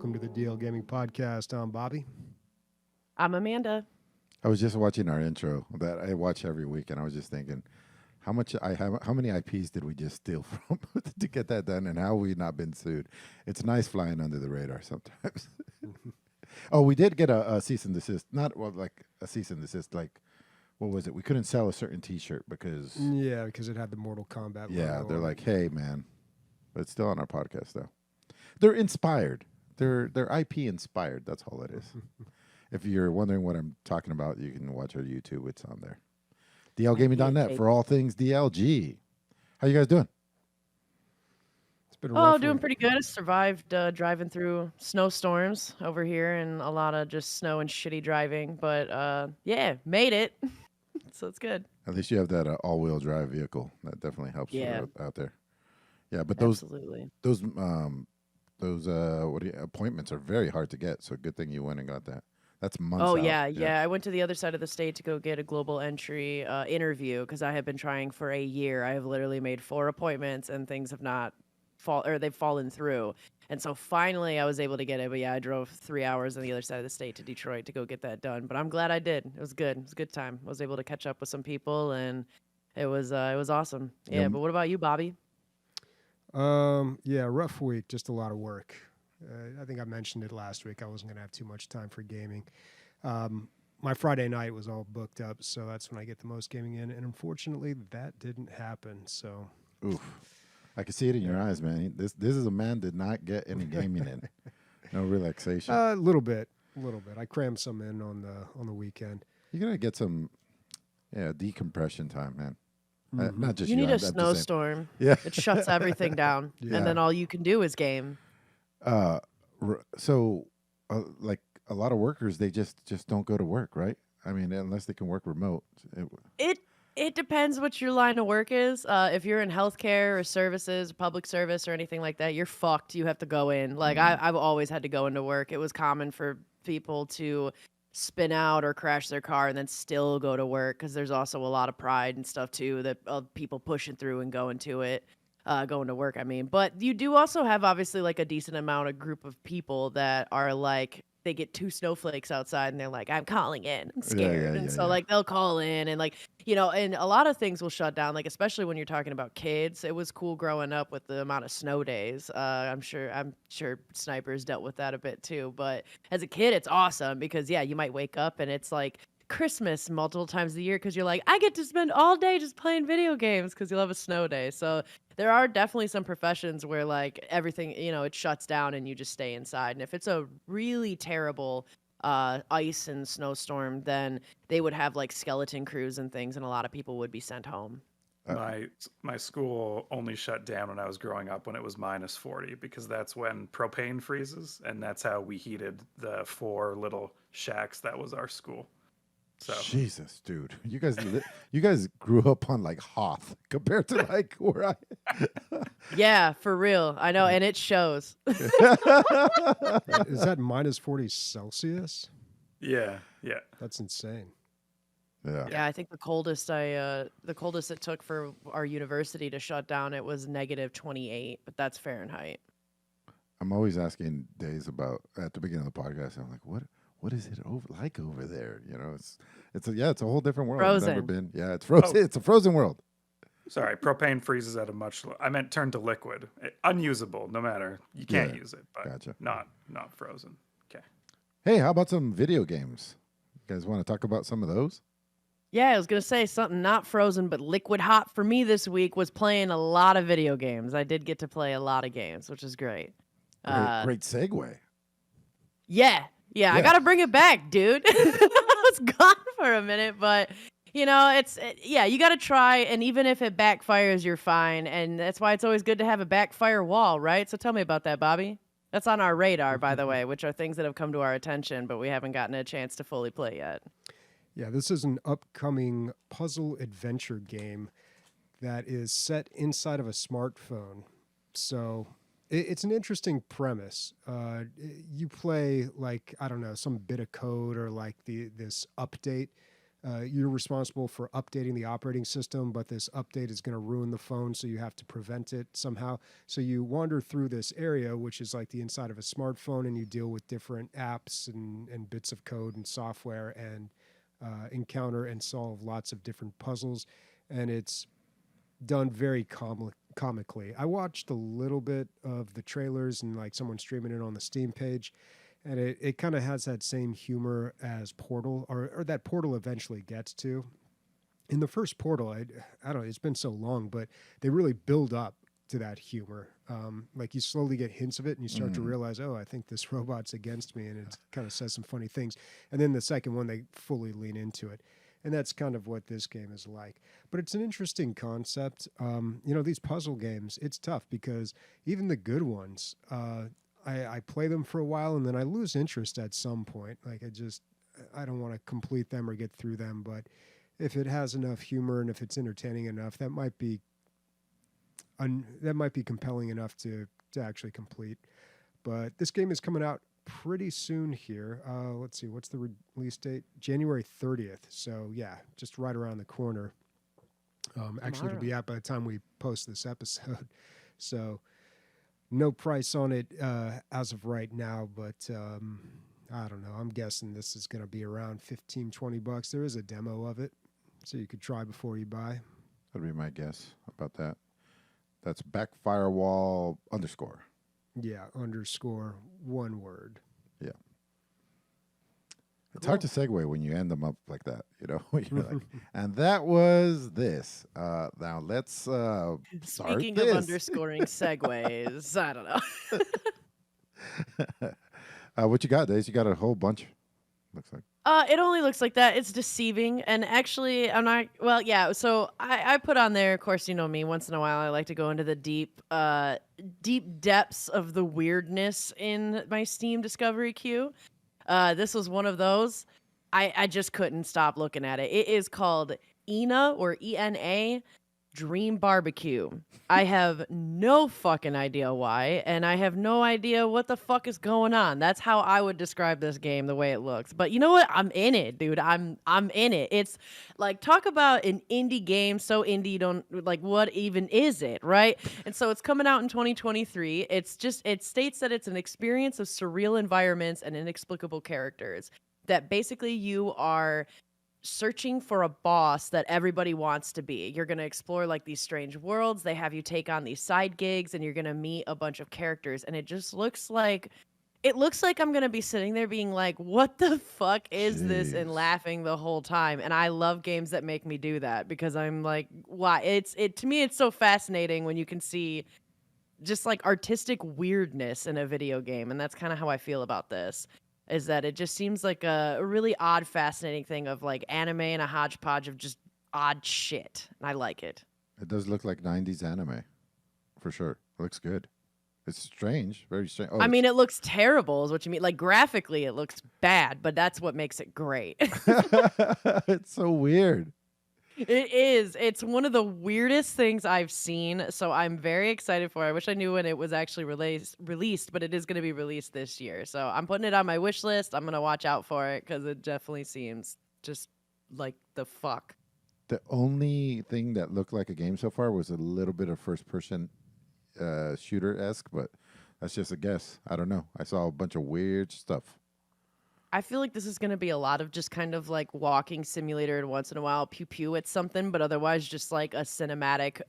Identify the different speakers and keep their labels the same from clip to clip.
Speaker 1: welcome to the DL Gaming Podcast. I'm Bobby.
Speaker 2: I'm Amanda.
Speaker 3: I was just watching our intro that I watch every week, and I was just thinking, how many IPs did we just steal from to get that done, and how have we not been sued? It's nice flying under the radar sometimes. Oh, we did get a cease and desist. Like a cease and desist. Like, what was it? We couldn't sell a certain T-shirt because
Speaker 1: because it had the Mortal Kombat.
Speaker 3: Yeah,
Speaker 1: logo
Speaker 3: they're
Speaker 1: on
Speaker 3: like,
Speaker 1: it.
Speaker 3: hey, man, but it's still on our podcast though. They're inspired. They're IP inspired. That's all it is. If you're wondering what I'm talking about, you can watch our YouTube. It's on there. DLGaming.net for all things DLG. How you guys doing?
Speaker 1: It's been a rough
Speaker 2: Doing
Speaker 1: week.
Speaker 2: pretty good. I survived driving through snowstorms over here and a lot of just snow and shitty driving. But yeah, made it. So it's good.
Speaker 3: At least you have that all-wheel drive vehicle. That definitely helps you
Speaker 2: Yeah.
Speaker 3: out there. Yeah, but those
Speaker 2: Absolutely.
Speaker 3: appointments are very hard to get. So good thing you went and got that. That's months.
Speaker 2: Oh,
Speaker 3: out.
Speaker 2: yeah. I went to the other side of the state to go get a global entry interview because I have been trying for a year. I have literally made 4 appointments and things have not they've fallen through. And so finally I was able to get it. But yeah, I drove 3 hours on the other side of the state to Detroit to go get that done. But I'm glad I did. It was good. It was a good time. I was able to catch up with some people and it was awesome. Yeah.
Speaker 3: Yeah.
Speaker 2: But what about you, Bobby?
Speaker 1: Yeah, rough week. Just a lot of work. I think I mentioned it last week. I wasn't going to have too much time for gaming. My Friday night was all booked up, so that's when I get the most gaming in. And unfortunately, that didn't happen. So,
Speaker 3: Oof. I can see it in your eyes, man. This is a man did not get any gaming in. No relaxation.
Speaker 1: a little bit. I crammed some in on the weekend.
Speaker 3: You gotta get some, decompression time, man.
Speaker 1: Mhm.
Speaker 3: Not just
Speaker 2: You need
Speaker 3: I'm
Speaker 2: a
Speaker 3: just saying.
Speaker 2: snowstorm.
Speaker 3: Yeah.
Speaker 2: It shuts everything down.
Speaker 1: Yeah.
Speaker 2: And then all you can do is game.
Speaker 3: So, like a lot of workers, they just don't go to work, right? I mean, unless they can work remote.
Speaker 2: It depends what your line of work is. If you're in healthcare or services, public service or anything like that, you're fucked. You have to go in. Like I've always had to go into work. It was common for people to spin out or crash their car and then still go to work because there's also a lot of pride and stuff too that of people pushing through and going to work. I mean, but you do also have obviously like a decent amount of group of people that are like they get 2 snowflakes outside and they're like, I'm calling in. I'm scared. And so like they'll call in and like, and a lot of things will shut down, like especially when you're talking about kids. It was cool growing up with the amount of snow days. I'm sure snipers dealt with that a bit too. But as a kid, it's awesome because you might wake up and it's like Christmas multiple times a year because you're like, I get to spend all day just playing video games because you love a snow day. So there are definitely some professions where like everything, it shuts down and you just stay inside. And if it's a really terrible ice and snowstorm, then they would have like skeleton crews and things, and a lot of people would be sent home.
Speaker 4: My school only shut down when I was growing up when it was -40 because that's when propane freezes, and that's how we heated the 4 little shacks that was our school. So
Speaker 3: Jesus, dude, you guys grew up on like Hoth compared to like where I.
Speaker 2: Yeah, for real. I know, and it shows.
Speaker 1: Is that -40 Celsius?
Speaker 4: yeah.
Speaker 1: That's insane.
Speaker 3: Yeah.
Speaker 2: Yeah, I think the coldest it took for our university to shut down, it was -28, but that's Fahrenheit.
Speaker 3: I'm always asking Days about at the beginning of the podcast. I'm like, what is it over there? It's a whole different world.
Speaker 2: Frozen.
Speaker 3: I've never been. Yeah, it's frozen.
Speaker 4: Oh.
Speaker 3: It's a frozen world.
Speaker 4: Sorry, propane freezes at a much I meant turn to liquid. Unusable, no matter. You can't
Speaker 3: Yeah,
Speaker 4: use it, but
Speaker 3: gotcha.
Speaker 4: not frozen. Okay.
Speaker 3: Hey, how about some video games? You guys want to talk about some of those?
Speaker 2: Yeah, I was going to say something not frozen, but liquid hot for me this week was playing a lot of video games. I did get to play a lot of games, which is great.
Speaker 3: Great segue.
Speaker 2: Yeah, I got to bring it back, dude. I was gone for a minute, but you got to try, and even if it backfires, you're fine, and that's why it's always good to have a backfire wall, right? So tell me about that, Bobby. That's on our radar, by the way, which are things that have come to our attention, but we haven't gotten a chance to fully play yet.
Speaker 1: Yeah, this is an upcoming puzzle adventure game that is set inside of a smartphone. So it's an interesting premise. You play like, I don't know, some bit of code or like this update you're responsible for updating the operating system, but this update is going to ruin the phone, so you have to prevent it somehow. So you wander through this area, which is like the inside of a smartphone, and you deal with different apps and bits of code and software, and encounter and solve lots of different puzzles. And it's done very comically. I watched a little bit of the trailers and like someone streaming it on the Steam page, and it kind of has that same humor as Portal, or that Portal eventually gets to. In the first Portal, I don't know, it's been so long, but they really build up to that humor. Like you slowly get hints of it, and you start to realize, oh, I think this robot's against me, and it kind of says some funny things. And then the second one, they fully lean into it. And that's kind of what this game is like. But it's an interesting concept. These puzzle games, it's tough because even the good ones, I play them for a while and then I lose interest at some point. Like I don't want to complete them or get through them. But if it has enough humor and if it's entertaining enough, that might be compelling enough to actually complete. But this game is coming out pretty soon here. Let's see, what's the release date? January 30th. So yeah, just right around the corner. Actually, it'll be out by the time we post this episode. So no price on it as of right now, but I don't know. I'm guessing this is going to be around $15-20. There is a demo of it, so you could try before you buy.
Speaker 3: That'd be my guess about that. That's backfirewall _.
Speaker 1: Yeah, _ one word.
Speaker 3: Yeah. It's hard to segue when you end them up like that, You're like, and that was this. Now let's start
Speaker 2: Speaking
Speaker 3: this.
Speaker 2: of underscoring segues, I don't know.
Speaker 3: What you got, Days? You got a whole bunch, looks like.
Speaker 2: It only looks like that. It's deceiving. And actually, I'm not, well, yeah. So I put on there, of course, you know me, once in a while, I like to go into the deep depths of the weirdness in my Steam discovery queue. This was one of those. I just couldn't stop looking at it. It is called ENA or ENA Dream Barbecue. I have no fucking idea why, and I have no idea what the fuck is going on. That's how I would describe this game, the way it looks. But you know what? I'm in it, dude. I'm in it. It's like, talk about an indie game, so indie you don't like, what even is it, right? And so it's coming out in 2023. It states that it's an experience of surreal environments and inexplicable characters. That basically you are searching for a boss that everybody wants to be. You're going to explore like these strange worlds. They have you take on these side gigs, and you're going to meet a bunch of characters. And it just looks like I'm going to be sitting there being like, what the fuck is this? And laughing the whole time. And I love games that make me do that, because I'm like, why? To me, it's so fascinating when you can see just like artistic weirdness in a video game. And that's kind of how I feel about this. Is that it just seems like a really odd, fascinating thing of like anime and a hodgepodge of just odd shit. And I like it.
Speaker 3: It does look like 90s anime, for sure. It looks good. It's strange, very strange. Oh,
Speaker 2: I mean, it looks terrible is what you mean. Like graphically, it looks bad, but that's what makes it great.
Speaker 3: it's so weird.
Speaker 2: It is. It's one of the weirdest things I've seen, so I'm very excited for it. I wish I knew when it was actually released, but it is going to be released this year. So I'm putting it on my wish list. I'm going to watch out for it because it definitely seems just like the fuck.
Speaker 3: The only thing that looked like a game so far was a little bit of first-person shooter-esque, but that's just a guess. I don't know. I saw a bunch of weird stuff.
Speaker 2: I feel like this is going to be a lot of just kind of like walking simulator, and once in a while pew pew at something, but otherwise just like a cinematic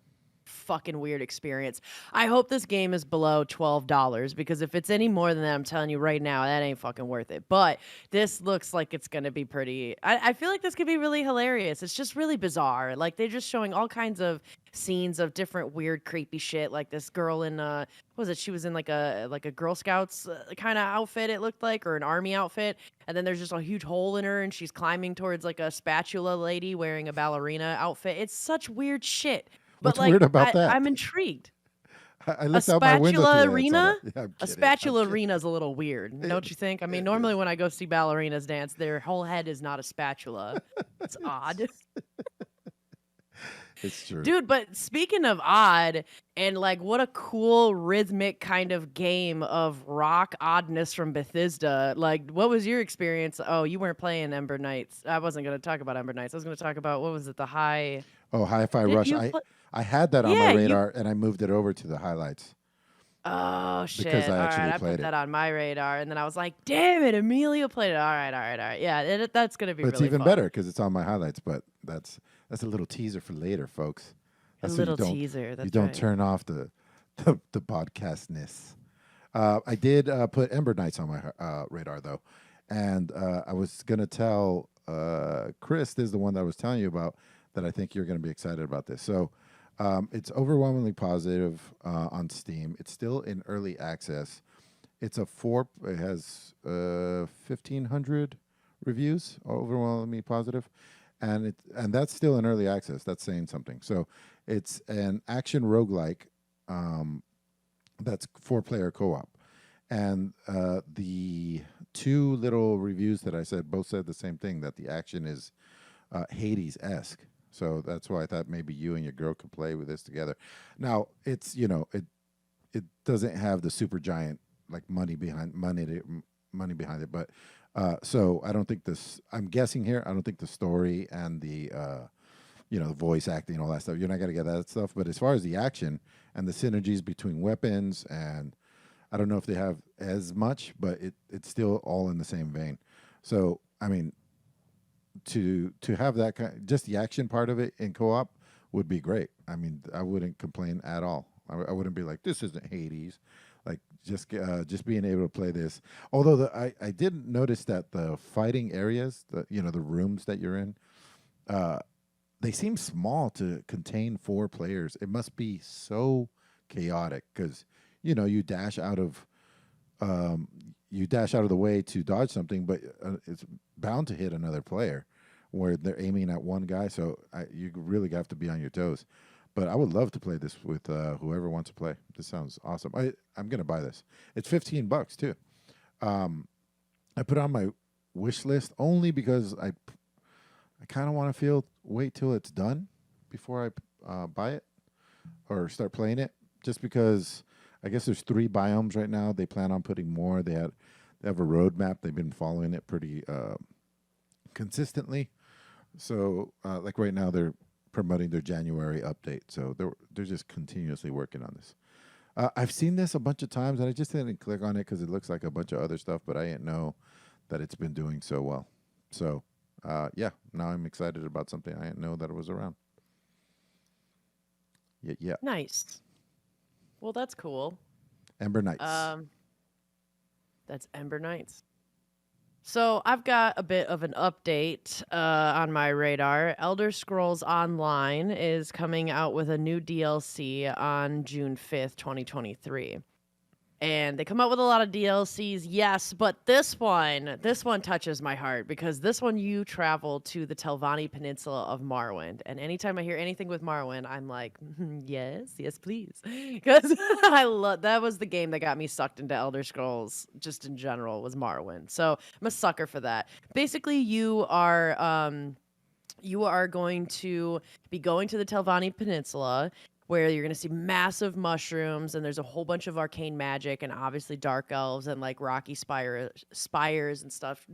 Speaker 2: fucking weird experience. I hope this game is below $12, because if it's any more than that, I'm telling you right now, that ain't fucking worth it. But this looks like it's going to be pretty... I feel like this could be really hilarious. It's just really bizarre. Like, they're just showing all kinds of scenes of different weird, creepy shit. Like this girl in, what was it? She was in like a Girl Scouts kind of outfit, it looked like, or an army outfit. And then there's just a huge hole in her, and she's climbing towards like a spatula lady wearing a ballerina outfit. It's such weird shit.
Speaker 3: What's
Speaker 2: but like,
Speaker 3: weird about that?
Speaker 2: I'm intrigued.
Speaker 3: I looked out my window today,
Speaker 2: arena?
Speaker 3: Yeah,
Speaker 2: a spatula arena is a little weird, don't you think? I mean, normally when I go see ballerinas dance, their whole head is not a spatula. It's odd.
Speaker 3: It's true.
Speaker 2: Dude, but speaking of odd, and like what a cool rhythmic kind of game of rock oddness from Bethesda. Like, what was your experience? Oh, you weren't playing Ember Knights. I wasn't going to talk about Ember Knights. I was going to talk about, what was it, the high.
Speaker 3: Oh, Hi-Fi
Speaker 2: Didn't
Speaker 3: Rush.
Speaker 2: you
Speaker 3: I
Speaker 2: play?
Speaker 3: I had that on my
Speaker 2: Yeah, you.
Speaker 3: radar, and I moved it over to the highlights
Speaker 2: Oh,
Speaker 3: because
Speaker 2: shit.
Speaker 3: I
Speaker 2: All right.
Speaker 3: actually
Speaker 2: I put
Speaker 3: played it.
Speaker 2: that on my radar. And then I was like, damn it, Emilio played it. All right, all right, all right. Yeah, that's going to be
Speaker 3: But it's
Speaker 2: really
Speaker 3: even
Speaker 2: fun.
Speaker 3: better because it's on my highlights. But that's a little teaser for later, folks.
Speaker 2: A
Speaker 3: That's so
Speaker 2: little teaser.
Speaker 3: you
Speaker 2: That's
Speaker 3: don't
Speaker 2: right.
Speaker 3: turn off the podcastness. I did put Ember Knights on my radar though, and I was gonna tell Chris, this is the one that I was telling you about, that I think you're gonna be excited about this. So it's overwhelmingly positive on Steam. It's still in early access. It's a four. It has 1,500 reviews, overwhelmingly positive, and that's still in early access. That's saying something. So it's an action roguelike that's 4-player co-op, and the two little reviews that I said both said the same thing, that the action is Hades-esque. So that's why I thought maybe you and your girl could play with this together. Now it's it doesn't have the super giant like money behind it, but so I don't think this. I'm guessing here. I don't think the story and the the voice acting and all that stuff, you're not gonna get that stuff. But as far as the action and the synergies between weapons, and I don't know if they have as much, but it's still all in the same vein. So I mean, to have that just the action part of it in co-op would be great. I mean, I wouldn't complain at all. I wouldn't be like, this isn't Hades. Like just being able to play this. Although I did notice that the fighting areas, the rooms that you're in, they seem small to contain 4 players. It must be so chaotic because you dash out of the way to dodge something, but it's bound to hit another player where they're aiming at one guy. So you really have to be on your toes. But I would love to play this with whoever wants to play. This sounds awesome. I'm gonna buy this. It's $15 too. I put it on my wish list only because I kind of want to wait till it's done before I buy it or start playing it. Just because I guess there's 3 biomes right now. They plan on putting more. They have a roadmap. They've been following it pretty consistently. So like right now they're promoting their January update. So they're just continuously working on this. I've seen this a bunch of times, and I just didn't click on it because it looks like a bunch of other stuff, but I didn't know that it's been doing so well. So, yeah, now I'm excited about something I didn't know that it was around. Yeah.
Speaker 2: Nice. Well, that's cool.
Speaker 3: Ember Knights.
Speaker 2: That's Ember Knights. So I've got a bit of an update on my radar. Elder Scrolls Online is coming out with a new DLC on June 5th, 2023. And they come out with a lot of DLCs, yes, but this one touches my heart because this one you travel to the Telvanni Peninsula of Morrowind. And anytime I hear anything with Morrowind, I'm like, yes, please. Because that was the game that got me sucked into Elder Scrolls just in general, was Morrowind. So I'm a sucker for that. Basically, you are going to be going to the Telvanni Peninsula, where you're going to see massive mushrooms, and there's a whole bunch of arcane magic, and obviously dark elves and like rocky spires and stuff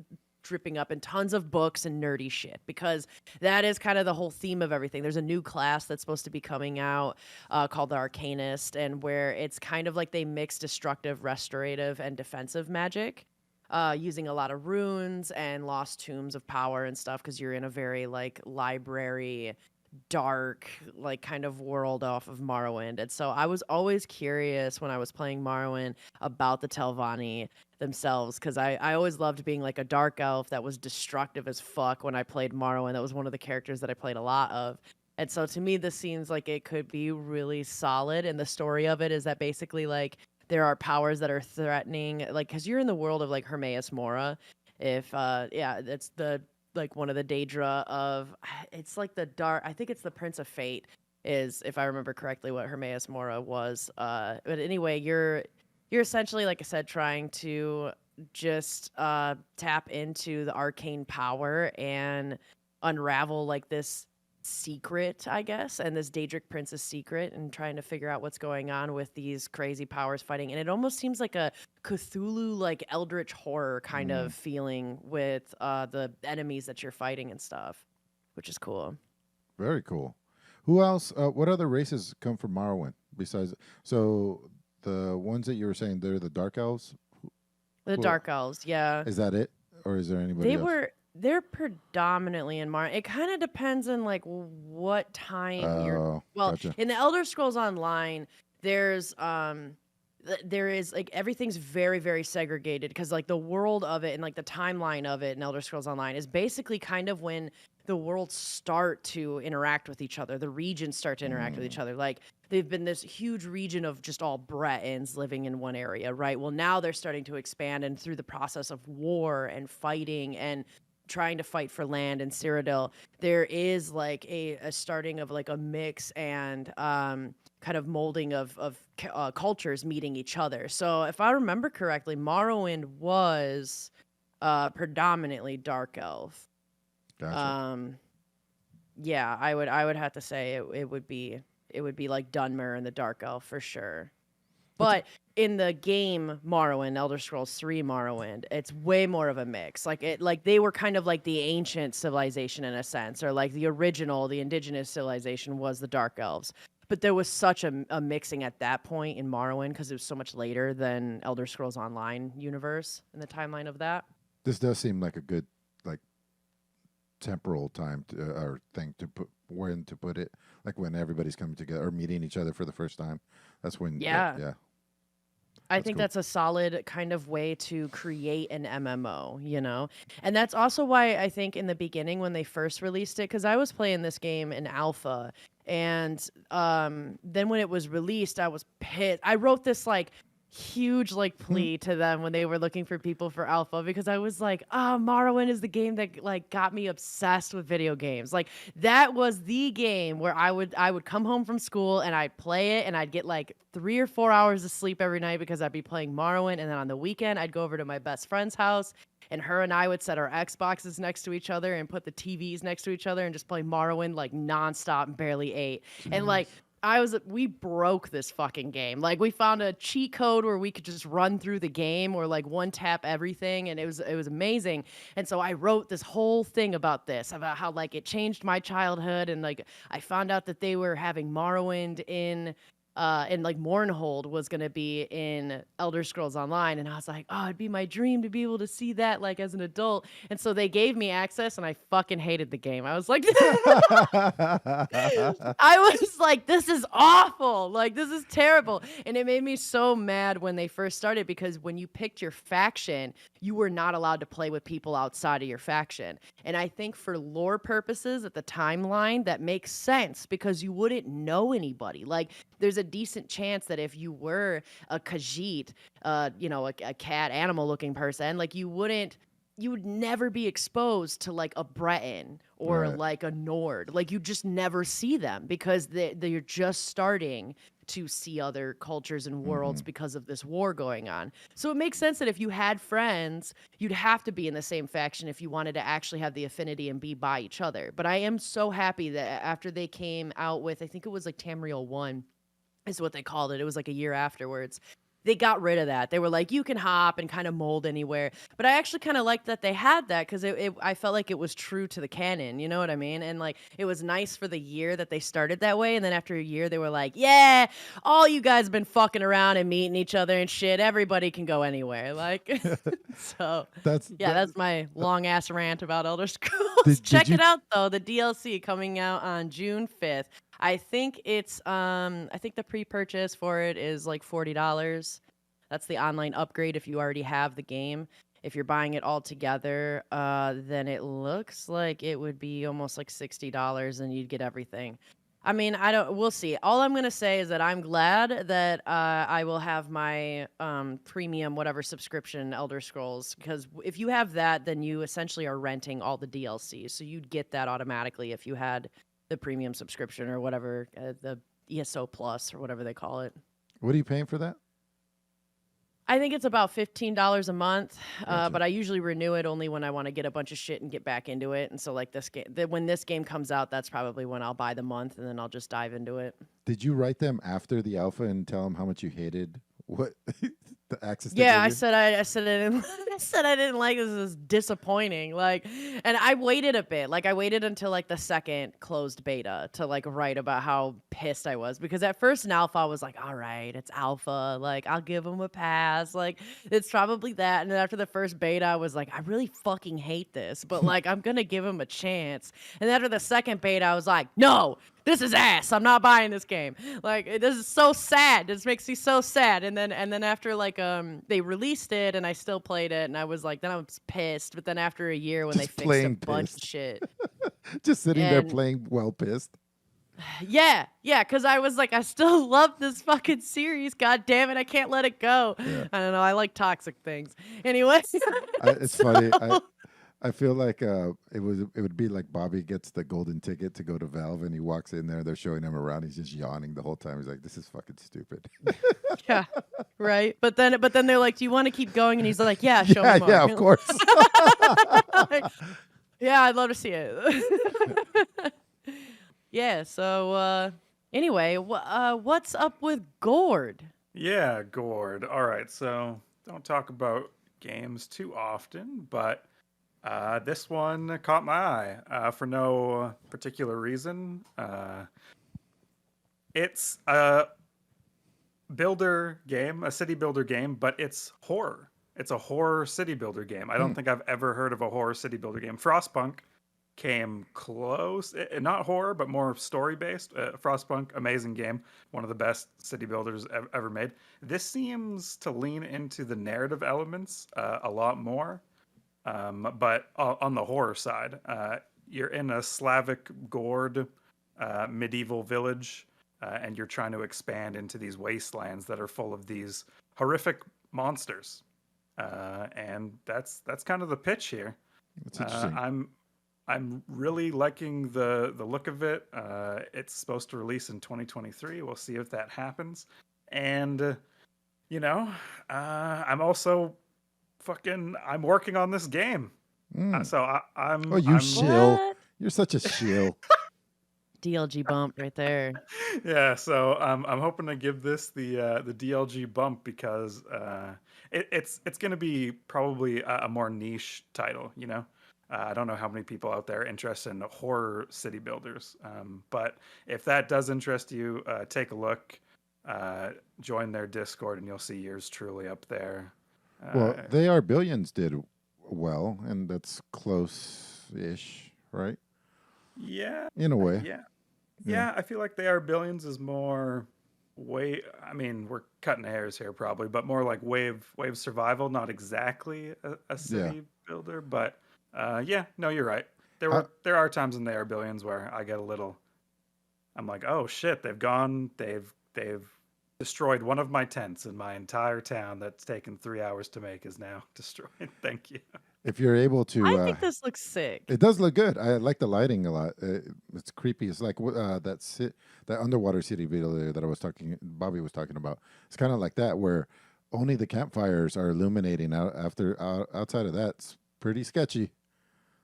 Speaker 2: dripping up, and tons of books and nerdy shit, because that is kind of the whole theme of everything. There's a new class that's supposed to be coming out called the Arcanist, and where it's kind of like they mix destructive, restorative, and defensive magic. Using a lot of runes and lost tombs of power and stuff, because you're in a very like library dark like kind of world off of Morrowind. And so I was always curious when I was playing Morrowind about the Telvanni themselves, because I always loved being like a dark elf that was destructive as fuck when I played Morrowind. That was one of the characters that I played a lot of. And so to me this seems like it could be really solid, and the story of it is that basically like there are powers that are threatening, like because you're in the world of like Hermaeus Mora. If that's the like one of the Daedra of, it's like the dark, I think it's the Prince of Fate is, if I remember correctly, what Hermaeus Mora was. But anyway, you're essentially, like I said, trying to just tap into the arcane power and unravel like this secret, I guess, and this Daedric prince's secret, and trying to figure out what's going on with these crazy powers fighting. And it almost seems like a Cthulhu, like eldritch horror kind of feeling with the enemies that you're fighting and stuff, which is cool.
Speaker 3: Very cool. Who else? What other races come from Morrowind besides? So the ones that you were saying, they're the Dark Elves.
Speaker 2: The Dark Elves, yeah.
Speaker 3: Is that it, or is there anybody else?
Speaker 2: They're predominantly in Morrowind. It kind of depends on like what time you're. Well,
Speaker 3: gotcha.
Speaker 2: in the Elder Scrolls Online, there is like everything's very, very segregated because like the world of it and like the timeline of it in Elder Scrolls Online is basically kind of when the worlds start to interact with each other. The regions start to interact with each other. Like they've been this huge region of just all Bretons living in one area, right? Well, now they're starting to expand, and through the process of war and fighting and trying to fight for land in Cyrodiil, there is like a starting of like a mix and kind of molding of cultures meeting each other. So if I remember correctly, Morrowind was predominantly Dark Elf.
Speaker 3: Gotcha.
Speaker 2: Yeah, I would have to say it would be like Dunmer and the Dark Elf for sure. But in the game Morrowind, Elder Scrolls 3 Morrowind, it's way more of a mix. Like they were kind of like the ancient civilization in a sense, or like the original, the indigenous civilization was the Dark Elves. But there was such a mixing at that point in Morrowind because it was so much later than Elder Scrolls Online universe in the timeline of that.
Speaker 3: This does seem like a good like temporal time or thing to put when to put it, like when everybody's coming together or meeting each other for the first time. That's when
Speaker 2: Yeah. I think
Speaker 3: cool.
Speaker 2: that's a solid kind of way to create an MMO, you know? And that's also why I think in the beginning when they first released it, because I was playing this game in alpha, and then when it was released, I was pissed. I wrote this like huge like plea to them when they were looking for people for alpha, because I was like, Morrowind is the game that like got me obsessed with video games. Like that was the game where I would come home from school and I'd play it and I'd get like 3 or 4 hours of sleep every night because I'd be playing Morrowind, and then on the weekend I'd go over to my best friend's house and her and I would set our Xboxes next to each other and put the TVs next to each other and just play Morrowind like nonstop and barely ate. And like we broke this fucking game. Like we found a cheat code where we could just run through the game or like one tap everything, and it was amazing. And so I wrote this whole thing about this, about how like it changed my childhood, and like I found out that they were having Morrowind in and like Mournhold was going to be in Elder Scrolls Online, and I was like, oh, it'd be my dream to be able to see that like as an adult. And so they gave me access, and I fucking hated the game. I was like I was like, this is awful, like this is terrible. And it made me so mad when they first started, because when you picked your faction, you were not allowed to play with people outside of your faction. And I think for lore purposes at the timeline, that makes sense, because you wouldn't know anybody. Like there's a decent chance that if you were a Khajiit, you know, a cat animal looking person, like you would never be exposed to like a Breton or like a Nord. Like you just never see them, because they're just starting to see other cultures and worlds because of this war going on. So it makes sense that if you had friends, you'd have to be in the same faction if you wanted to actually have the affinity and be by each other. But I am so happy that after they came out with, I think it was like Tamriel 1 is what they called it. It was like a year afterwards. They got rid of that. They were like, you can hop and kind of mold anywhere. But I actually kind of liked that they had that, because I felt like it was true to the canon. You know what I mean? And like, it was nice for the year that they started that way. And then after a year, they were like, yeah, all you guys have been fucking around and meeting each other and shit. Everybody can go anywhere. Like, so that's my long ass rant about Elder Scrolls. Check it out though. The DLC coming out on June 5th. I think it's I think the pre-purchase for it is like $40. That's the online upgrade if you already have the game. If you're buying it all together, then it looks like it would be almost like $60 and you'd get everything. I mean, we'll see. All I'm going to say is that I'm glad that I will have my premium whatever subscription Elder Scrolls, because if you have that, then you essentially are renting all the DLC. So you'd get that automatically if you had the premium subscription or whatever, the ESO Plus or whatever they call it.
Speaker 3: What are you paying for that?
Speaker 2: I think it's about $15 a month,
Speaker 3: Gotcha.
Speaker 2: but I usually renew it only when I want to get a bunch of shit and get back into it. And so, like this game, when this game comes out, that's probably when I'll buy the month, and then I'll just dive into it.
Speaker 3: Did you write them after the alpha and tell them how much you hated what the access?
Speaker 2: Yeah,
Speaker 3: they
Speaker 2: I
Speaker 3: gave
Speaker 2: said I said I didn't I said I didn't like this. This is disappointing. Like, and I waited a bit. Like, I waited until like the second closed beta to like write about how pissed I was, because at first in alpha I was like, all right, it's alpha. Like, I'll give them a pass. Like, it's probably that. And then after the first beta, I was like, I really fucking hate this, but like I'm gonna give him a chance. And then after the second beta, I was like, no, this is ass. I'm not buying this game. Like, this is so sad. This makes me so sad. And then after like they released it and I still played it, and I was like, then I was pissed. But then after a year when
Speaker 3: Just
Speaker 2: they fixed a
Speaker 3: plain
Speaker 2: bunch of
Speaker 3: pissed.
Speaker 2: shit.
Speaker 3: Just sitting there
Speaker 2: And
Speaker 3: playing well pissed.
Speaker 2: yeah, because I was like, I still love this fucking series. God damn it, I can't let it go.
Speaker 3: Yeah.
Speaker 2: I don't know. I like toxic things. Anyway.
Speaker 3: It's funny. I feel like it would be like Bobby gets the golden ticket to go to Valve, and he walks in there. They're showing him around. He's just yawning the whole time. He's like, "This is fucking stupid."
Speaker 2: Yeah, right. But then they're like, "Do you want to keep going?" And he's like, "Yeah, show me more."
Speaker 3: Yeah, of course.
Speaker 2: Like, yeah, I'd love to see it. Yeah. So anyway, what's up with Gord?
Speaker 4: Yeah, Gord. All right, so don't talk about games too often, but this one caught my eye for no particular reason. It's a builder game, a city builder game, but it's horror. It's a horror city builder game. I don't think I've ever heard of a horror city builder game. Frostpunk came close, not horror, but more story based. Frostpunk, amazing game, one of the best city builders ever made. This seems to lean into the narrative elements a lot more, but on the horror side, you're in a Slavic Gord medieval village, and you're trying to expand into these wastelands that are full of these horrific monsters, and that's kind of the pitch here.
Speaker 3: That's interesting.
Speaker 4: I'm really liking the look of it. It's supposed to release in 2023. We'll see if that happens. And I'm also I'm working on this game. So I'm.
Speaker 3: Oh, you
Speaker 4: I'm,
Speaker 3: shill.
Speaker 2: What?
Speaker 3: You're such a shill.
Speaker 2: DLG bump right there.
Speaker 4: Yeah, so I'm hoping to give this the DLG bump because it's going to be probably a more niche title. I don't know how many people out there are interested in horror city builders, but if that does interest you, take a look, join their Discord, and you'll see yours truly up there.
Speaker 3: Well, They Are Billions did well, and that's close-ish, right?
Speaker 4: Yeah,
Speaker 3: In a way.
Speaker 4: yeah. I feel like They Are Billions is more I mean, we're cutting hairs here probably, but more like wave survival, not exactly a city builder, but yeah, no, you're right. There are times in They Are Billions where I get a little. I'm like, oh shit, they've destroyed one of my tents in my entire town that's taken 3 hours to make is now destroyed. Thank you.
Speaker 3: If you're able to,
Speaker 2: I think this looks sick.
Speaker 3: it does look good. I like the lighting a lot. It's creepy. It's like that underwater city builder that Bobby was talking about. It's kind of like that, where only the campfires are illuminating. Outside of that, it's pretty sketchy.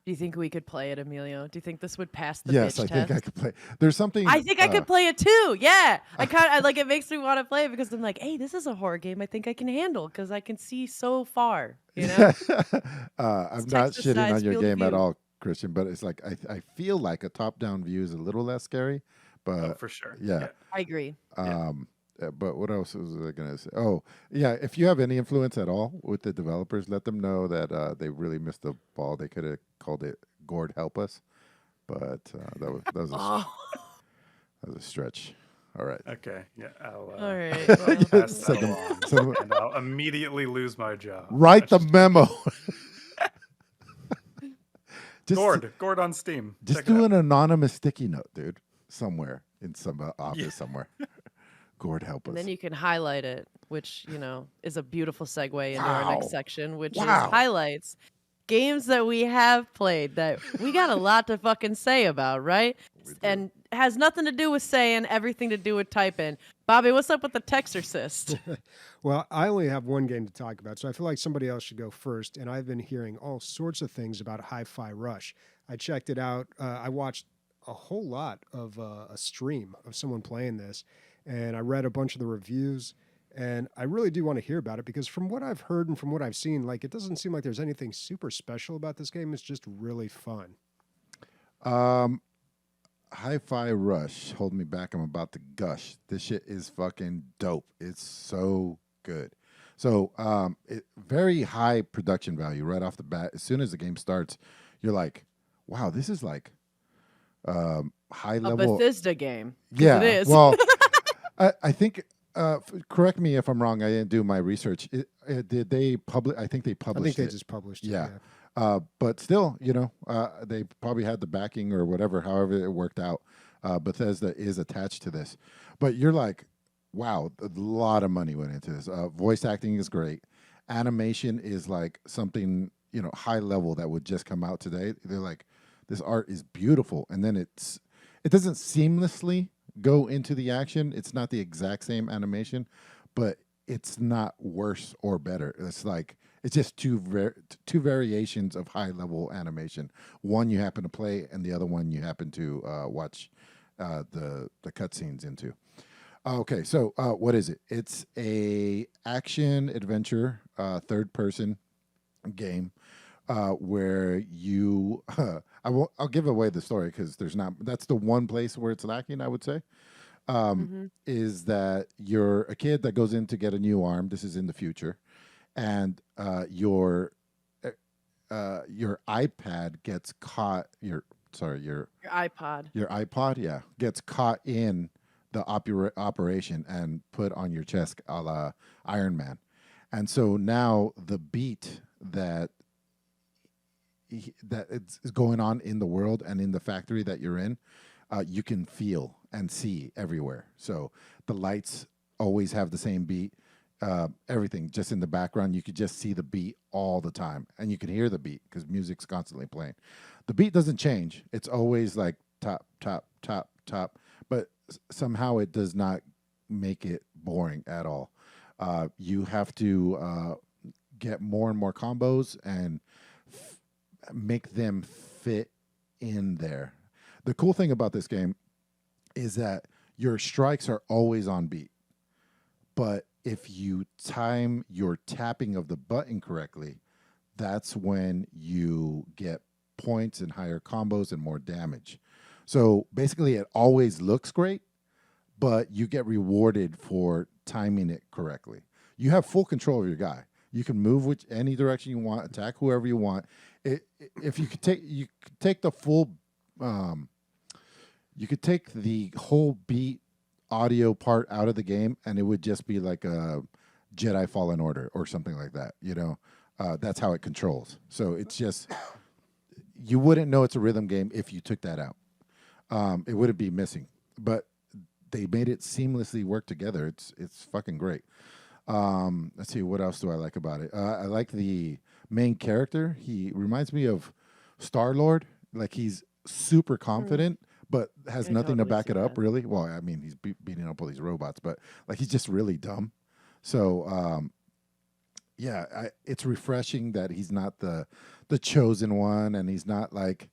Speaker 2: Do you think we could play it, Emilio? Do you think this would pass the
Speaker 3: Yes,
Speaker 2: bitch
Speaker 3: I
Speaker 2: test?
Speaker 3: think I could play. There's something.
Speaker 2: I think I could play it too. Yeah, I like it. Makes me want to play it because I'm like, hey, this is a horror game I think I can handle because I can see so far. I'm
Speaker 3: not shitting on
Speaker 2: Textorcist
Speaker 3: your
Speaker 2: field
Speaker 3: game at
Speaker 2: view.
Speaker 3: all, Christian, but it's like I feel like a top-down view is a little less scary, but
Speaker 4: For sure.
Speaker 3: yeah.
Speaker 2: I agree.
Speaker 3: But what else was I going to say? Oh, yeah. If you have any influence at all with the developers, let them know that they really missed the ball. They could have called it Gord Help Us, but that was a stretch. All right.
Speaker 4: Okay. Yeah. I'll
Speaker 2: All right.
Speaker 4: pass that
Speaker 3: Second-
Speaker 4: along,
Speaker 3: so-
Speaker 4: and I'll immediately lose my job.
Speaker 3: Write the
Speaker 4: That's
Speaker 3: memo. just
Speaker 4: Gord on Steam.
Speaker 3: just
Speaker 4: Check it
Speaker 3: do
Speaker 4: out.
Speaker 3: an anonymous sticky note, dude, somewhere in some office somewhere. Gord Help Us.
Speaker 2: And then you can highlight it, which, is a beautiful segue into our
Speaker 3: Wow.
Speaker 2: next section, which is
Speaker 3: Wow.
Speaker 2: highlights. Games that we have played that we got a lot to fucking say about, right?
Speaker 3: We do.
Speaker 2: And has nothing to do with saying, everything to do with typing. Bobby, what's up with the Textorcist?
Speaker 1: Well, I only have one game to talk about, so I feel like somebody else should go first. And I've been hearing all sorts of things about Hi-Fi Rush. I checked it out. I watched a whole lot of a stream of someone playing this, and I read a bunch of the reviews. And I really do want to hear about it because from what I've heard and from what I've seen, like it doesn't seem like there's anything super special about this game. It's just really fun.
Speaker 3: Hi-Fi Rush, hold me back. I'm about to gush. This shit is fucking dope. It's so good. So, very high production value right off the bat. As soon as the game starts, you're like, wow, this is like high
Speaker 2: A
Speaker 3: level.
Speaker 2: Bethesda game. 'Cause
Speaker 3: Yeah.
Speaker 2: it is.
Speaker 3: Well, I think. Correct me if I'm wrong. I didn't do my research. Did they publish? I think they
Speaker 1: I
Speaker 3: published
Speaker 1: think they
Speaker 3: it.
Speaker 1: just published it.
Speaker 3: Yeah. But still, they probably had the backing or whatever, however it worked out. Bethesda is attached to this. But you're like, wow, a lot of money went into this. Voice acting is great. Animation is like something, high level that would just come out today. They're like, this art is beautiful. And then it doesn't seamlessly go into the action. It's not the exact same animation, but it's not worse or better. It's just two variations of high level animation. One you happen to play, and the other one you happen to watch the cutscenes into. Okay, so what is it? It's a action adventure third person game where you I'll give away the story because that's the one place where it's lacking, I would say. Is that you're a kid that goes in to get a new arm. This is in the future, and your iPad gets caught. Your
Speaker 2: iPod.
Speaker 3: Your iPod, yeah, gets caught in the operation and put on your chest, a la Iron Man. And so now the beat that is going on in the world and in the factory that you're in, you can feel and see everywhere. So the lights always have the same beat. Everything just in the background, you could just see the beat all the time, and you can hear the beat because music's constantly playing. The beat doesn't change. It's always like top, top, top, top, but somehow it does not make it boring at all. You have to get more and more combos and make them fit in there. The cool thing about this game is that your strikes are always on beat, but if you time your tapping of the button correctly, that's when you get points and higher combos and more damage. So basically it always looks great, but you get rewarded for timing it correctly. You have full control of your guy. You can move any direction you want, attack whoever you want. If you could take the full, you could take the whole beat audio part out of the game, and it would just be like a Jedi Fallen Order or something like that. That's how it controls. So it's just, you wouldn't know it's a rhythm game if you took that out. It wouldn't be missing, but they made it seamlessly work together. It's fucking great. Let's see, what else do I like about it? I like the main character. He reminds me of Star-Lord. Like, he's super confident, but has nothing to back it up, really. Well, I mean, he's beating up all these robots, but like, he's just really dumb. So, it's refreshing that he's not the chosen one, and he's not like,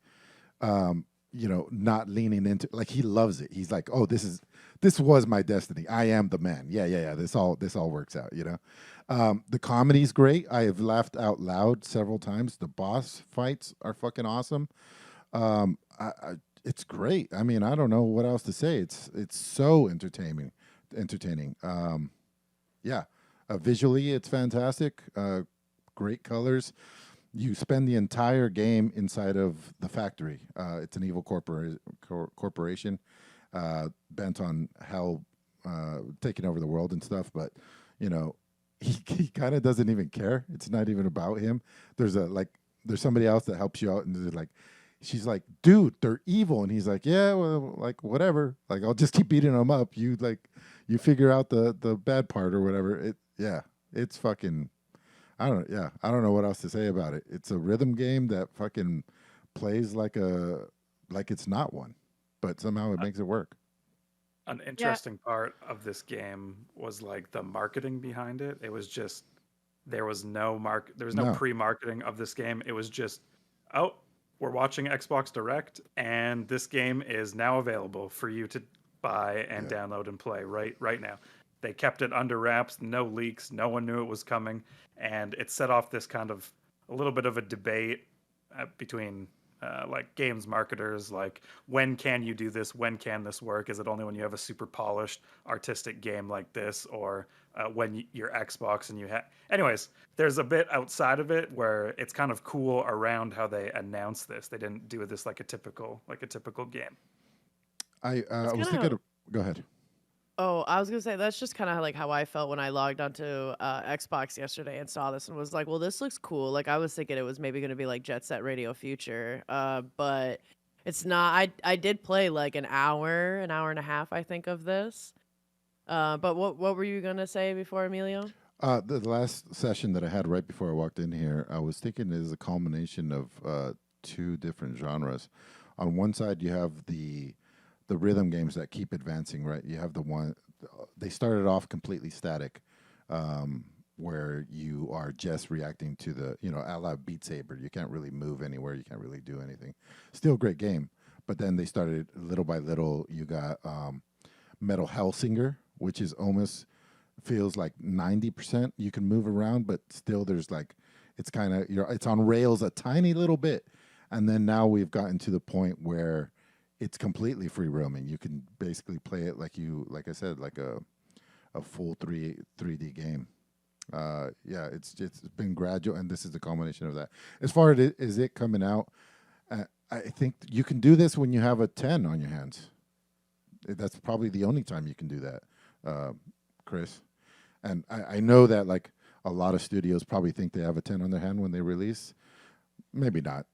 Speaker 3: not leaning into, like, he loves it. He's like, oh, this was my destiny. I am the man. Yeah. This all works out, The comedy's great. I have laughed out loud several times. The boss fights are fucking awesome. It's great. I mean, I don't know what else to say. It's so entertaining. Visually, it's fantastic. Great colors. You spend the entire game inside of the factory. It's an evil corporation bent on hell, taking over the world and stuff. But he kind of doesn't even care. It's not even about him. There's somebody else that helps you out, and they're like, she's like, dude, they're evil, and he's like, yeah, well, like, whatever. Like, I'll just keep beating them up. You figure out the bad part or whatever. It's fucking. I don't know what else to say about it. It's a rhythm game that fucking plays like it's not one, but somehow it makes it work.
Speaker 4: An interesting part of this game was like the marketing behind it. It was just there was no
Speaker 3: No.
Speaker 4: pre-marketing of this game. It was just, oh, we're watching Xbox Direct, and this game is now available for you to buy and
Speaker 3: Yeah.
Speaker 4: download and play right now. They kept it under wraps, no leaks, no one knew it was coming, and it set off this kind of a little bit of a debate between like games marketers, like when can you do this? When can this work? Is it only when you have a super polished artistic game like this, or when you're Xbox and you have? Anyways, there's a bit outside of it where it's kind of cool around how they announced this. They didn't do this like a typical game.
Speaker 3: I
Speaker 2: That's
Speaker 3: was
Speaker 2: kind
Speaker 3: thinking.
Speaker 2: of.
Speaker 3: Go ahead.
Speaker 2: Oh, I was gonna say that's just kind of like how I felt when I logged onto Xbox yesterday and saw this and was like, "Well, this looks cool." Like I was thinking it was maybe gonna be like Jet Set Radio Future, but it's not. I did play like an hour and a half, I think, of this. But what were you gonna say before, Emilio?
Speaker 3: The last session that I had right before I walked in here, I was thinking it is a culmination of two different genres. On one side, you have the rhythm games that keep advancing, right? You have the one they started off completely static, where you are just reacting to the a la Beat Saber. You can't really move anywhere. You can't really do anything. Still a great game, but then they started little by little. You got Metal Hellsinger, which is almost feels like 90% you can move around, but still there's like it's kind of it's on rails a tiny little bit, and then now we've gotten to the point where it's completely free roaming. You can basically play it like I said, like a full 3D game. Yeah, it's been gradual, and this is the culmination of that. As far as it coming out, I think you can do this when you have a 10 on your hands. That's probably the only time you can do that, Chris. And I know that like a lot of studios probably think they have a 10 on their hand when they release. Maybe not.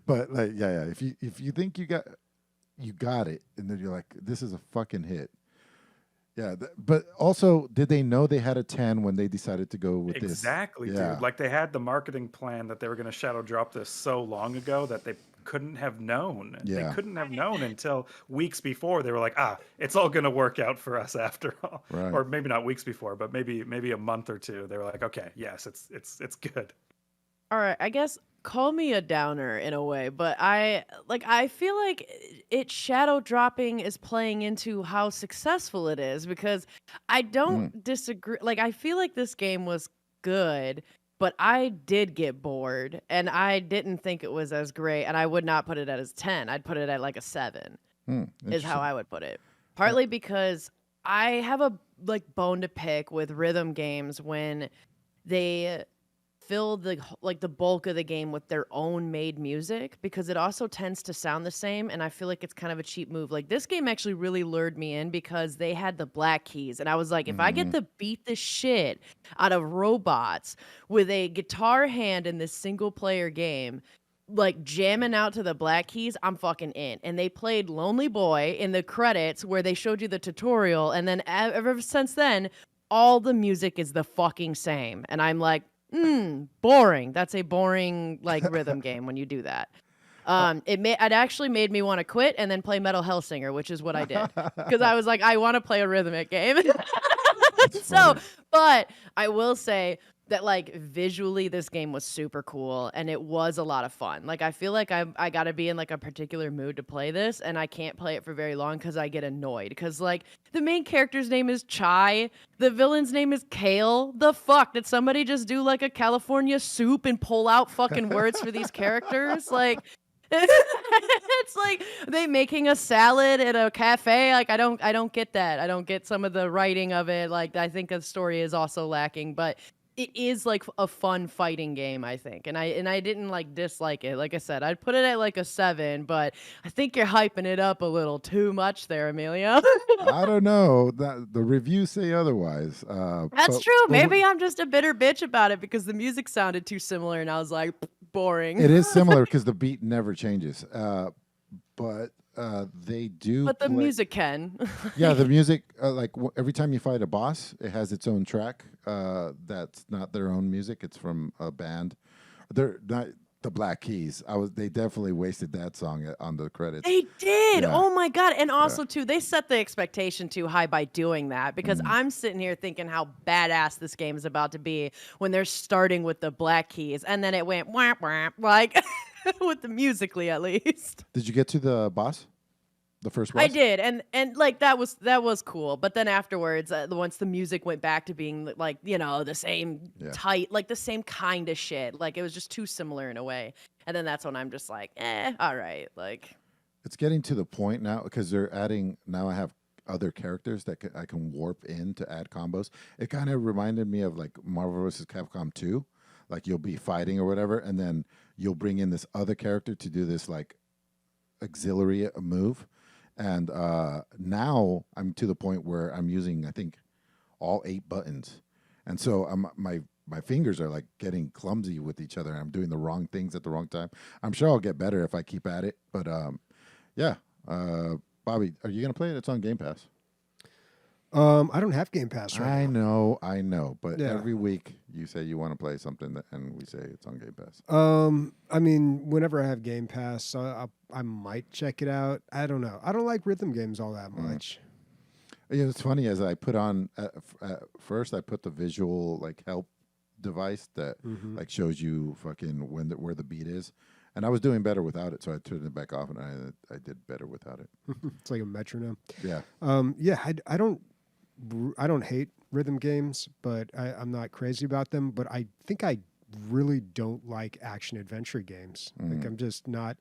Speaker 3: But like yeah, if you think you got it, and then you're like, this is a fucking hit. Yeah, but also, did they know they had a 10 when they decided to go with
Speaker 4: Exactly,
Speaker 3: this? Yeah,
Speaker 4: dude. Like they had the marketing plan that they were going to shadow drop this so long ago that they couldn't have known. They
Speaker 3: yeah,
Speaker 4: couldn't have known until weeks before. They were like, it's all going to work out for us after all.
Speaker 3: right.
Speaker 4: Or maybe not weeks before, but maybe a month or two. They were like, okay, yes, it's good.
Speaker 2: All right, I guess call me a downer in a way, but I feel like it shadow dropping is playing into how successful it is because I
Speaker 3: Mm,
Speaker 2: don't disagree. Like I feel like this game was good, but I did get bored and I didn't think it was as great and I would not put it at as 10. I'd put it at like a 7 is how
Speaker 3: interesting.
Speaker 2: I would put it.
Speaker 3: Uh,
Speaker 2: Partly because I have a like bone to pick with rhythm games when they fill the bulk of the game with their own made music because it also tends to sound the same and I feel like it's kind of a cheap move. Like this game actually really lured me in because they had the black keys and I was like if I get
Speaker 3: mhm.
Speaker 2: to beat the shit out of robots with a guitar hand in this single player game like jamming out to the black keys, I'm fucking in. And they played Lonely Boy in the credits where they showed you the tutorial and then ever since then all the music is the fucking same and I'm like boring. That's a boring like rhythm game when you do that.
Speaker 3: Uh,
Speaker 2: It actually made me want to quit and then play Metal Hellsinger, which is what I did because I was like, I want to play a rhythmic game.
Speaker 3: That's
Speaker 2: So,
Speaker 3: funny.
Speaker 2: but I will say that like visually this game was super cool and it was a lot of fun. Like I feel like I got to be in like a particular mood to play this and I can't play it for very long cuz I get annoyed cuz like the main character's name is Chai, the villain's name is Kale. The fuck did somebody just do like a California soup and pull out fucking words for these characters? Like it's like they making a salad at a cafe. Like I don't get that. I don't get some of the writing of it. Like I think the story is also lacking, but it is like a fun fighting game, I think. And I didn't like dislike it. Like I said, I'd put it at like a 7, but I think you're hyping it up a little too much there, Emilio.
Speaker 3: I don't know that the reviews say otherwise.
Speaker 2: That's
Speaker 3: But
Speaker 2: true.
Speaker 3: but
Speaker 2: Maybe I'm just a bitter bitch about it because the music sounded too similar and I was like, boring.
Speaker 3: it is similar because the beat never changes. But they do
Speaker 2: But the
Speaker 3: play.
Speaker 2: music can.
Speaker 3: Yeah, the music, every time you fight a boss, it has its own track. That's not their own music; it's from a band. They're not. the Black Keys. They definitely wasted that song on the credits.
Speaker 2: They did.
Speaker 3: Yeah.
Speaker 2: Oh my god! And also too, they set the expectation too high by doing that because I'm sitting here thinking how badass this game is about to be when they're starting with the Black Keys, and then it went whap whap like with the musically at least.
Speaker 3: Did you get to the boss? The first boss?
Speaker 2: I did, and like that was cool. But then afterwards, once the music went back to being like the same tight, like the same kind of shit, like it was just too similar in a way. And then that's when I'm just like, all right, like.
Speaker 3: It's getting to the point now because they're adding. Now I have other characters that I can warp in to add combos. It kind of reminded me of like Marvel vs. Capcom 2. Like you'll be fighting or whatever, and then you'll bring in this other character to do this like auxiliary move. And now I'm to the point where I'm using, I think, all 8 buttons. And so my fingers are like getting clumsy with each other. And I'm doing the wrong things at the wrong time. I'm sure I'll get better if I keep at it. But yeah. Bobby, are you going to play it? It's on Game Pass.
Speaker 1: I don't have Game Pass right now.
Speaker 3: I know. But every week you say you want to play something and we say it's on Game Pass.
Speaker 1: I mean, whenever I have Game Pass, I might check it out. I don't know. I don't like rhythm games all that much.
Speaker 3: Yeah, it's funny as I put on at first I put the visual like help device that like shows you fucking where the beat is, and I was doing better without it, so I turned it back off and I did better without it.
Speaker 1: It's like a metronome.
Speaker 3: Yeah.
Speaker 1: I don't hate rhythm games, but I'm not crazy about them. But I think I really don't like action adventure games. Like I'm just not.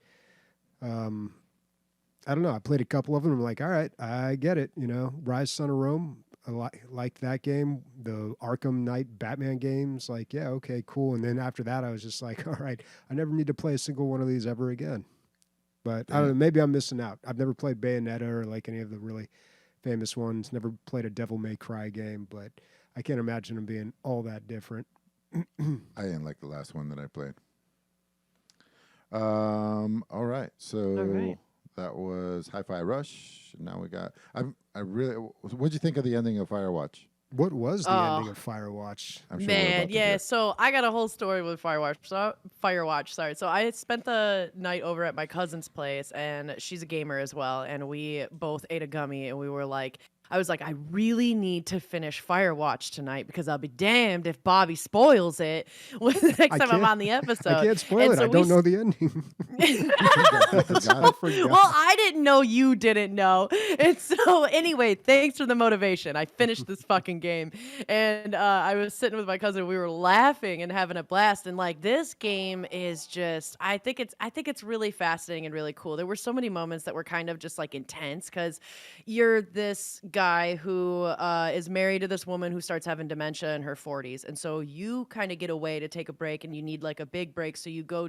Speaker 1: I don't know. I played a couple of them. I'm like, all right, I get it. Rise, Son of Rome. I like that game. The Arkham Knight Batman games. Like, yeah, okay, cool. And then after that, I was just like, all right, I never need to play a single one of these ever again. But I don't know. Maybe I'm missing out. I've never played Bayonetta or like any of the really famous ones. Never played a Devil May Cry game, but I can't imagine them being all that different.
Speaker 3: I didn't like the last one that I played. All right. So that was Hi-Fi Rush. Now we got. What'd you think of the ending of Firewatch?
Speaker 1: What was the ending of Firewatch?
Speaker 3: I'm sure
Speaker 2: Man, yeah. So I got a whole story with Firewatch. Sorry. So I spent the night over at my cousin's place, and she's a gamer as well. And we both ate a gummy, and we were like, I was like, I really need to finish Firewatch tonight because I'll be damned if Bobby spoils it the next time I'm on the episode.
Speaker 1: I can't spoil it. I don't know the ending.
Speaker 2: Well, I didn't know you didn't know. And so anyway, thanks for the motivation. I finished this fucking game. And I was sitting with my cousin. We were laughing and having a blast. And like this game is just, I think it's really fascinating and really cool. There were so many moments that were kind of just like intense because you're this guy who is married to this woman who starts having dementia in her 40s, and so you kind of get away to take a break, and you need like a big break. So you go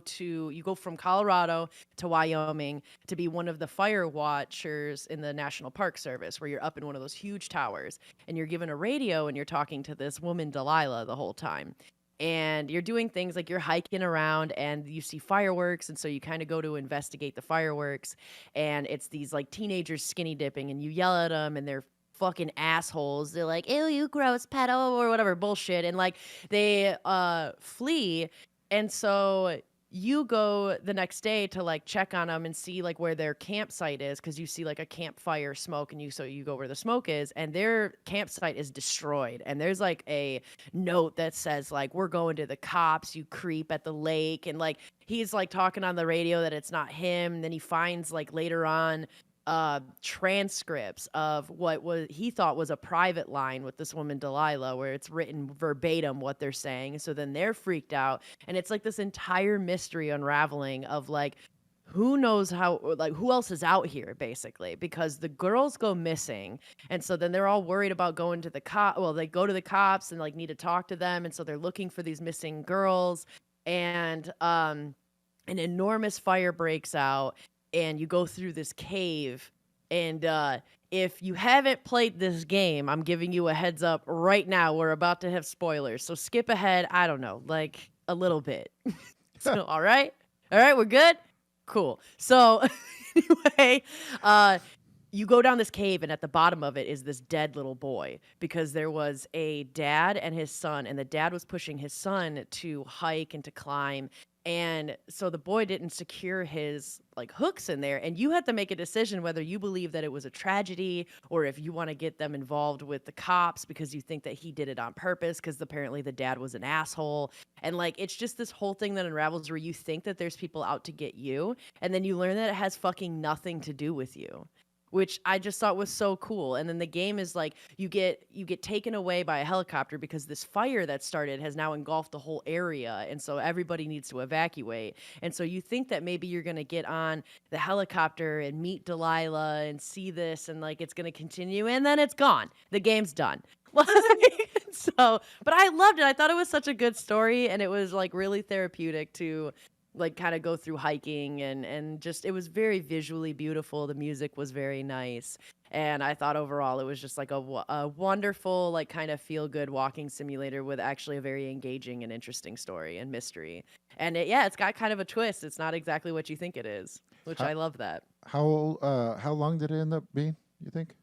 Speaker 2: from Colorado to Wyoming to be one of the fire watchers in the National Park Service, where you're up in one of those huge towers, and you're given a radio, and you're talking to this woman Delilah the whole time. And you're doing things like you're hiking around and you see fireworks. And so you kind of go to investigate the fireworks. And it's these like teenagers skinny dipping, and you yell at them and they're fucking assholes. They're like, ew, you gross pedo or whatever bullshit. And like they flee. And so you go the next day to like check on them and see like where their campsite is, because you see like a campfire smoke, and you go where the smoke is, and their campsite is destroyed. And there's like a note that says like, we're going to the cops, you creep, at the lake. And like he's like talking on the radio that it's not him. Then he finds like later on transcripts of what he thought was a private line with this woman Delilah, where it's written verbatim what they're saying. So then they're freaked out, and it's like this entire mystery unraveling of like, who knows how, like who else is out here basically, because the girls go missing. And so then they're all worried about going to the they go to the cops and like need to talk to them. And so they're looking for these missing girls, and an enormous fire breaks out. And you go through this cave, and if you haven't played this game, I'm giving you a heads up right now. We're about to have spoilers, so skip ahead. I don't know, like a little bit. So, all right, we're good, cool. So anyway, you go down this cave, and at the bottom of it is this dead little boy, because there was a dad and his son, and the dad was pushing his son to hike and to climb. And so the boy didn't secure his like hooks in there, and you had to make a decision whether you believe that it was a tragedy or if you want to get them involved with the cops because you think that he did it on purpose because apparently the dad was an asshole. And like it's just this whole thing that unravels where you think that there's people out to get you, and then you learn that it has fucking nothing to do with you, which I just thought was so cool. And then the game is like you get taken away by a helicopter because this fire that started has now engulfed the whole area, and so everybody needs to evacuate. And so you think that maybe you're going to get on the helicopter and meet Delilah and see this, and like it's going to continue, and then it's gone. The game's done. So, but I loved it. I thought it was such a good story, and it was like really therapeutic to like kind of go through hiking, and just it was very visually beautiful. The music was very nice, and I thought overall it was just like a wonderful like kind of feel good walking simulator with actually a very engaging and interesting story and mystery. And it's got kind of a twist. It's not exactly what you think it is, which I love that.
Speaker 3: How long did it end up being, you think?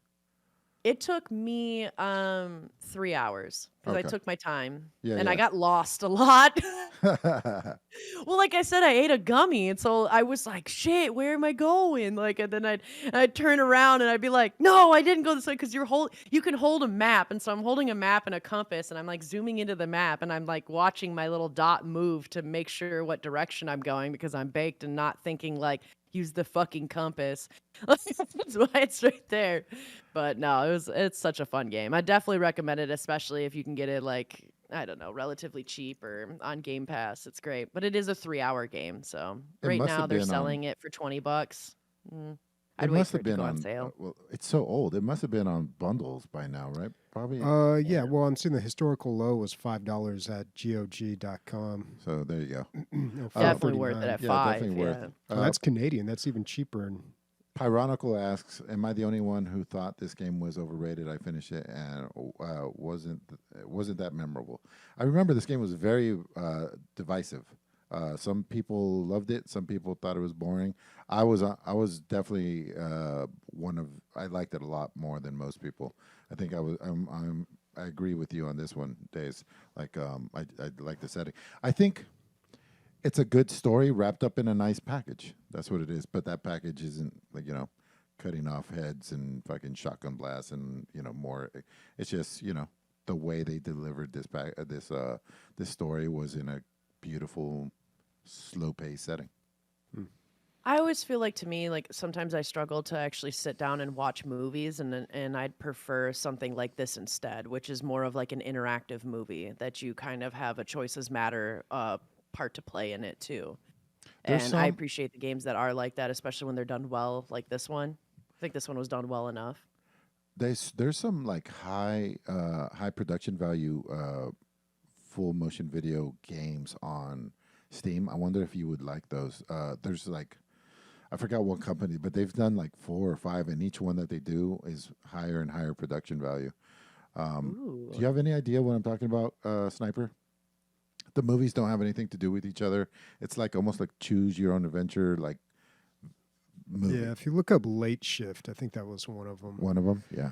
Speaker 2: It took me 3 hours because I
Speaker 3: Okay.
Speaker 2: took my time,
Speaker 3: Yeah,
Speaker 2: and I
Speaker 3: yeah.
Speaker 2: got lost a lot. Well, like I said, I ate a gummy, and so I was like, "Shit, where am I going?" Like, and then I'd turn around and I'd be like, "No, I didn't go this way," because you can hold a map, and so I'm holding a map and a compass, and I'm like zooming into the map, and I'm like watching my little dot move to make sure what direction I'm going because I'm baked and not thinking like use the fucking compass. That's why it's right there. But no, it's such a fun game. I definitely recommend it, especially if you can get it like I don't know, relatively cheap or on Game Pass. It's great, but it is a 3-hour game. So
Speaker 3: It
Speaker 2: right
Speaker 3: must
Speaker 2: now
Speaker 3: have
Speaker 2: they're
Speaker 3: been
Speaker 2: selling it for $20. I'd
Speaker 3: It
Speaker 2: wait
Speaker 3: must
Speaker 2: for
Speaker 3: have
Speaker 2: it to
Speaker 3: been
Speaker 2: go on
Speaker 3: on.
Speaker 2: sale.
Speaker 3: Well, it's so old. It must have been on bundles by now, right? Probably.
Speaker 1: Yeah. Well, I'm seeing the historical low was $5 at GOG.com.
Speaker 3: So there you go.
Speaker 1: No,
Speaker 2: Definitely worth it
Speaker 1: $4.49.
Speaker 2: at
Speaker 3: Yeah,
Speaker 2: 5.
Speaker 3: definitely worth.
Speaker 2: Yeah.
Speaker 1: Oh, that's Canadian. That's even cheaper. And
Speaker 3: Pyronical asks, "Am I the only one who thought this game was overrated? I finished it and wasn't that memorable. I remember this game was very divisive. Some people loved it. Some people thought it was boring. I was definitely one of. I liked it a lot more than most people. I think I was. I agree with you on this one, Days. Like I like the setting. I think it's a good story wrapped up in a nice package. That's what it is. But that package isn't like cutting off heads and fucking shotgun blasts and more. It's just the way they delivered this story was in a beautiful, slow paced setting.
Speaker 2: I always feel like to me, like sometimes I struggle to actually sit down and watch movies, and I'd prefer something like this instead, which is more of like an interactive movie that you kind of have a choices matter part to play in it too.
Speaker 3: There's
Speaker 2: And I
Speaker 3: some-
Speaker 2: appreciate the games that are like that, especially when they're done well, like this one. I think this one was done well enough.
Speaker 3: There's some like high production value full motion video games on Steam. I wonder if you would like those. There's like I forgot what company, but they've done like 4 or 5, and each one that they do is higher and higher production value. Do you have any idea what I'm talking about, Sniper? The movies don't have anything to do with each other. It's like almost like choose your own adventure, like movie.
Speaker 1: yeah, if you look up Late Shift, I think that was one of them.
Speaker 3: One of them, yeah.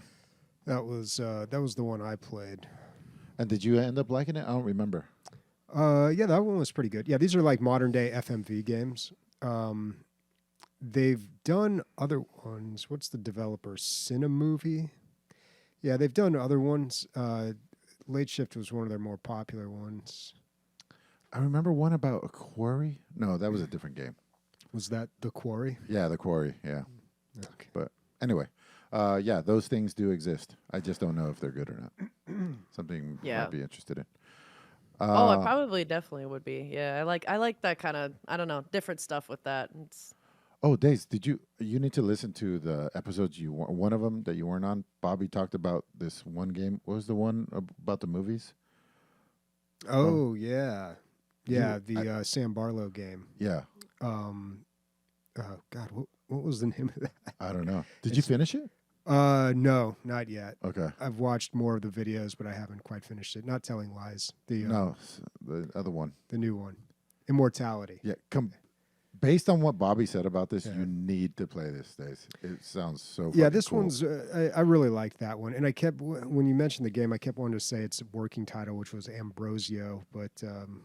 Speaker 1: That was the one I played.
Speaker 3: And did you end up liking it? I don't remember.
Speaker 1: Yeah, that one was pretty good. Yeah, these are like modern day FMV games. They've done other ones. What's the developer? Cinemovie? Yeah, they've done other ones. Late Shift was one of their more popular ones.
Speaker 3: I remember one about a quarry. No, that was a different game.
Speaker 1: Was that The Quarry?
Speaker 3: Yeah, the quarry. Yeah,
Speaker 1: Okay.
Speaker 3: but anyway, yeah, those things do exist. I just don't know if they're good or not. Something
Speaker 2: Yeah.
Speaker 3: I'd be interested in.
Speaker 2: Oh, it probably definitely would be. Yeah, I like that kind of I don't know different stuff with that. It's,
Speaker 3: Oh, Days, did you need to listen to the episodes one of them that you weren't on? Bobby talked about this one game. What was the one about the movies?
Speaker 1: Oh, yeah. Yeah, the Sam Barlow game.
Speaker 3: Yeah,
Speaker 1: Oh, God, what was the name of that?
Speaker 3: I don't know. Did you finish it?
Speaker 1: No, not yet.
Speaker 3: Okay.
Speaker 1: I've watched more of the videos, but I haven't quite finished it. Not Telling Lies. The
Speaker 3: No, the other one.
Speaker 1: the new one, Immortality.
Speaker 3: Yeah, Based on what Bobby said about this,
Speaker 1: Yeah.
Speaker 3: you need to play this, Stace. It sounds so
Speaker 1: Yeah,
Speaker 3: fucking
Speaker 1: this
Speaker 3: cool.
Speaker 1: one's. I really liked that one, and I kept when you mentioned the game, I kept wanting to say its working title, which was Ambrosio, but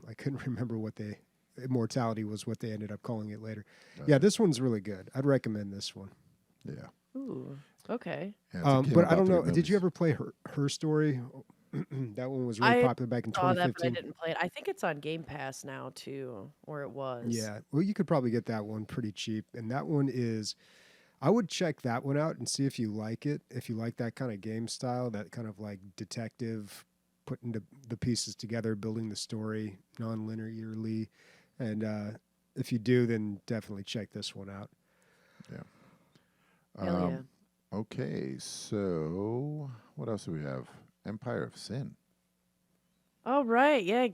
Speaker 1: I couldn't remember what they. Immortality was what they ended up calling it later. Yeah, this one's really good. I'd recommend this one.
Speaker 3: Yeah.
Speaker 2: Ooh, okay.
Speaker 3: Yeah, it's a game
Speaker 1: But I
Speaker 3: about
Speaker 1: don't know.
Speaker 3: 3
Speaker 1: Did you
Speaker 3: movies.
Speaker 1: ever play Her Story? That one was really
Speaker 2: I
Speaker 1: popular back in
Speaker 2: saw that, but I
Speaker 1: 2015.
Speaker 2: didn't play it. I think it's on Game Pass now too, or it was.
Speaker 1: Yeah, well, you could probably get that one pretty cheap, and that one is. I would check that one out and see if you like it. If you like that kind of game style, that kind of like detective, putting the pieces together, building the story non-linearly, and if you do, then definitely check this one out.
Speaker 2: Hell yeah.
Speaker 3: Okay, so what else do we have? Empire of Sin.
Speaker 2: All right, yeah,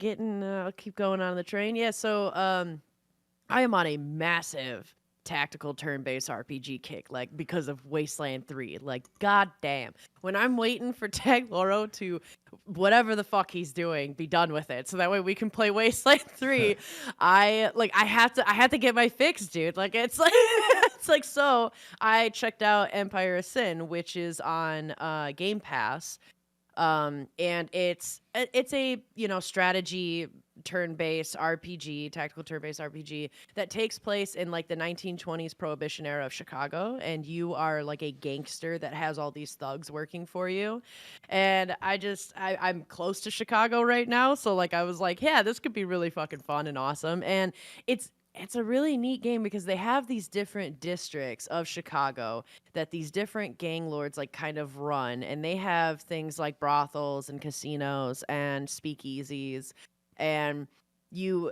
Speaker 2: I'll keep going on the train. Yeah, so I am on a massive tactical turn-based RPG kick, like because of Wasteland 3. Like, goddamn. When I'm waiting for Tag Loro to whatever the fuck he's doing, be done with it. So that way we can play Wasteland 3. I had to get my fix, dude. Like it's like it's like so I checked out Empire of Sin, which is on Game Pass. And it's a strategy turn-based RPG, tactical turn-based RPG that takes place in like the 1920s Prohibition era of Chicago, and you are like a gangster that has all these thugs working for you. And I'm close to Chicago right now, so like I was like, yeah, this could be really fucking fun and awesome. And it's a really neat game because they have these different districts of Chicago that these different gang lords like kind of run, and they have things like brothels and casinos and speakeasies, and you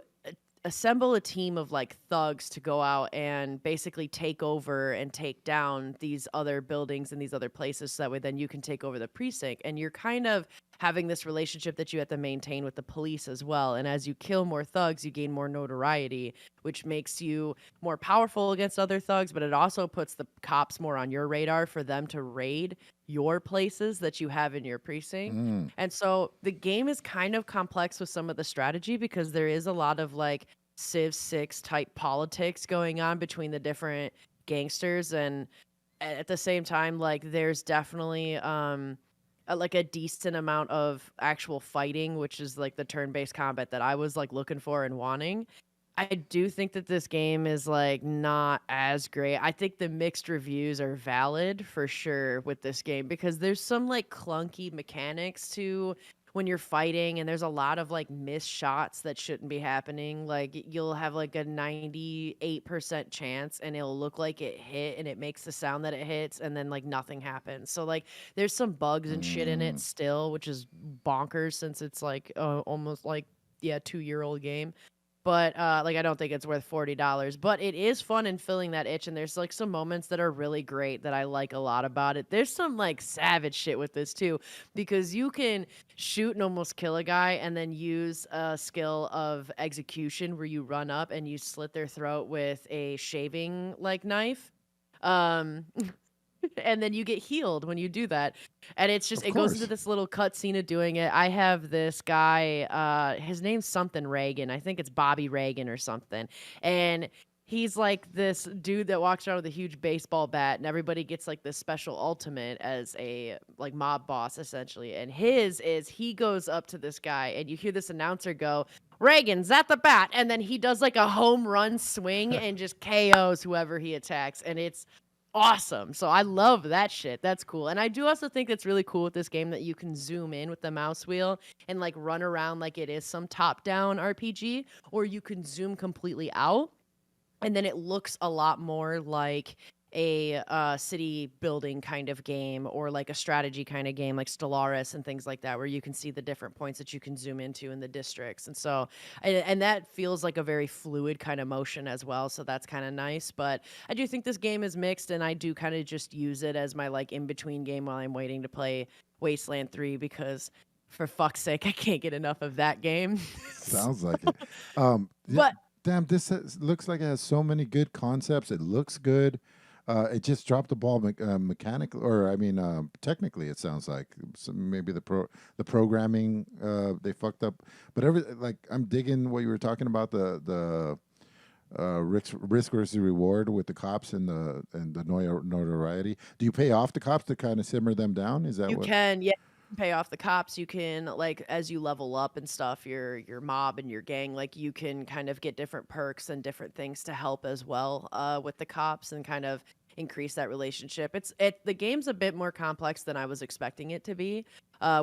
Speaker 2: assemble a team of like thugs to go out and basically take over and take down these other buildings and these other places so that way then you can take over the precinct, and you're kind of having this relationship that you have to maintain with the police as well. And as you kill more thugs, you gain more notoriety, which makes you more powerful against other thugs, but it also puts the cops more on your radar for them to raid your places that you have in your precinct. And so the game is kind of complex with some of the strategy because there is a lot of like Civ 6 type politics going on between the different gangsters, and at the same time like there's definitely like a decent amount of actual fighting, which is like the turn-based combat that I was like looking for and wanting. I do think that this game is like not as great. I think the mixed reviews are valid for sure with this game because there's some like clunky mechanics to when you're fighting, and there's a lot of like missed shots that shouldn't be happening. Like you'll have like a 98% chance and it'll look like it hit and it makes the sound that it hits, and then like nothing happens. So like there's some bugs and shit in it still, which is bonkers since it's like almost like 2-year-old game. But like I don't think it's worth $40, but it is fun and filling that itch, and there's like some moments that are really great that I like a lot about it. There's some like savage shit with this too, because you can shoot and almost kill a guy and then use a skill of execution where you run up and you slit their throat with a shaving like knife. And then you get healed when you do that. And it's just,
Speaker 3: Of
Speaker 2: it goes into
Speaker 3: course.
Speaker 2: this little cutscene of doing it. I have this guy, his name's something Reagan. I think it's Bobby Reagan or something. And he's like this dude that walks around with a huge baseball bat, and everybody gets like this special ultimate as a like mob boss essentially. And his is he goes up to this guy and you hear this announcer go, Reagan's at the bat. And then he does like a home run swing and just KOs whoever he attacks. And it's awesome. So I love that shit. That's cool. And I do also think it's really cool with this game that you can zoom in with the mouse wheel and like run around like it is some top-down RPG, or you can zoom completely out and then it looks a lot more like a city building kind of game, or like a strategy kind of game like Stellaris and things like that, where you can see the different points that you can zoom into in the districts. And so and that feels like a very fluid kind of motion as well, so that's kind of nice. But I do think this game is mixed, and I do kind of just use it as my like in between game while I'm waiting to play Wasteland 3, because for fuck's sake I can't get enough of that game.
Speaker 3: Sounds like it.
Speaker 2: But
Speaker 3: Damn, looks like it has so many good concepts. It looks good. It just dropped the ball mechanically, or I mean, technically, it sounds like maybe the programming they fucked up. But like I'm digging what you were talking about, the risk versus reward with the cops and the notoriety. Do you pay off the cops to kind of simmer them down? Is that
Speaker 2: You
Speaker 3: what?
Speaker 2: can, yeah, you can pay off the cops. You can like as you level up and stuff, your mob and your gang, like you can kind of get different perks and different things to help as well with the cops and kind of increase that relationship. The game's a bit more complex than I was expecting it to be,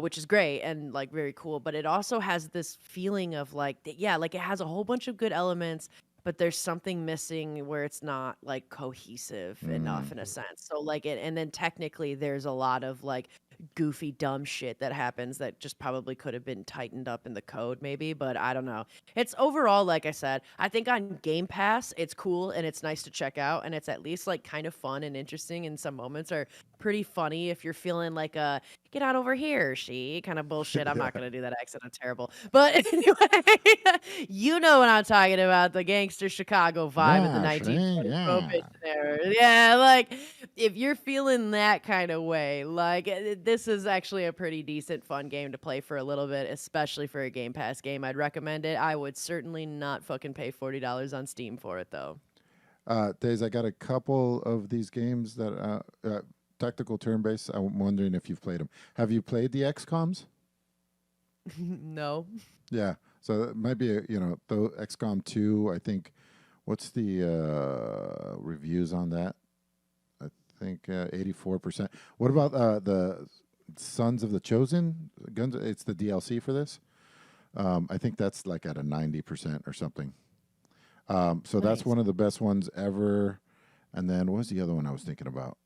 Speaker 2: which is great and like very cool. But it also has this feeling of like yeah, like it has a whole bunch of good elements, but there's something missing where it's not like cohesive enough in a sense. So like it, and then technically there's a lot of like goofy dumb shit that happens that just probably could have been tightened up in the code maybe, but I don't know. It's overall, like I said, I think on Game Pass it's cool and it's nice to check out and it's at least like kind of fun and interesting, and some moments are pretty funny if you're feeling like a get on over here she kind of bullshit. I'm not gonna do that accent, I'm terrible, but anyway, you know what I'm talking about, the gangster Chicago vibe in the
Speaker 3: Yeah, sure,
Speaker 2: 1920
Speaker 3: yeah.
Speaker 2: prohibition era. Yeah, like if you're feeling that kind of way, like this is actually a pretty decent, fun game to play for a little bit, especially for a Game Pass game. I'd recommend it. I would certainly not fucking pay $40 on Steam for it, though.
Speaker 3: Days, I got a couple of these games that tactical turn-based. I'm wondering if you've played them. Have you played the XCOMs?
Speaker 2: No.
Speaker 3: Yeah. So it might be the XCOM 2. I think. What's the reviews on that? I think 84%. What about the Sons of the Chosen? Guns. It's the DLC for this. I think that's like at a 90% or something. So that's
Speaker 2: Nice.
Speaker 3: one of the best ones ever. And then what was the other one I was thinking about?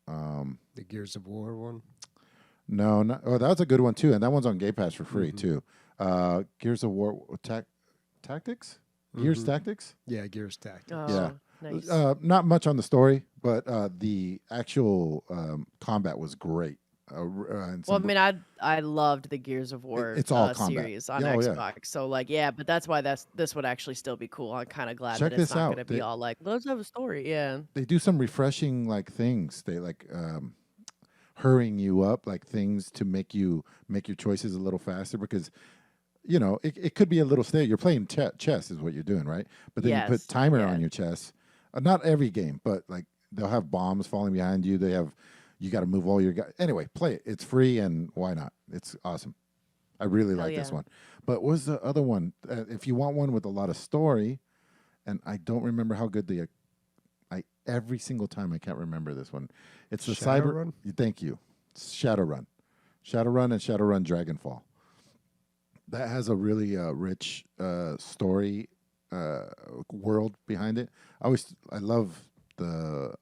Speaker 1: The Gears of War one.
Speaker 3: No, oh, that was a good one too, and that one's on Game Pass for free too. Gears of War Tactics, Gears Tactics.
Speaker 1: Yeah, Gears Tactics.
Speaker 2: Oh,
Speaker 3: Yeah.
Speaker 2: nice.
Speaker 3: Not much on the story, but the actual combat was great.
Speaker 2: Well, I mean, I loved the Gears of War
Speaker 3: it's all combat.
Speaker 2: series on
Speaker 3: Yeah, oh, yeah.
Speaker 2: Xbox. So like, yeah, but that's why this would actually still be cool. I'm kind of glad
Speaker 3: Check
Speaker 2: that it's
Speaker 3: this
Speaker 2: not
Speaker 3: out.
Speaker 2: going to be all like, let's have a story. Yeah.
Speaker 3: They do some refreshing like things. They like hurrying you up, like things to make your choices a little faster because it could be a little stale. You're playing chess is what you're doing, right? But then you put
Speaker 2: Yes,
Speaker 3: timer
Speaker 2: yeah.
Speaker 3: on your chess. Not every game, but like they'll have bombs falling behind you. You got to move all your guys. Anyway, play it. It's free, and why not? It's awesome. I really
Speaker 2: Hell
Speaker 3: like this
Speaker 2: yeah.
Speaker 3: one. But what was the other one? If you want one with a lot of story, and I don't remember how good every single time I can't remember this one. It's the
Speaker 1: Shadowrun?
Speaker 3: Thank you. Shadowrun and Shadowrun Dragonfall. That has a really rich story world behind it. I love the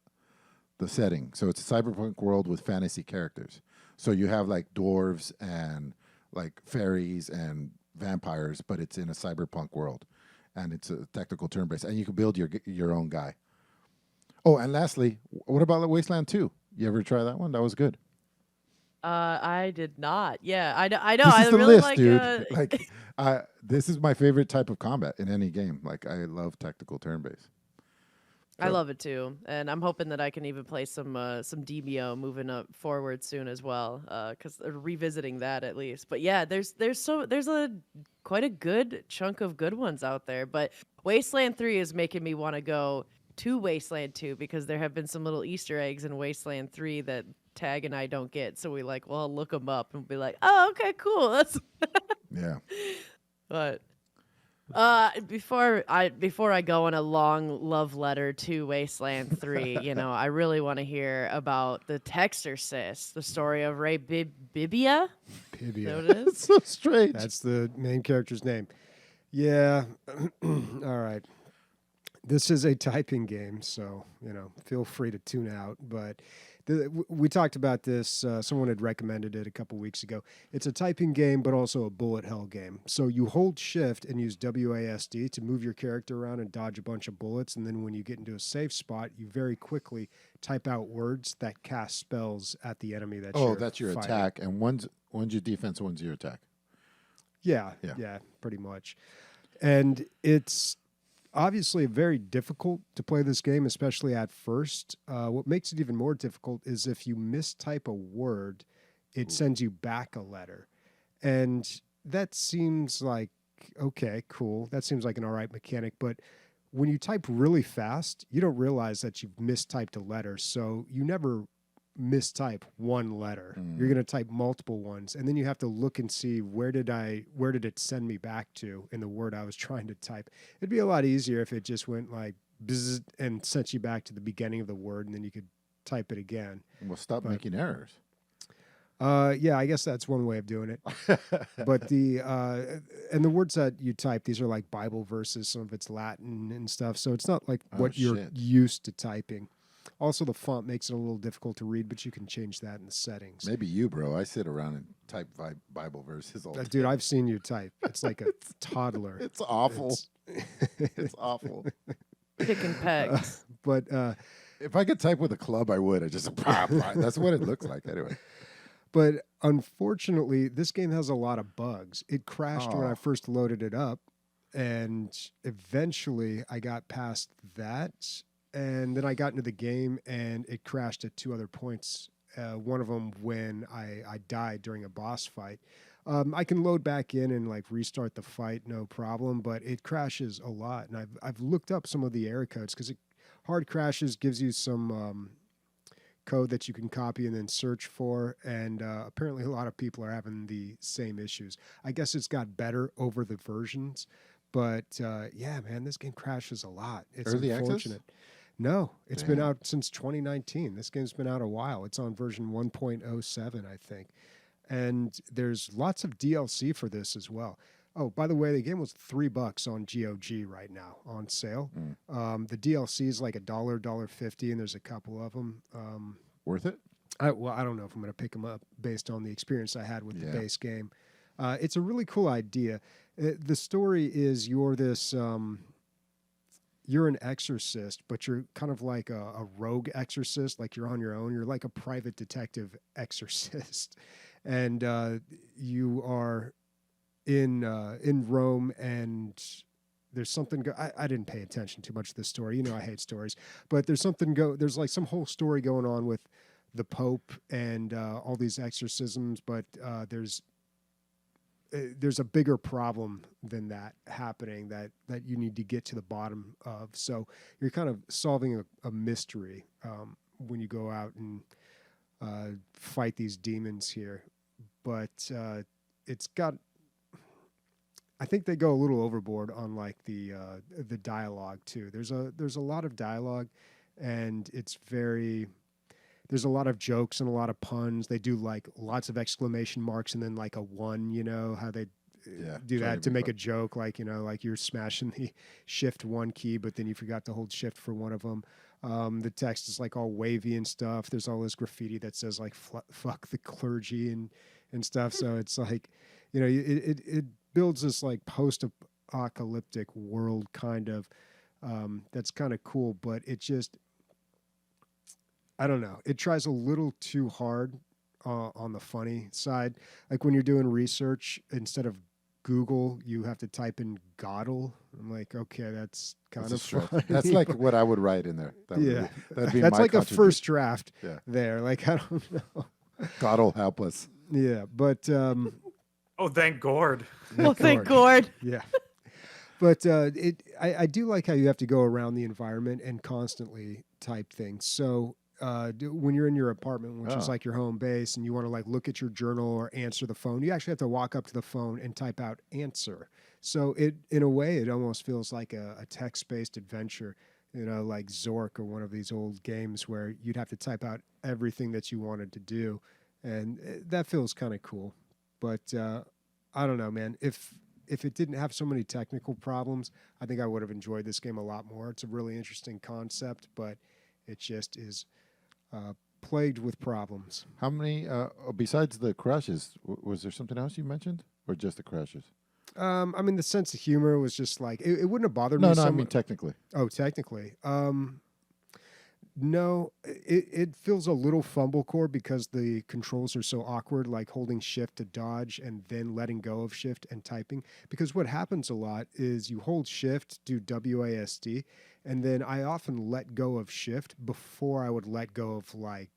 Speaker 3: setting. So it's a cyberpunk world with fantasy characters. So you have like dwarves and like fairies and vampires, but it's in a cyberpunk world, and it's a tactical turn-based, and you can build your own guy. Oh, and lastly, what about the Wasteland 2? You ever try that one? That was good.
Speaker 2: I did not. Yeah, I know.
Speaker 3: This
Speaker 2: I
Speaker 3: is the
Speaker 2: really
Speaker 3: list,
Speaker 2: like.
Speaker 3: dude. This is my favorite type of combat in any game. Like, I love tactical turn-based.
Speaker 2: I love it too, and I'm hoping that I can even play some DBO moving up forward soon as well, because revisiting that at least. But yeah, there's quite a good chunk of good ones out there. But Wasteland 3 is making me want to go to Wasteland 2 because there have been some little Easter eggs in Wasteland 3 that Tag and I don't get. So we well, look them up and be like, oh, okay, cool. That's
Speaker 3: Yeah.
Speaker 2: but. Before I go on a long love letter to Wasteland 3, I really want to hear about the Textorcist, the story of Ray Bibbia. Is that
Speaker 1: Bibbia.
Speaker 2: what it is?
Speaker 3: It's so strange.
Speaker 1: That's the main character's name. Yeah. All right. This is a typing game, so feel free to tune out. But we talked about this. Someone had recommended it a couple weeks ago. It's a typing game, but also a bullet hell game. So you hold Shift and use WASD to move your character around and dodge a bunch of bullets. And then when you get into a safe spot, you very quickly type out words that cast spells at the enemy.
Speaker 3: That's your
Speaker 1: fighting.
Speaker 3: attack, and one's your defense, one's your attack.
Speaker 1: Yeah, pretty much. And it's obviously very difficult to play this game, especially at first. What makes it even more difficult is if you mistype a word, it sends you back a letter. And that seems like, okay, cool. That seems like an all right mechanic. But when you type really fast, you don't realize that you've mistyped a letter. So you never mistype one letter. You're going to type multiple ones, and then you have to look and see where did it send me back to in the word I was trying to type. It'd be a lot easier if it just went like bzz and sent you back to the beginning of the word, and then you could type it again.
Speaker 3: Well, stop making errors.
Speaker 1: Yeah, I guess that's one way of doing it. But and the words that you type, these are like Bible verses. Some of it's Latin and stuff, so it's not like what you're used to typing. Also, the font makes it a little difficult to read, but you can change that in the settings.
Speaker 3: Maybe you, bro. I sit around and type Bible verses all the time.
Speaker 1: Dude, I've seen you type. It's like a toddler.
Speaker 3: It's awful. It's awful.
Speaker 2: Picking pegs.
Speaker 1: But
Speaker 3: if I could type with a club, I would. I just that's what it looks like anyway.
Speaker 1: But unfortunately, this game has a lot of bugs. It crashed when I first loaded it up, and eventually I got past that. And then I got into the game, and it crashed at 2 other points. One of them when I died during a boss fight. I can load back in and like restart the fight, no problem. But it crashes a lot, and I've looked up some of the error codes because hard crashes gives you some code that you can copy and then search for. And apparently, a lot of people are having the same issues. I guess it's got better over the versions, but yeah, man, this game crashes a lot. It's
Speaker 3: Early
Speaker 1: unfortunate.
Speaker 3: access?
Speaker 1: No, it's been out since 2019. This game's been out a while. It's on version 1.07, I think. And there's lots of DLC for this as well. Oh, by the way, the game was $3 on GOG right now on sale. The DLC is like $1, $1.50, and there's a couple of them.
Speaker 3: Worth it?
Speaker 1: I don't know if I'm going to pick them up based on the experience I had with the base game. It's a really cool idea. The story is you're this... you're an exorcist, but you're kind of like a rogue exorcist, like you're on your own. You're like a private detective exorcist. And you are in Rome, and there's something... I didn't pay attention too much to this story. You know I hate stories. But there's there's like some whole story going on with the Pope and all these exorcisms, but there's a bigger problem than that happening that you need to get to the bottom of. So you're kind of solving a mystery when you go out and fight these demons here. But it's got... I think they go a little overboard on like the dialogue too. There's a lot of dialogue, and it's very... There's a lot of jokes and a lot of puns. They do like lots of exclamation marks and then like a 1, you know, how they do that to make a joke. Like, you know, like you're smashing the shift 1 key, but then you forgot to hold shift for one of them. The text is like all wavy and stuff. There's all this graffiti that says like fuck the clergy and stuff. So it's like, you know, it builds this like post-apocalyptic world kind of that's kind of cool, but it just... I don't know. It tries a little too hard on the funny side. Like when you're doing research, instead of Google, you have to type in Goddle. I'm like, okay, that's kind of funny.
Speaker 3: That's like what I would write in there. That'd be
Speaker 1: that's
Speaker 3: my
Speaker 1: like a first draft there. Like, I don't know.
Speaker 3: God'll help us.
Speaker 1: Yeah, but...
Speaker 4: oh, thank Gord.
Speaker 2: Thank Gord.
Speaker 1: Yeah. But I do like how you have to go around the environment and constantly type things. So... when you're in your apartment, which is like your home base, and you want to like look at your journal or answer the phone, you actually have to walk up to the phone and type out answer. So in a way, it almost feels like a text-based adventure, you know, like Zork or one of these old games where you'd have to type out everything that you wanted to do. And that feels kind of cool. But I don't know, man. If it didn't have so many technical problems, I think I would have enjoyed this game a lot more. It's a really interesting concept, but it just is... plagued with problems.
Speaker 3: How many, besides the crashes, was there something else you mentioned? Or just the crashes?
Speaker 1: I mean, the sense of humor was just like, it wouldn't have bothered me.
Speaker 3: No, I mean technically.
Speaker 1: Oh, technically. No, it feels a little fumblecore because the controls are so awkward, like holding shift to dodge and then letting go of shift and typing. Because what happens a lot is you hold shift, do WASD, and then I often let go of shift before I would let go of like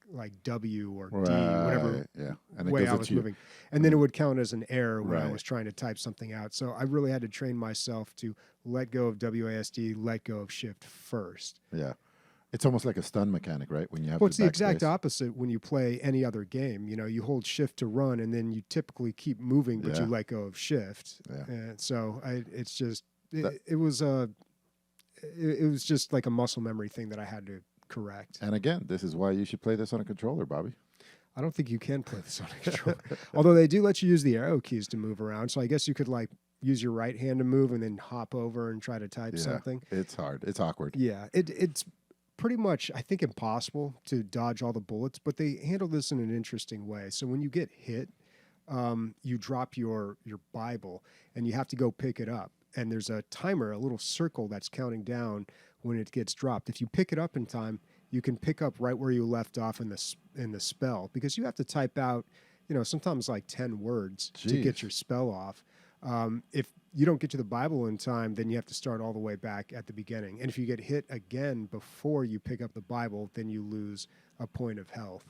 Speaker 1: W or D, whatever
Speaker 3: Yeah. And it
Speaker 1: way
Speaker 3: goes
Speaker 1: I
Speaker 3: at
Speaker 1: was
Speaker 3: you.
Speaker 1: moving. And then it would count as an error when I
Speaker 3: Right.
Speaker 1: was trying to type something out. So I really had to train myself to let go of WASD, let go of shift first.
Speaker 3: Yeah. It's almost like a stun mechanic, right? When you have
Speaker 1: Well,
Speaker 3: to
Speaker 1: it's the exact
Speaker 3: backspace.
Speaker 1: opposite when you play any other game. You know, you hold shift to run, and then you typically keep moving, but you
Speaker 3: Yeah.
Speaker 1: let go of shift.
Speaker 3: Yeah.
Speaker 1: And so it's just
Speaker 3: That-
Speaker 1: it was just like a muscle memory thing that I had to correct.
Speaker 3: And again, this is why you should play this on a controller, Bobby.
Speaker 1: I don't think you can play this on a controller, although they do let you use the arrow keys to move around. So I guess you could like use your right hand to move and then hop over and try to type
Speaker 3: Yeah.
Speaker 1: something.
Speaker 3: It's hard. It's awkward.
Speaker 1: Yeah, it's pretty much, I think, impossible to dodge all the bullets, but they handle this in an interesting way. So when you get hit, you drop your Bible and you have to go pick it up. And there's a timer, a little circle that's counting down when it gets dropped. If you pick it up in time, you can pick up right where you left off in the spell, because you have to type out, sometimes like 10 words to get
Speaker 3: Jeez.
Speaker 1: your spell off. If you don't get to the Bible in time, then you have to start all the way back at the beginning. And if you get hit again before you pick up the Bible, then you lose a point of health.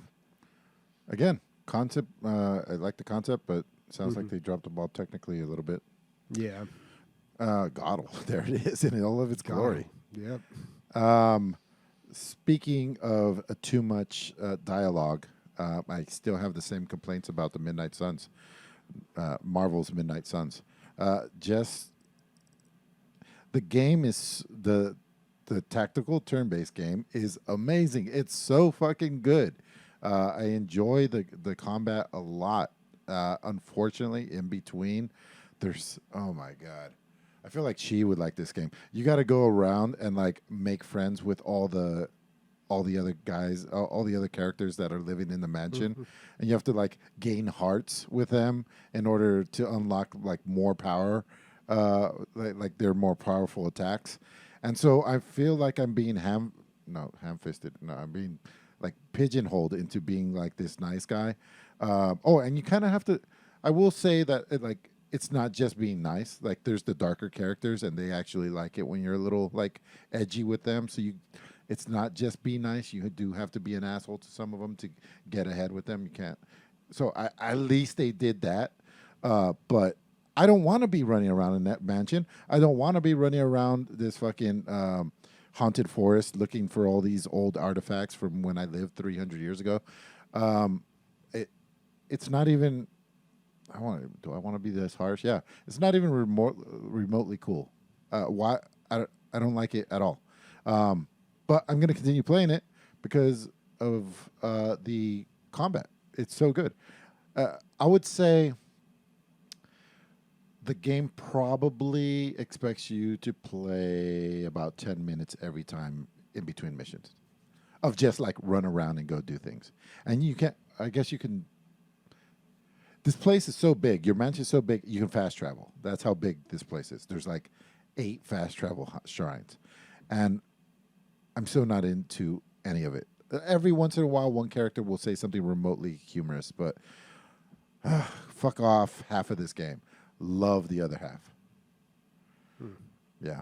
Speaker 3: Again, concept. I like the concept, but it sounds like they dropped the ball technically a little bit.
Speaker 1: Yeah.
Speaker 3: Goddle. There it is in all of its glory.
Speaker 1: Yep.
Speaker 3: Speaking of too much dialogue, I still have the same complaints about the Midnight Suns, Marvel's Midnight Suns. Just the game is the tactical turn-based game is amazing. It's so fucking good. I enjoy the combat a lot. Unfortunately, in between, there's oh my god. I feel like she would like this game. You got to go around and like make friends with all the other guys, all the other characters that are living in the mansion, and you have to like gain hearts with them in order to unlock like more power, like their more powerful attacks. And so I feel like I'm being ham-fisted. No, I'm being like pigeonholed into being like this nice guy. And you kind of have to. I will say that it's not just being nice. Like there's the darker characters, and they actually like it when you're a little like edgy with them. So it's not just be nice. You do have to be an asshole to some of them to get ahead with them. You can't. So at least they did that. But I don't want to be running around in that mansion. I don't want to be running around this fucking haunted forest looking for all these old artifacts from when I lived 300 years ago. It's not even. Do I want to be this harsh? Yeah, it's not even remotely cool. Why? I don't like it at all. But I'm going to continue playing it because of the combat. It's so good. I would say the game probably expects you to play about 10 minutes every time in between missions of just like run around and go do things. And you can't, I guess you can. This place is so big. Your mansion is so big, you can fast travel. That's how big this place is. There's like 8 fast travel shrines. And I'm so not into any of it. Every once in a while, one character will say something remotely humorous, but fuck off half of this game. Love the other half. Yeah.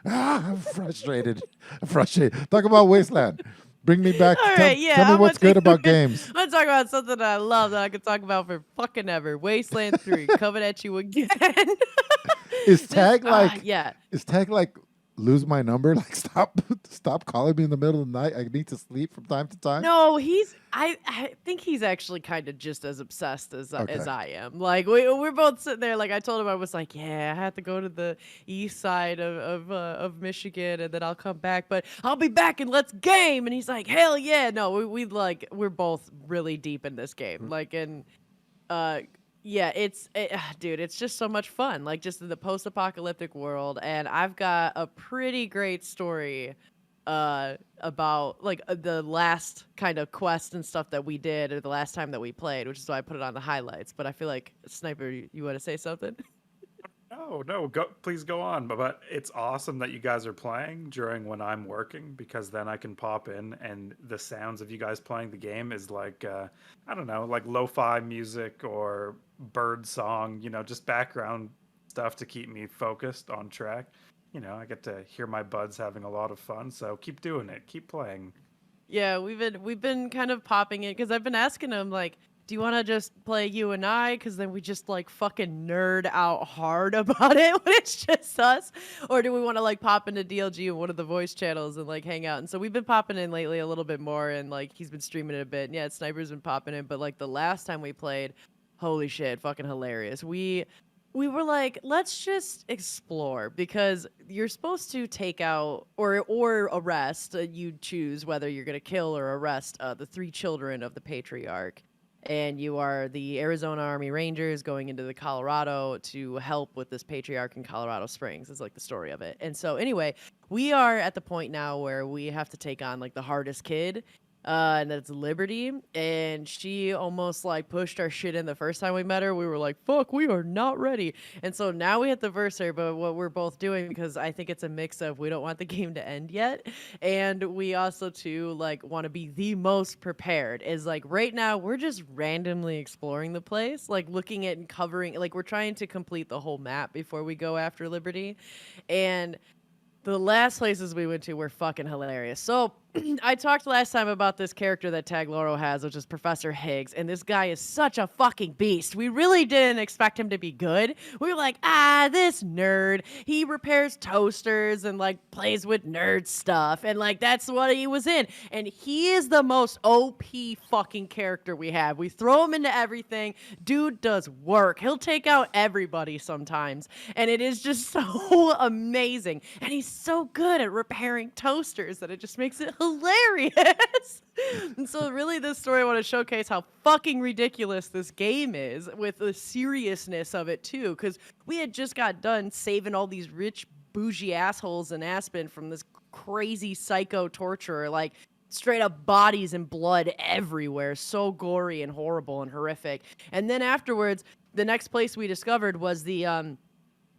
Speaker 3: I'm frustrated. I'm frustrated. Talk about Wasteland. Bring me back.
Speaker 2: All
Speaker 3: Tell
Speaker 2: right, yeah.
Speaker 3: me
Speaker 2: I'm
Speaker 3: what's
Speaker 2: gonna
Speaker 3: good about games.
Speaker 2: I'm gonna talk about something that I love that I could talk about for fucking ever. Wasteland 3 coming at you again.
Speaker 3: Is tag like
Speaker 2: yeah.
Speaker 3: Is tag like lose my number? Like stop calling me in the middle of the night. I need to sleep from time to time.
Speaker 2: No, I think he's actually kind of just as obsessed as
Speaker 3: Okay.
Speaker 2: I am. Like we're both sitting there. Like I told him, I was like, yeah, I have to go to the east side of Michigan, and then I'll come back. But I'll be back and let's game. And he's like, hell yeah. No, we're both really deep in this game. Like yeah, dude, it's just so much fun. Like just in the post-apocalyptic world, and I've got a pretty great story about like the last kind of quest and stuff that we did, or the last time that we played, which is why I put it on the highlights. But I feel like Sniper, you want to say something?
Speaker 4: Oh no, please go on. But it's awesome that you guys are playing during when I'm working, because then I can pop in and the sounds of you guys playing the game is like I don't know, like lo-fi music or bird song, just background stuff to keep me focused on track. I get to hear my buds having a lot of fun, so keep doing it. Keep playing.
Speaker 2: Yeah, we've been kind of popping it because I've been asking him like, do you want to just play you and I? Because then we just like fucking nerd out hard about it when it's just us, or do we want to like pop into DLG in one of the voice channels and like hang out? And so we've been popping in lately a little bit more, and like he's been streaming it a bit. And yeah, Sniper's been popping in, but like the last time we played, holy shit, fucking hilarious. We were like, let's just explore, because you're supposed to take out or arrest. You choose whether you're gonna kill or arrest the 3 children of the patriarch, and you are the Arizona Army Rangers going into the Colorado to help with this patriarch in Colorado Springs. Is like the story of it. And so anyway, we are at the point now where we have to take on like the hardest kid. And that's Liberty, and she almost like pushed our shit in the first time we met her. We were like, fuck, we are not ready. And so now we have to verse her, but what we're both doing, because I think it's a mix of we don't want the game to end yet, and we also too like want to be the most prepared, is like right now we're just randomly exploring the place, like looking at and covering, like we're trying to complete the whole map before we go after Liberty. And the last places we went to were fucking hilarious. So I talked last time about this character that Tag Loro has, which is Professor Higgs, and this guy is such a fucking beast. We really didn't expect him to be good. We were like, this nerd. He repairs toasters and like plays with nerd stuff, and like that's what he was in. And he is the most OP fucking character we have. We throw him into everything. Dude does work. He'll take out everybody sometimes, and it is just so amazing. And he's so good at repairing toasters that it just makes it hilarious. And so really this story I want to showcase how fucking ridiculous this game is, with the seriousness of it too, because we had just got done saving all these rich bougie assholes in Aspen from this crazy psycho torturer, like straight up bodies and blood everywhere, so gory and horrible and horrific. And then afterwards, the next place we discovered was the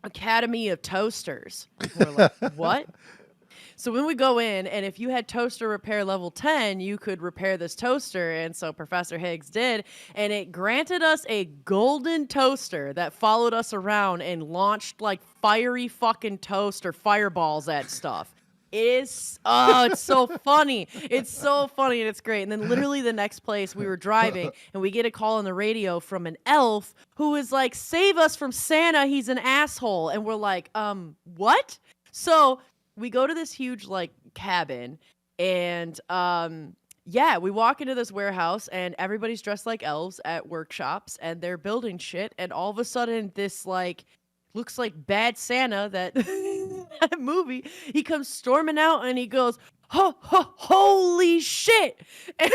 Speaker 2: Academy of Toasters. We're like, what? So when we go in, and if you had toaster repair level 10, you could repair this toaster. And so Professor Higgs did, and it granted us a golden toaster that followed us around and launched like fiery fucking toast or fireballs at stuff. It's so funny. It's so funny, and it's great. And then literally the next place we were driving, and we get a call on the radio from an elf who is like, save us from Santa, he's an asshole. And we're like, what? So we go to this huge like cabin, and yeah, we walk into this warehouse, and everybody's dressed like elves at workshops, and they're building shit. And all of a sudden, this like looks like Bad Santa, that movie, he comes storming out, and he goes, holy shit, and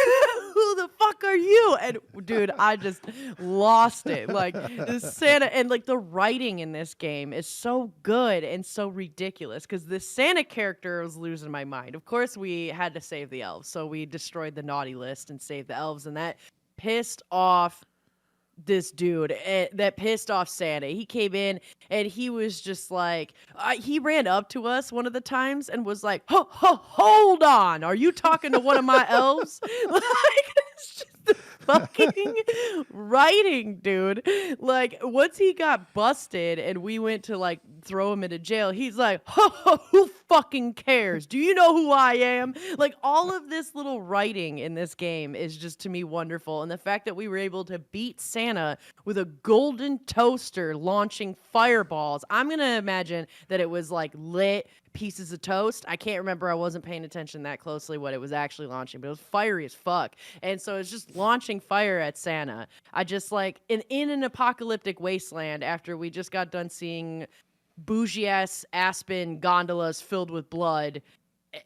Speaker 2: who the fuck are you? And dude, I just lost it. Like this Santa, and like the writing in this game is so good and so ridiculous, because this Santa character was losing my mind. Of course we had to save the elves, so we destroyed the naughty list and saved the elves, and that pissed off this dude, that pissed off Santa. He came in, and he was just like, he ran up to us one of the times and was like, hold on, are you talking to one of my elves? Like, it's just the fucking writing, dude. Like, once he got busted and we went to like throw him into jail, he's like, who fucking cares? Do you know who I am? Like, all of this little writing in this game is just, to me, wonderful. And the fact that we were able to beat Santa with a golden toaster launching fireballs. I'm going to imagine that it was like lit pieces of toast. I can't remember. I wasn't paying attention that closely what it was actually launching, but it was fiery as fuck. And so it's just launching fire at Santa. I just like, in an apocalyptic wasteland, after we just got done seeing bougie ass Aspen gondolas filled with blood,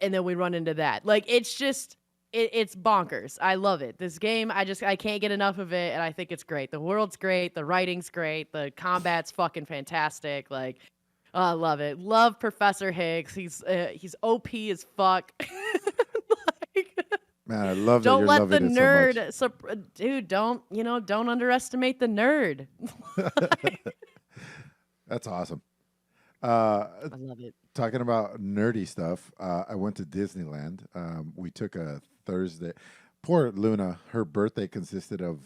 Speaker 2: and then we run into that. Like, it's just, it's bonkers. I love it. This game, I can't get enough of it, and I think it's great. The world's great, the writing's great, the combat's fucking fantastic. Like, I love it. Love Professor Higgs. He's OP as fuck. Like,
Speaker 3: Man, I love that
Speaker 2: don't
Speaker 3: you're
Speaker 2: let
Speaker 3: loving
Speaker 2: the
Speaker 3: it so much.
Speaker 2: nerd, dude. Don't underestimate the nerd.
Speaker 3: That's awesome.
Speaker 2: I love it.
Speaker 3: Talking about nerdy stuff, I went to Disneyland. We took a Thursday. Poor Luna, her birthday consisted of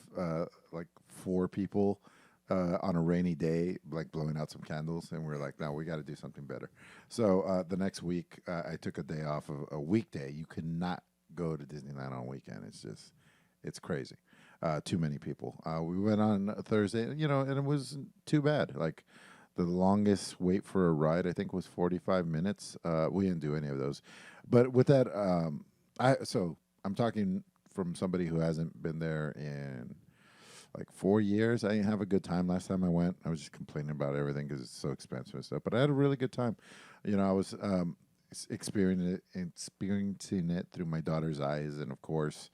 Speaker 3: like 4 people on a rainy day, like blowing out some candles, and we are like, no, we got to do something better. So the next week, I took a day off of a weekday. You could not go to Disneyland on a weekend. It's crazy. Too many people. We went on a Thursday, and it wasn't too bad. Like, the longest wait for a ride, I think, was 45 minutes. We didn't do any of those. But with that, I'm talking from somebody who hasn't been there in like 4 years. I didn't have a good time last time I went. I was just complaining about everything because it's so expensive and stuff. But I had a really good time. I was experiencing it through my daughter's eyes. And, of course,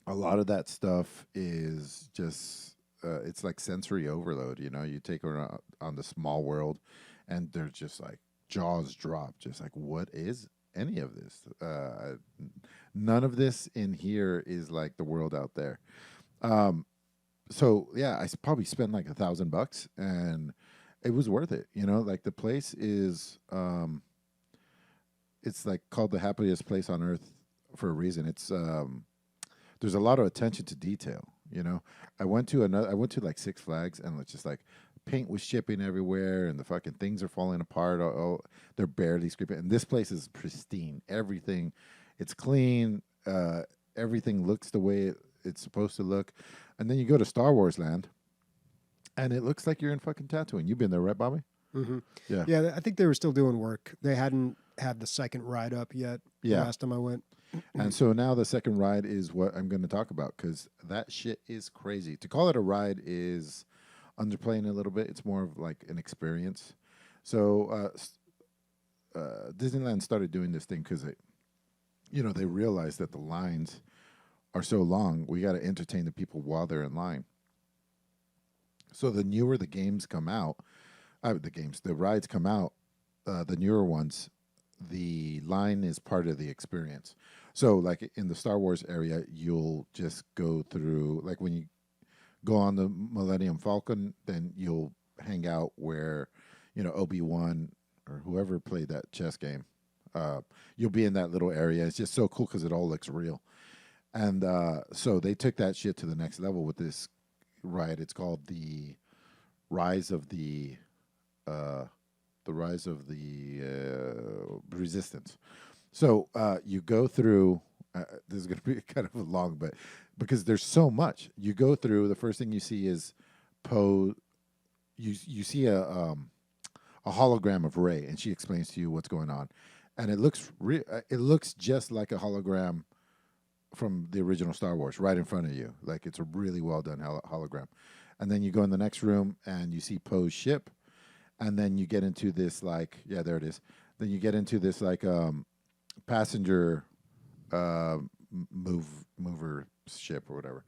Speaker 3: a lot of that stuff is just... it's like sensory overload, You take her on the small world, and they're just like jaws drop, just like, what is any of this? None of this in here is like the world out there. So yeah, I probably spent like $1,000, and it was worth it. Like the place is, it's like called the happiest place on earth for a reason. It's there's a lot of attention to detail. I went to like Six Flags, and it's just like paint was chipping everywhere, and the fucking things are falling apart. They're barely scraping. And this place is pristine. Everything, it's clean. Everything looks the way it's supposed to look. And then you go to Star Wars Land, and it looks like you're in fucking Tatooine. You've been there, right, Bobby?
Speaker 1: Mm-hmm.
Speaker 3: Yeah.
Speaker 1: Yeah, I think they were still doing work. They hadn't had the second ride up yet.
Speaker 3: Yeah.
Speaker 1: The last time I went.
Speaker 3: And so now the second ride is what I'm going to talk about, because that shit is crazy. To call it a ride is underplaying a little bit. It's more of like an experience. So Disneyland started doing this thing because they realized that the lines are so long. We got to entertain the people while they're in line. So the newer the games come out, the rides come out, the newer ones, the line is part of the experience. So, like in the Star Wars area, you'll just go through, like when you go on the Millennium Falcon, then you'll hang out where, Obi-Wan or whoever played that chess game, you'll be in that little area. It's just so cool because it all looks real. And so they took that shit to the next level with this ride. It's called the Rise of the Resistance. So you go through. This is going to be kind of long, but because there's so much, you go through. The first thing you see is Poe. You see a hologram of Rey, and she explains to you what's going on, and it looks just like a hologram from the original Star Wars, right in front of you. Like, it's a really well done hologram. And then you go in the next room, and you see Poe's ship. And then you get into this, like, yeah, there it is. Then you get into this, like, passenger mover ship or whatever,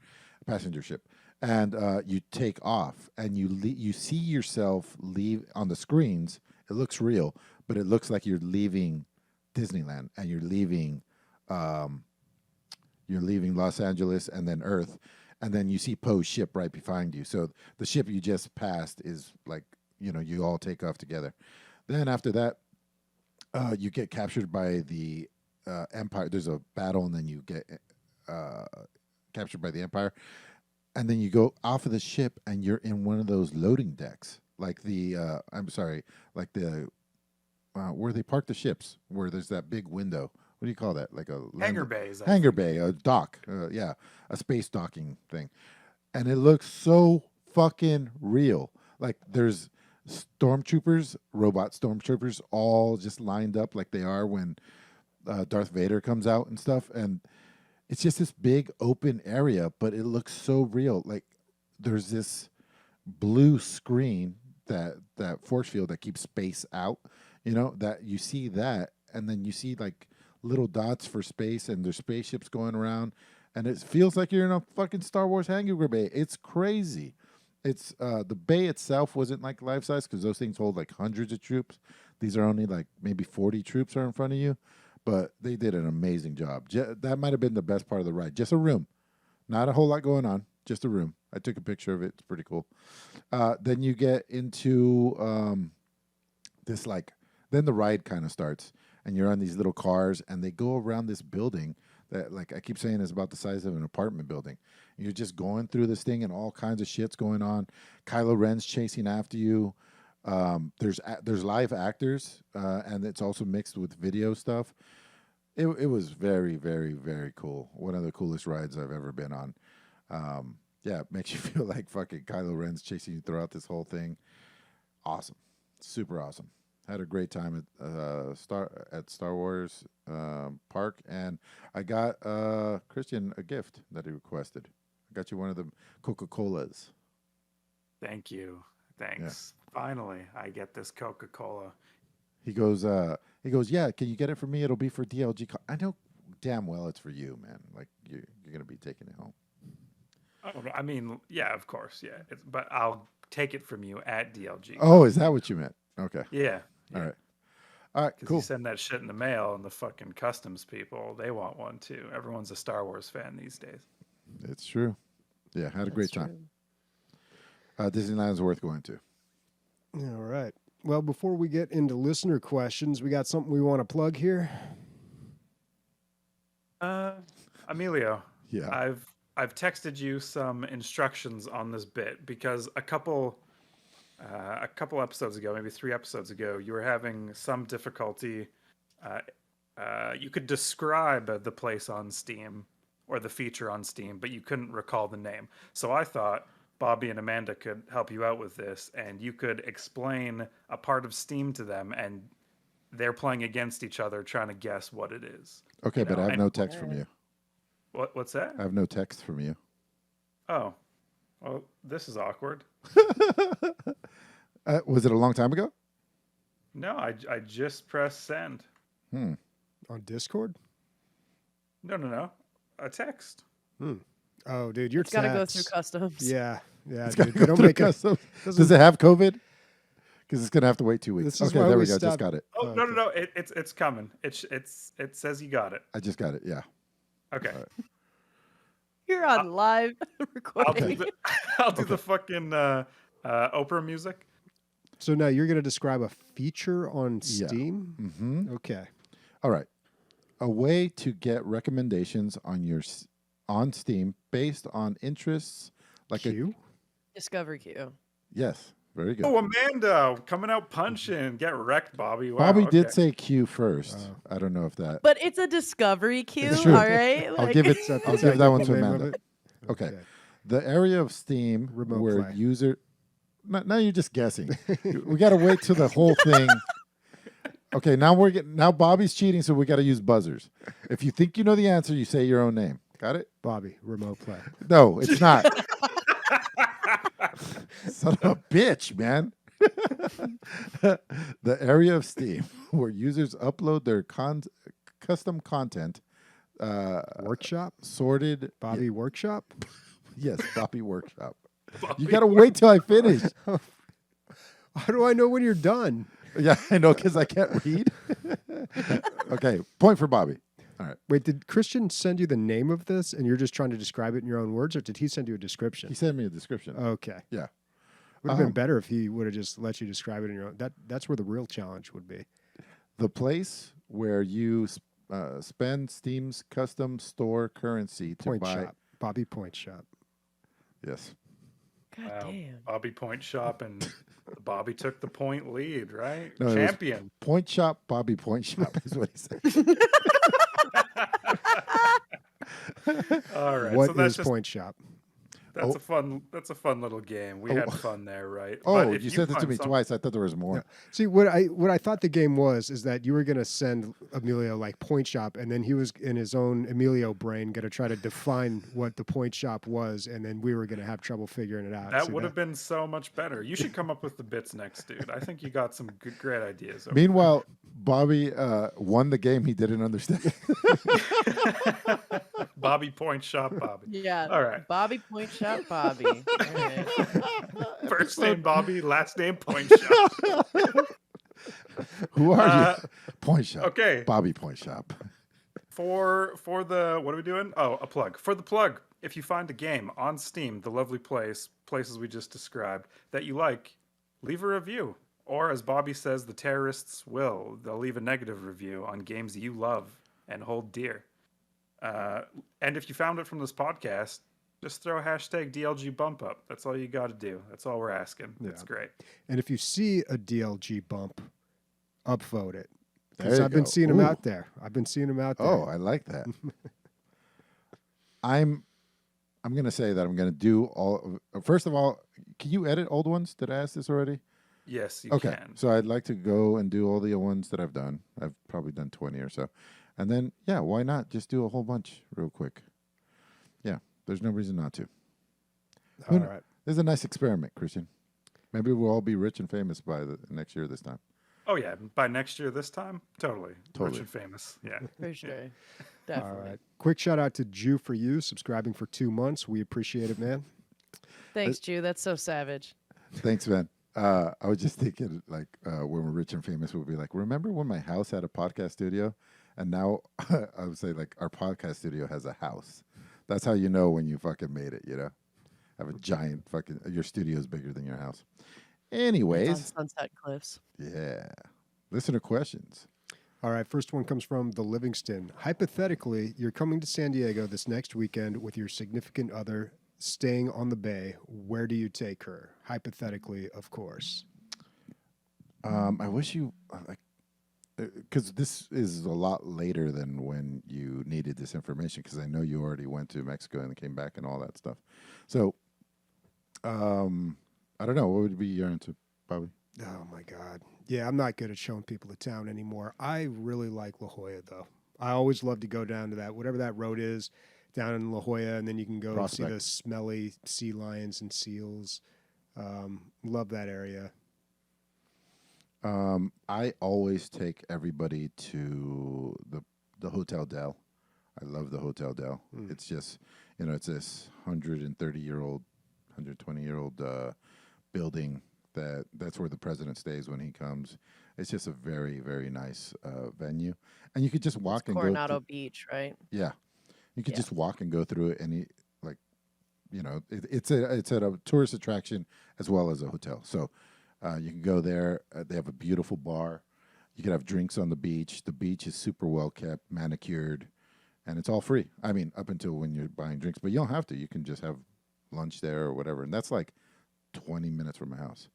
Speaker 3: passenger ship. And you take off, and you see yourself leave on the screens. It looks real, but it looks like you're leaving Disneyland, and you're leaving Los Angeles and then Earth. And then you see Poe's ship right behind you. So the ship you just passed is like, you all take off together. Then after that, you get captured by the Empire. There's a battle, and then you get captured by the Empire. And then you go off of the ship, and you're in one of those loading decks, like where they park the ships, where there's that big window. What do you call that? Like a
Speaker 4: hangar bays.
Speaker 3: Hangar bay, a dock. Yeah, a space docking thing. And it looks so fucking real. Like, there's stormtroopers, robot stormtroopers, all just lined up like they are when Darth Vader comes out and stuff. And it's just this big open area, but it looks so real. Like, there's this blue screen, that force field that keeps space out, that you see that, and then you see like little dots for space, and there's spaceships going around, and it feels like you're in a fucking Star Wars hangar bay. It's crazy. It's the bay itself wasn't like life size, because those things hold like hundreds of troops. These are only like maybe 40 troops are in front of you, but they did an amazing job. That might have been the best part of the ride. Just a room, not a whole lot going on, just a room. I took a picture of it. It's pretty cool. Then you get into this then the ride kind of starts, and you're on these little cars, and they go around this building that, like I keep saying, is about the size of an apartment building. You're just going through this thing, and all kinds of shit's going on. Kylo Ren's chasing after you. There's live actors, and it's also mixed with video stuff. It was very, very, very cool. One of the coolest rides I've ever been on. Yeah, it makes you feel like fucking Kylo Ren's chasing you throughout this whole thing. Awesome, super awesome. Had a great time at Star Wars Park, and I got Christian a gift that he requested. I got you one of the Coca-Colas.
Speaker 4: Thank you. Thanks. Yeah. Finally, I get this Coca-Cola.
Speaker 3: He goes, yeah, can you get it for me? It'll be for DLG. I know damn well it's for you, man. Like, you're going to be taking it home.
Speaker 4: Oh, I mean, yeah, of course, yeah. But I'll take it from you at DLG.
Speaker 3: Oh, is that what you meant? Okay.
Speaker 4: Yeah.
Speaker 3: All right, cool.
Speaker 4: You send that shit in the mail, and the fucking customs people, they want one too. Everyone's a Star Wars fan these days.
Speaker 3: It's true. Yeah, had a great time. Disneyland's worth going to.
Speaker 1: All right. Well, before we get into listener questions, we got something we want to plug here.
Speaker 4: Emilio.
Speaker 3: Yeah.
Speaker 4: I've texted you some instructions on this bit because a couple episodes ago, maybe 3 episodes ago, you were having some difficulty. You could describe the place on Steam or the feature on Steam, but you couldn't recall the name. So I thought Bobby and Amanda could help you out with this, and you could explain a part of Steam to them, and they're playing against each other trying to guess what it is.
Speaker 3: Okay, but I have no text from you.
Speaker 4: What's that?
Speaker 3: I have no text from you.
Speaker 4: Oh, well, this is awkward.
Speaker 3: Was it a long time ago?
Speaker 4: No, I just pressed send.
Speaker 1: On Discord?
Speaker 4: No. A text.
Speaker 1: Oh, dude, your
Speaker 2: It's got to go through customs.
Speaker 1: Yeah,
Speaker 3: It's
Speaker 1: dude.
Speaker 3: gotta go through customs. Does it have COVID? Because it's gonna have to wait 2 weeks. Okay, there we go. Just got it.
Speaker 4: Oh, no. It's coming. It says you got it.
Speaker 3: I just got it. Yeah.
Speaker 4: Okay.
Speaker 3: All right.
Speaker 2: You're on live recording.
Speaker 4: I'll do the fucking Oprah music.
Speaker 1: So now you're going to describe a feature on Steam?
Speaker 3: Yeah. Mm-hmm.
Speaker 1: Okay.
Speaker 3: All right. A way to get recommendations on Steam based on interests like
Speaker 1: Queue?
Speaker 2: Discovery queue.
Speaker 3: Yes. Very good.
Speaker 4: Oh, Amanda coming out punching. Get wrecked, Bobby. Wow,
Speaker 3: Bobby did say Q first. I don't know if that.
Speaker 2: But it's a discovery queue,
Speaker 3: It's true.
Speaker 2: all right?
Speaker 3: I'll
Speaker 2: Like-
Speaker 3: give it. I'll give that one to
Speaker 1: name of
Speaker 3: Amanda.
Speaker 1: it?
Speaker 3: Okay. The area of Steam
Speaker 1: Remote
Speaker 3: where
Speaker 1: play.
Speaker 3: user. Now you're just guessing. We got to wait till the whole thing. Okay, now Bobby's cheating, so we got to use buzzers. If you think you know the answer, you say your own name. Got it?
Speaker 1: Bobby, remote play.
Speaker 3: No, it's not. Son of a bitch, man. The area of Steam where users upload their custom content.
Speaker 1: Workshop?
Speaker 3: Sorted.
Speaker 1: Bobby Workshop?
Speaker 3: Yes, Bobby Workshop.
Speaker 4: Bobby
Speaker 3: You got to wait till I finish.
Speaker 1: How do I know when you're done?
Speaker 3: Yeah, I know, because I can't read. Okay, point for Bobby. All right.
Speaker 1: Wait, did Christian send you the name of this and you're just trying to describe it in your own words, or did he send you a description?
Speaker 3: He sent me a description.
Speaker 1: Okay.
Speaker 3: Yeah.
Speaker 1: Would have been better if he would have just let you describe it in your own. That's where the real challenge would be.
Speaker 3: The place where you spend Steam's custom store currency to
Speaker 1: Point
Speaker 3: buy.
Speaker 1: Shop. Bobby Point Shop.
Speaker 3: Yes.
Speaker 2: God damn.
Speaker 4: Bobby point shop, and Bobby took the point lead, right?
Speaker 3: No, it was
Speaker 4: Champion.
Speaker 3: Point Shop, Bobby Point Shop is what he said.
Speaker 4: All right.
Speaker 1: What
Speaker 4: so that's
Speaker 1: is
Speaker 4: just
Speaker 1: Point Shop?
Speaker 4: that's a fun little game. We had fun there, right?
Speaker 3: Oh,
Speaker 4: But if
Speaker 3: you sent it to
Speaker 4: find
Speaker 3: me
Speaker 4: some-
Speaker 3: twice. I thought there was more.
Speaker 1: Yeah. See, what I thought the game was is that you were going to send Emilio like Point Shop, and then he was in his own Emilio brain going to try to define what the Point Shop was, and then we were going to have trouble figuring it out.
Speaker 4: That
Speaker 1: See,
Speaker 4: would have been so much better. You should come up with the bits next, dude. I think you got some good, great ideas. over
Speaker 3: Meanwhile, Bobby won the game he didn't understand.
Speaker 4: there. Bobby point shop, Bobby.
Speaker 2: Yeah.
Speaker 4: All right.
Speaker 2: Bobby Point Shop, Bobby. All right.
Speaker 4: First name Bobby, last name point shop.
Speaker 3: Who are you? Point Shop.
Speaker 4: Okay.
Speaker 3: Bobby Point Shop.
Speaker 4: For the what are we doing? Oh, a plug. For the plug. if you find a game on Steam, the lovely places we just described, that you like, leave a review. Or as Bobby says, the terrorists will. They'll leave a negative review on games you love and hold dear. And if you found it from this podcast, just throw a hashtag DLG bump up. That's all you got to do. That's all we're asking.
Speaker 1: Yeah.
Speaker 4: It's great.
Speaker 1: And if you see a DLG bump, upvote it.
Speaker 3: There
Speaker 1: Because
Speaker 3: you
Speaker 1: I've been
Speaker 3: go.
Speaker 1: seeing them
Speaker 3: Ooh.
Speaker 1: out there. I've been seeing them out there.
Speaker 3: Oh, I like that. I'm gonna say that I'm gonna do all. First of all, can you edit old ones? Did I ask this already?
Speaker 4: Yes, you
Speaker 3: Okay,
Speaker 4: can.
Speaker 3: so I'd like to go and do all the ones that I've done. I've probably done 20 or so, and then yeah, why not just do a whole bunch real quick? Yeah, there's no reason not to.
Speaker 1: All right.
Speaker 3: This is a nice experiment, Christian. Maybe we'll all be rich and famous by the next year this time.
Speaker 4: Oh, yeah. By next year, this time? Totally.
Speaker 3: Totally.
Speaker 4: Rich and famous. Yeah.
Speaker 2: For sure.
Speaker 1: All
Speaker 2: Definitely.
Speaker 1: right. Quick shout out to Jew for You, subscribing for 2 months. We appreciate it, man.
Speaker 2: Thanks, Jew. That's so savage.
Speaker 3: Thanks, man. I was just thinking, like, when we're rich and famous, we'll be like, remember when my house had a podcast studio? And now I would say, like, our podcast studio has a house. That's how you know when you fucking made it, you know? Have a giant fucking, your studio is bigger than your house.
Speaker 2: It's
Speaker 3: Anyways,
Speaker 2: on Sunset Cliffs.
Speaker 3: yeah. Listener questions.
Speaker 1: All right. First one comes from the Livingston. Hypothetically, you're coming to San Diego this next weekend with your significant other staying on the bay. Where do you take her? Hypothetically, of course.
Speaker 3: I wish you, like, because this is a lot later than when you needed this information, because I know you already went to Mexico and came back and all that stuff. So, I don't know. What would be your answer, Bobby?
Speaker 1: Oh, my God. Yeah, I'm not good at showing people the town anymore. I really like La Jolla, though. I always love to go down to that, whatever that road is, down in La Jolla, and then you can go see
Speaker 3: Prospect.
Speaker 1: the smelly sea lions and seals. Love that area.
Speaker 3: I always take everybody to the Hotel Del. I love the Hotel Del. It's just, you know, it's this 130-year-old, 120-year-old building that's where the president stays when he comes. It's just a very, very nice venue, and you could just walk and
Speaker 2: Coronado
Speaker 3: go.
Speaker 2: Beach, right?
Speaker 3: Yeah, you could
Speaker 2: Yeah.
Speaker 3: just walk and go through it, and like, you know, it's at a tourist attraction as well as a hotel. So you can go there. They have a beautiful bar. You can have drinks on the beach. The beach is super well kept, manicured, and it's all free. I mean, up until when you're buying drinks, but you don't have to. You can just have lunch there or whatever, and that's like 20 minutes from my house.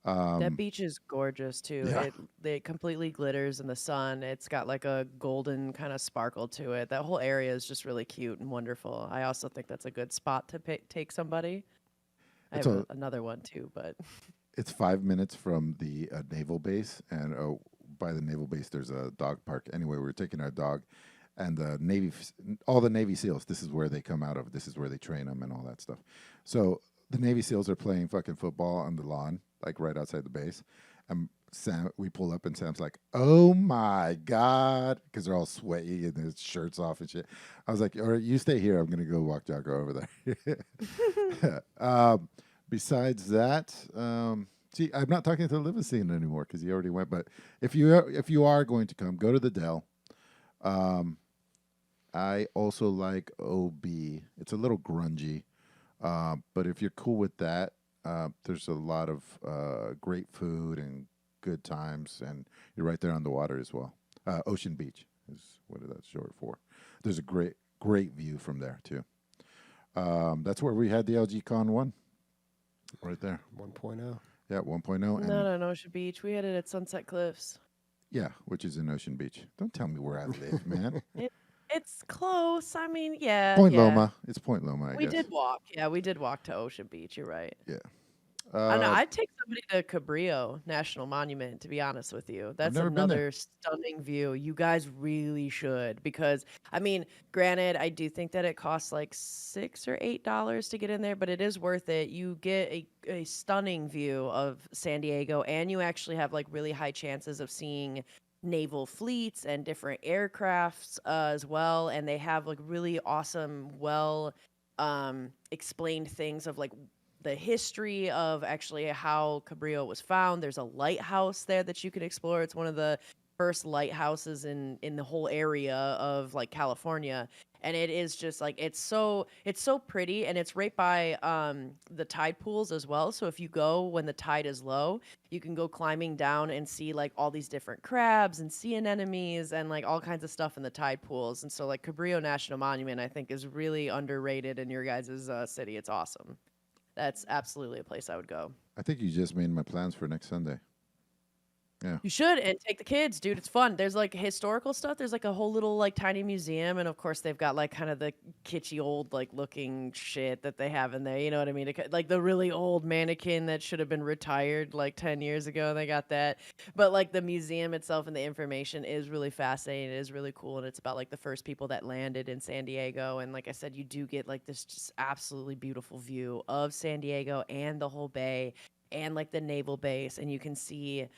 Speaker 2: That beach is gorgeous too.
Speaker 3: yeah.
Speaker 2: It completely glitters in the sun. It's got like a golden kind of sparkle to it. That whole area is just really cute and wonderful. I also think that's a good spot to take somebody. I
Speaker 3: It's
Speaker 2: have another one too, but
Speaker 3: It's 5 minutes from the naval base, and by the naval base, there's a dog park. Anyway, we're taking our dog, and all the Navy SEALs. This is where they come out of. This is where they train them and all that stuff. So the Navy SEALs are playing fucking football on the lawn, like right outside the base. And we pull up, and Sam's like, "Oh my god," because they're all sweaty and their shirts off and shit. I was like, "All right, you stay here. I'm gonna go walk Jocko over there." Besides that, see, I'm not talking to the Livingston anymore because he already went. But if you are going to come, go to the Dell. I also like OB. It's a little grungy, but if you're cool with that, there's a lot of great food and good times, and you're right there on the water as well. Ocean Beach is what that's short for. There's a great view from there too. That's where we had the LG Con 1. Right there.
Speaker 1: 1.0.
Speaker 3: Yeah, 1.0. And
Speaker 2: not on Ocean Beach. We had it at Sunset Cliffs.
Speaker 3: yeah, which is in Ocean Beach. Don't tell me where I live, man.
Speaker 2: It's close. I mean, yeah.
Speaker 3: Point
Speaker 2: yeah.
Speaker 3: Loma. It's Point Loma, I
Speaker 2: We
Speaker 3: guess.
Speaker 2: did walk. Yeah, we did walk to Ocean Beach. You're right.
Speaker 3: Yeah.
Speaker 2: I know. I'd take somebody to Cabrillo National Monument, to be honest with you. That's
Speaker 3: never been there.
Speaker 2: another stunning view. You guys really should, because I mean, granted, I do think that it costs like $6 or $8 to get in there, but it is worth it. You get a stunning view of San Diego, and you actually have like really high chances of seeing naval fleets and different aircrafts as well. And they have like really awesome, well explained things of like the history of actually how Cabrillo was found. There's a lighthouse there that you can explore. It's one of the first lighthouses in the whole area of like California. And it is just like it's so pretty, and it's right by the tide pools as well. So if you go when the tide is low, you can go climbing down and see like all these different crabs and sea anemones and like all kinds of stuff in the tide pools. And so like Cabrillo National Monument, I think, is really underrated in your guys' city. It's awesome. That's absolutely a place I would go.
Speaker 3: I think you just made my plans for next Sunday. Yeah.
Speaker 2: You should, and take the kids, dude. It's fun. There's like historical stuff. There's like a whole little like tiny museum, and of course they've got like kind of the kitschy old like looking shit that they have in there. You know what I mean? Like the really old mannequin that should have been retired like 10 years ago. They got that. But like the museum itself and the information is really fascinating. It is really cool, and it's about like the first people that landed in San Diego. And like I said, you do get like this just absolutely beautiful view of San Diego and the whole bay and like the naval base, and you can see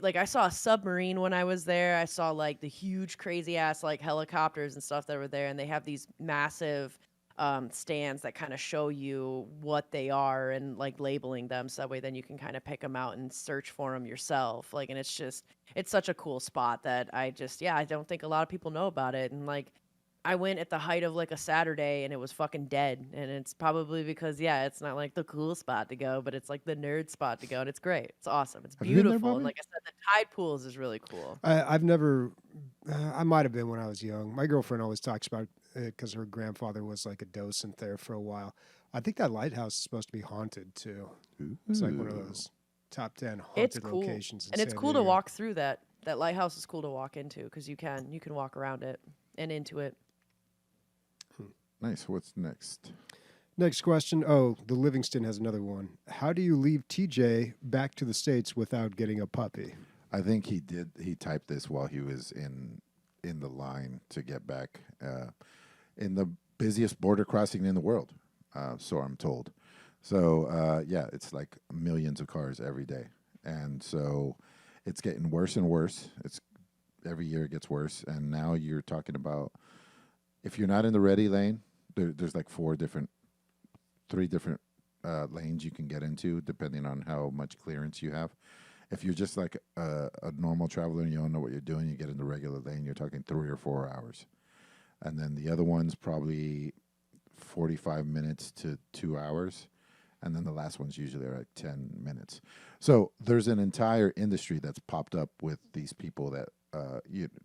Speaker 2: like I saw a submarine when I was there. I saw like the huge crazy ass like helicopters and stuff that were there, and they have these massive stands that kind of show you what they are and like labeling them, so that way then you can kind of pick them out and search for them yourself. Like, and it's such a cool spot that I don't think a lot of people know about it. And like I went at the height of like a Saturday and it was fucking dead. And it's probably because, it's not like the cool spot to go, but it's like the nerd spot to go. And it's great. It's awesome. It's
Speaker 3: Have you been there,
Speaker 2: beautiful. And
Speaker 3: Bobby?
Speaker 2: like I said, the tide pools is really cool.
Speaker 1: I've never. I might have been when I was young. My girlfriend always talks about it because her grandfather was like a docent there for a while. I think that lighthouse is supposed to be haunted too. It's like one of those top 10 haunted
Speaker 2: It's cool.
Speaker 1: locations. In
Speaker 2: And it's
Speaker 1: San
Speaker 2: cool to
Speaker 1: Diego.
Speaker 2: walk through that. That lighthouse is cool to walk into because you can walk around it and into it.
Speaker 3: Nice. What's next?
Speaker 1: Next question. Oh, the Livingston has another one. How do you leave TJ back to the States without getting a puppy?
Speaker 3: I think he did. He typed this while he was in the line to get back in the busiest border crossing in the world. So I'm told. So it's like millions of cars every day, and so it's getting worse and worse. It's every year it gets worse, and now you're talking about if you're not in the ready lane, there's like three different lanes you can get into depending on how much clearance you have. If you're just like a normal traveler and you don't know what you're doing, you get in the regular lane, you're talking 3 or 4 hours. And then the other one's probably 45 minutes to 2 hours. And then the last one's usually like 10 minutes. So there's an entire industry that's popped up with these people that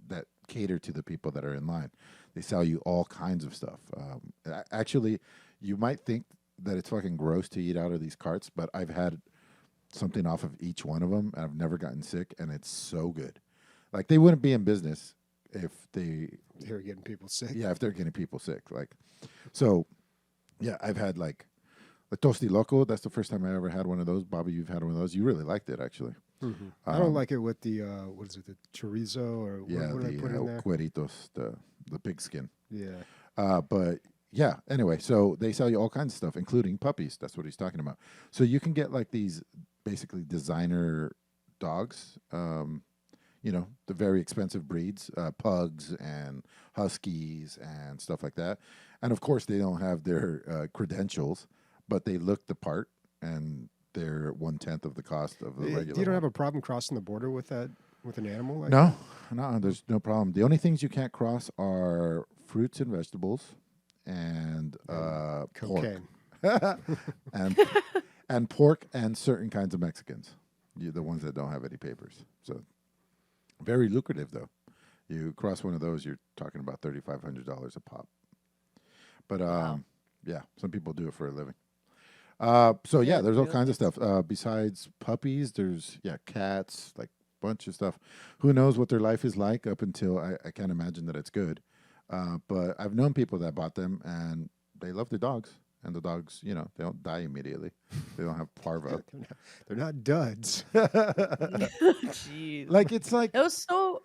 Speaker 3: that cater to the people that are in line. They sell you all kinds of stuff. Actually, you might think that it's fucking gross to eat out of these carts, but I've had something off of each one of them, and I've never gotten sick, and it's so good. Like, they wouldn't be in business if they
Speaker 1: They're getting people sick.
Speaker 3: yeah, if they're getting people sick. Like, so, yeah, I've had like the Tosti Loco. That's the first time I ever had one of those. Bobby, you've had one of those. You really liked it, actually.
Speaker 1: Mm-hmm. I don't like it with the what is it, the chorizo or
Speaker 3: Yeah,
Speaker 1: what do I put in there?
Speaker 3: cueritos, the pig skin.
Speaker 1: Yeah.
Speaker 3: But yeah, anyway, so they sell you all kinds of stuff, including puppies. That's what he's talking about. So you can get like these basically designer dogs, the very expensive breeds, pugs and huskies and stuff like that. And of course, they don't have their credentials, but they look the part, and they're 1/10 of the cost of the regular.
Speaker 1: You don't
Speaker 3: one.
Speaker 1: have a problem crossing the border with that, with an animal like
Speaker 3: No, there's no problem. The only things you can't cross are fruits and vegetables and
Speaker 1: that?
Speaker 3: pork.
Speaker 1: Cocaine.
Speaker 3: and pork and certain kinds of Mexicans, the ones that don't have any papers. So very lucrative, though. You cross one of those, you're talking about $3,500 a pop. But
Speaker 2: Wow.
Speaker 3: yeah, some people do it for a living. So yeah,
Speaker 2: Yeah,
Speaker 3: there's all
Speaker 2: really
Speaker 3: kinds of stuff. Besides puppies, there's cats, like bunch of stuff. Who knows what their life is like up until I can't imagine that it's good. But I've known people that bought them and they love their dogs. And the dogs, they don't die immediately. They don't have parva.
Speaker 1: They're not duds.
Speaker 2: Jeez.
Speaker 3: Like, it's like,
Speaker 2: It was so.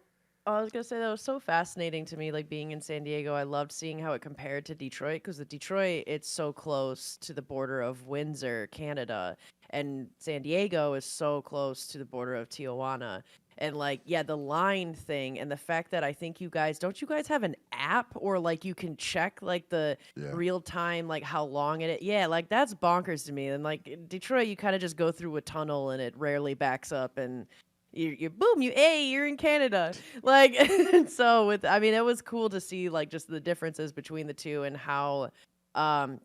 Speaker 2: I was gonna say that was so fascinating to me. Like being in San Diego, I loved seeing how it compared to Detroit because Detroit, it's so close to the border of Windsor, Canada, and San Diego is so close to the border of Tijuana. And like, yeah, the line thing and the fact that I think you guys have an app or like you can check like the
Speaker 3: Yeah.
Speaker 2: real time like how long it is. Yeah, like that's bonkers to me. And like in Detroit, you kind of just go through a tunnel and it rarely backs up and You boom, you're in Canada. Like, and so I mean, it was cool to see like just the differences between the two and how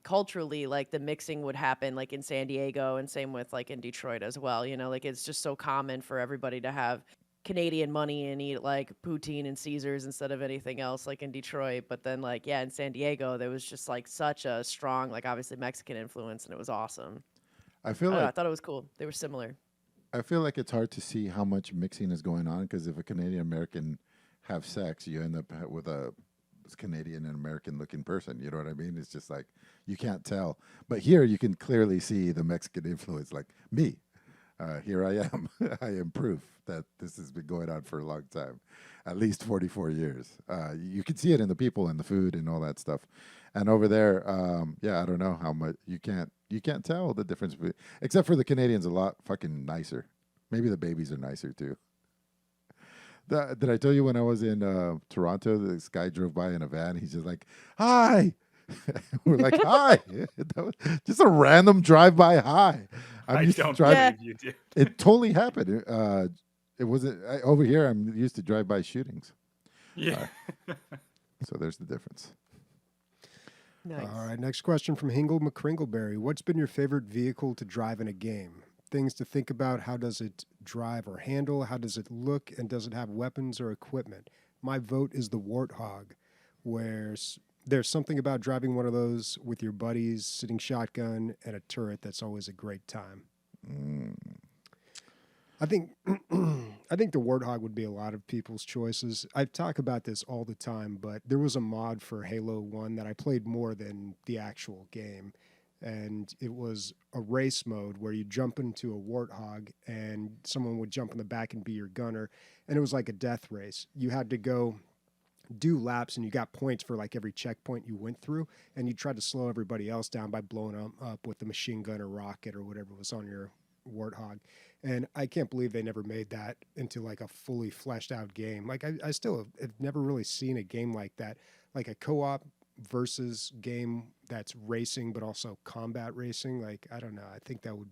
Speaker 2: culturally like the mixing would happen like in San Diego and same with like in Detroit as well. Like it's just so common for everybody to have Canadian money and eat like poutine and Caesars instead of anything else like in Detroit. But then like yeah, in San Diego there was just like such a strong like obviously Mexican influence and it was awesome.
Speaker 3: I feel
Speaker 2: I don't know, I
Speaker 3: like
Speaker 2: thought it was cool. They were similar.
Speaker 3: I feel like it's hard to see how much mixing is going on because if a Canadian American have sex, you end up with a Canadian and American looking person. You know what I mean? It's just like you can't tell. But here you can clearly see the Mexican influence. Like me, here I am. I am proof that this has been going on for a long time, at least 44 years. You can see it in the people and the food and all that stuff. And over there, yeah, I don't know how much you can't tell the difference, except for the Canadians a lot fucking nicer. Maybe the babies are nicer too. Did I tell you when I was in Toronto, this guy drove by in a van. He's just like, "Hi." We're like, "Hi." That was just a random drive-by hi.
Speaker 4: I
Speaker 3: used to
Speaker 4: don't
Speaker 3: drive-
Speaker 4: believe you did.
Speaker 3: It totally happened. It wasn't over here. I'm used to drive-by shootings,
Speaker 4: Yeah.
Speaker 3: so there's the difference.
Speaker 2: Nice.
Speaker 1: All right, next question from Hingle McCringleberry. What's been your favorite vehicle to drive in a game? Things to think about. How does it drive or handle? How does it look? And does it have weapons or equipment? My vote is the Warthog, where there's something about driving one of those with your buddies, sitting shotgun, and a turret that's always a great time. I think I think the Warthog would be a lot of people's choices. I talk about this all the time, but there was a mod for Halo 1 that I played more than the actual game. And it was a race mode where you jump into a Warthog and someone would jump in the back and be your gunner. And it was like a death race. You had to go do laps and you got points for like every checkpoint you went through. And you tried to slow everybody else down by blowing them up with the machine gun or rocket or whatever was on your Warthog. And I can't believe they never made that into like a fully fleshed out game. Like I still have never really seen a game like that, like a co-op versus game that's racing but also combat racing. Like I don't know, I think that would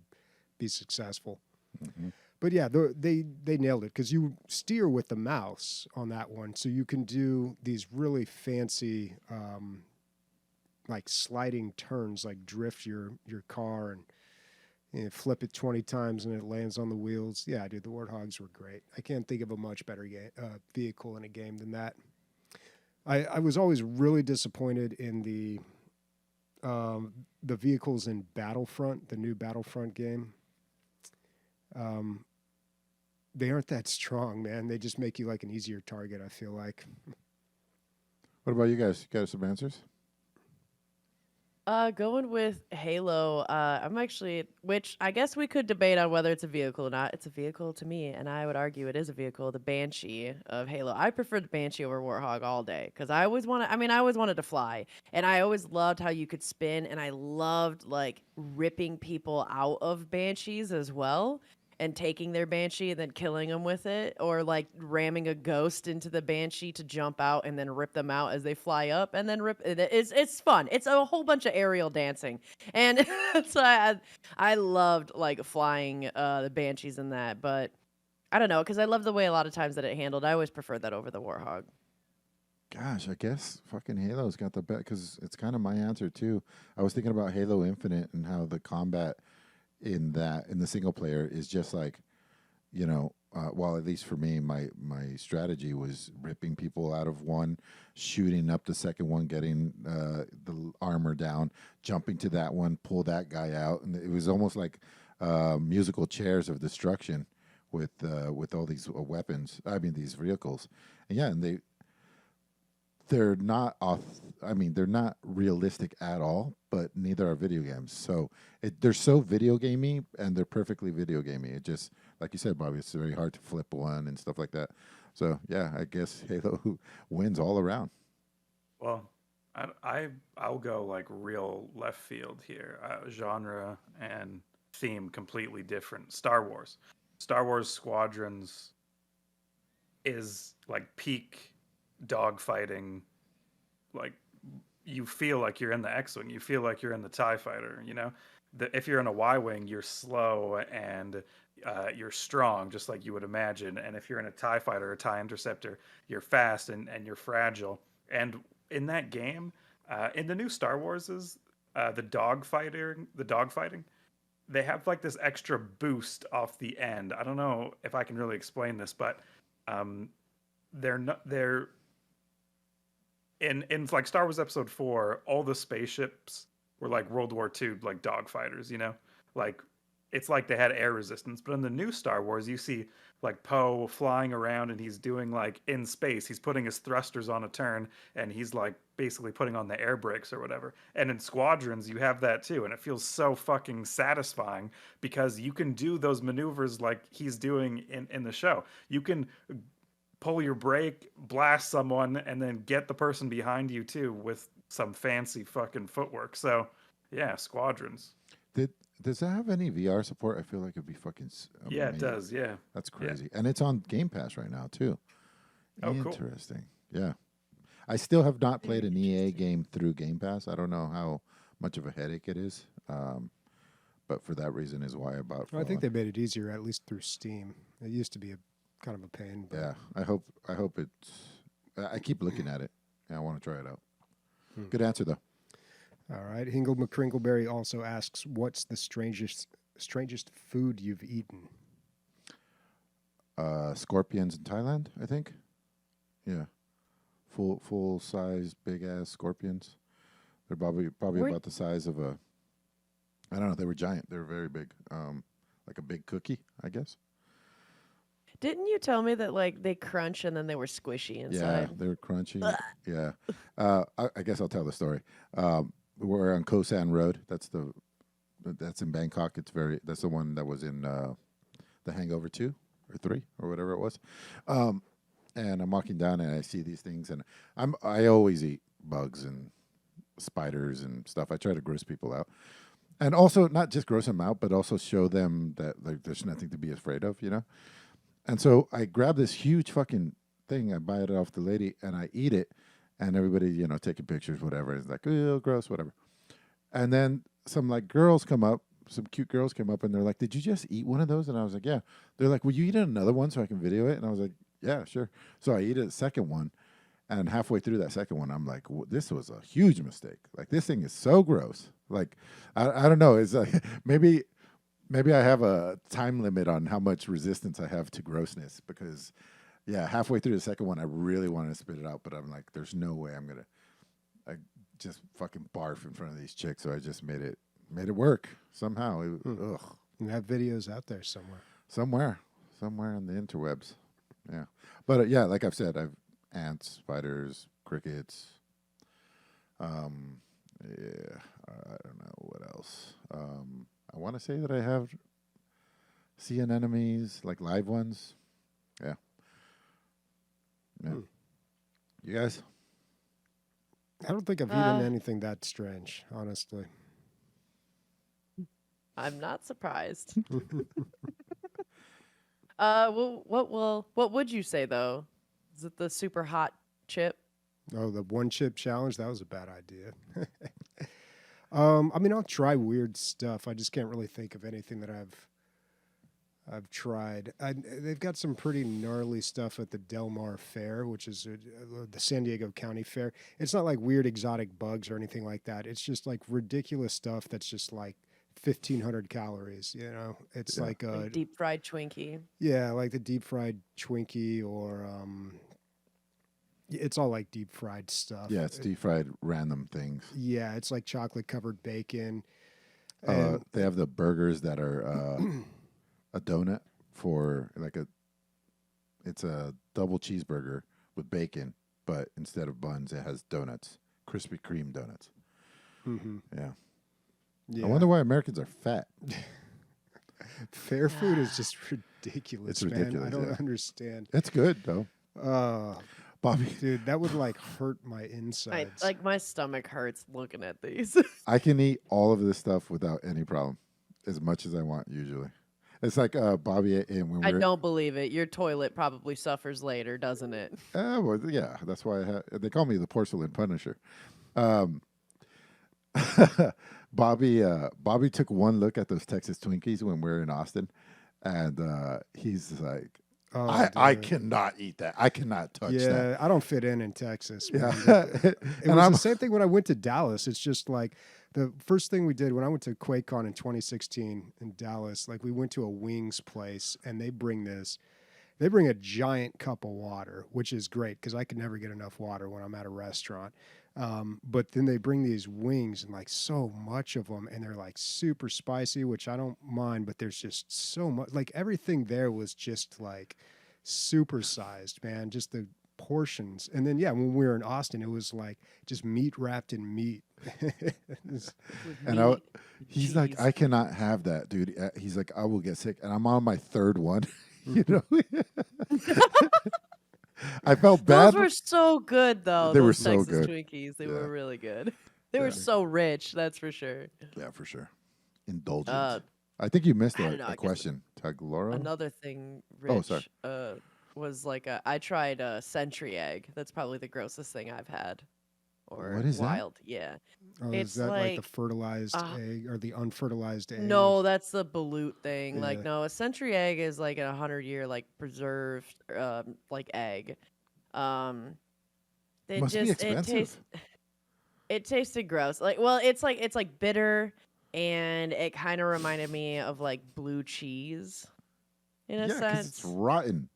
Speaker 1: be successful.
Speaker 3: Mm-hmm.
Speaker 1: But yeah, they nailed it because you steer with the mouse on that one, so you can do these really fancy like sliding turns, like drift your car and flip it 20 times and it lands on the wheels. Yeah, dude, the Warthogs were great. I can't think of a much better vehicle in a game than that. I was always really disappointed in the vehicles in Battlefront, the new Battlefront game. They aren't that strong, man. They just make you like an easier target, I feel like.
Speaker 3: What about you guys? You got some answers?
Speaker 2: Going with Halo, I'm actually, which I guess we could debate on whether it's a vehicle or not. It's a vehicle to me, and I would argue it is a vehicle, the Banshee of Halo. I prefer the Banshee over Warthog all day, because I always wanted to fly, and I always loved how you could spin, and I loved, like, ripping people out of Banshees as well. And taking their Banshee and then killing them with it, or like ramming a ghost into the Banshee to jump out and then rip them out as they fly up and then rip. It's fun. It's a whole bunch of aerial dancing, and so I loved like flying the Banshees in that. But I don't know, because I love the way a lot of times that it handled. I always preferred that over the Warthog.
Speaker 3: Gosh, I guess fucking Halo's got the best because it's kind of my answer too. I was thinking about Halo Infinite and how the combat in the single player is just like, well, at least for me, my strategy was ripping people out of one, shooting up the second one, getting the armor down, jumping to that one, pull that guy out, and it was almost like musical chairs of destruction with all these weapons. I mean, these vehicles, and yeah, and they're not they're not realistic at all, but neither are video games. So they're so video gamey, and they're perfectly video gamey. It just, like you said, Bobby, it's very hard to flip one and stuff like that. So yeah, I guess Halo wins all around.
Speaker 4: Well, I'll go like real left field here. Genre and theme completely different. Star Wars Squadrons is like peak dogfighting. Like, you feel like you're in the X-Wing, you feel like you're in the TIE fighter, if you're in a Y-Wing, you're slow and you're strong, just like you would imagine. And if you're in a TIE fighter or a TIE interceptor, you're fast and you're fragile. And in that game, in the new Star Warses, the dogfighting, they have like this extra boost off the end. I don't know if I can really explain this, but um, they're in like Star Wars Episode 4, all the spaceships were like World War II like dogfighters, like it's like they had air resistance. But in the new Star Wars, you see like Poe flying around and he's doing like in space, he's putting his thrusters on a turn and he's like basically putting on the air brakes or whatever. And in Squadrons, you have that too, and it feels so fucking satisfying because you can do those maneuvers like he's doing in the show. You can pull your brake, blast someone, and then get the person behind you too with some fancy fucking footwork. So, yeah, Squadrons.
Speaker 3: Does that have any VR support? I feel like it'd be fucking
Speaker 4: Yeah, it
Speaker 3: amazing.
Speaker 4: does. Yeah.
Speaker 3: That's crazy. And it's on Game Pass right now, too.
Speaker 4: Oh, cool.
Speaker 3: Interesting. Yeah. I still have not played an EA game through Game Pass. I don't know how much of a headache it is. But for that reason is why I bought
Speaker 1: Well, I think they made it easier, at least through Steam. It used to be a kind of a pain. But
Speaker 3: Yeah. I hope it's... I keep looking at it. Yeah, I want to try it out. Good answer, though.
Speaker 1: All right. Hingle McCrinkleberry also asks, "What's the strangest food you've eaten?"
Speaker 3: Scorpions in Thailand, I think. Yeah. Full size, big ass scorpions. They're probably about the size of a... I don't know. They were giant. They were very big. Like a big cookie, I guess.
Speaker 2: Didn't you tell me that like they crunch and then they were squishy inside?
Speaker 3: Yeah, they were crunchy. Yeah. I guess I'll tell the story. We're on Koh San Road. That's in Bangkok. That's the one that was in The Hangover 2 or 3 or whatever it was. And I'm walking down and I see these things, and I always eat bugs and spiders and stuff. I try to gross people out. And also not just gross them out, but also show them that like there's nothing to be afraid of, And so I grab this huge fucking thing, I buy it off the lady, and I eat it, and everybody, taking pictures, whatever. It's like, oh, gross, whatever. And then some like girls come up, some cute girls came up, and they're like, "Did you just eat one of those?" And I was like, "Yeah." They're like, "Will you eat another one so I can video it?" And I was like, "Yeah, sure." So I eat a second one, and halfway through that second one, I'm like, "This was a huge mistake. Like this thing is so gross. Like, I don't know. It's like maybe I have a time limit on how much resistance I have to grossness because, yeah, halfway through the second one, I really wanted to spit it out, but I'm like, there's no way I just fucking barf in front of these chicks. So I just made it work somehow. Ugh.
Speaker 1: You have videos out there somewhere.
Speaker 3: Somewhere on the interwebs. Yeah. But yeah, like I've said, I've ants, spiders, crickets. Yeah, I don't know what else. I want to say that I have sea anemones, like live ones. Yeah. Yeah. You guys?
Speaker 1: I don't think I've eaten anything that strange, honestly.
Speaker 2: I'm not surprised. What would you say though? Is it the super hot chip?
Speaker 1: Oh, the one chip challenge? That was a bad idea. I mean, I'll try weird stuff. I just can't really think of anything that I've tried. They've got some pretty gnarly stuff at the Del Mar Fair, which is the San Diego County Fair. It's not like weird exotic bugs or anything like that. It's just like ridiculous stuff that's just like 1,500 calories. It's like a
Speaker 2: deep fried Twinkie.
Speaker 1: Yeah, like the deep fried Twinkie, or it's all like deep fried stuff.
Speaker 3: Yeah, it's deep fried random things.
Speaker 1: Yeah, it's like chocolate covered bacon.
Speaker 3: They have the burgers that are a donut for it's a double cheeseburger with bacon, but instead of buns, it has donuts, Krispy Kreme donuts.
Speaker 1: Mm-hmm.
Speaker 3: Yeah.
Speaker 1: Yeah.
Speaker 3: I wonder why Americans are fat.
Speaker 1: Fair food is just ridiculous,
Speaker 3: It's
Speaker 1: man.
Speaker 3: ridiculous,
Speaker 1: I don't
Speaker 3: yeah.
Speaker 1: understand.
Speaker 3: It's good though. Bobby,
Speaker 1: Dude, that would like hurt my insides.
Speaker 2: My stomach hurts looking at these.
Speaker 3: I can eat all of this stuff without any problem, as much as I want usually. It's like Bobby and when
Speaker 2: I don't believe it. Your toilet probably suffers later, doesn't it?
Speaker 3: Well, yeah, that's why they call me the porcelain Punisher. Bobby took one look at those Texas Twinkies when we were in Austin, and he's like,
Speaker 1: Oh,
Speaker 3: I
Speaker 1: dude.
Speaker 3: cannot eat that. I cannot touch that.
Speaker 1: Yeah, I don't fit in Texas. Man.
Speaker 3: Yeah,
Speaker 1: It
Speaker 3: and
Speaker 1: was
Speaker 3: I'm
Speaker 1: the same thing when I went to Dallas. It's just like the first thing we did when I went to QuakeCon in 2016 in Dallas. Like we went to a wings place, and they bring a giant cup of water, which is great because I can never get enough water when I'm at a restaurant. But then they bring these wings and like so much of them, and they're like super spicy, which I don't mind. But there's just so much. Like everything there was just like super sized, man. Just the portions. And then yeah, when we were in Austin, it was like just meat wrapped in meat. It's-
Speaker 3: and he's like, I cannot have that, dude. He's like, I will get sick, and I'm on my third one. You know, I felt bad.
Speaker 2: Those were so good, though.
Speaker 3: They were
Speaker 2: those
Speaker 3: so
Speaker 2: Texas
Speaker 3: good.
Speaker 2: Twinkies. They
Speaker 3: Yeah.
Speaker 2: were really good. They were
Speaker 3: Yeah.
Speaker 2: so rich, that's for sure.
Speaker 3: Yeah, for sure. Indulgent.
Speaker 2: Uh,
Speaker 3: I think you missed
Speaker 2: I don't know, I
Speaker 3: a
Speaker 2: guess
Speaker 3: question. Tagloro?
Speaker 2: Another thing, Rich,
Speaker 3: Oh, sorry.
Speaker 2: was like I tried a century egg. That's probably the grossest thing I've had. Or
Speaker 3: What is that?
Speaker 2: wild, yeah.
Speaker 1: Oh,
Speaker 2: It's
Speaker 1: is that like the
Speaker 2: like,
Speaker 1: fertilized egg or the unfertilized egg?
Speaker 2: No, that's the balut thing. Like,
Speaker 1: Yeah.
Speaker 2: no, a century egg is like a 100-year like preserved like egg. It
Speaker 3: Must be
Speaker 2: just
Speaker 3: expensive.
Speaker 2: it tasted gross. Like, well, it's like bitter, and it kind of reminded me of like blue cheese, in a
Speaker 3: Yeah, because it's
Speaker 2: sense.
Speaker 3: rotten.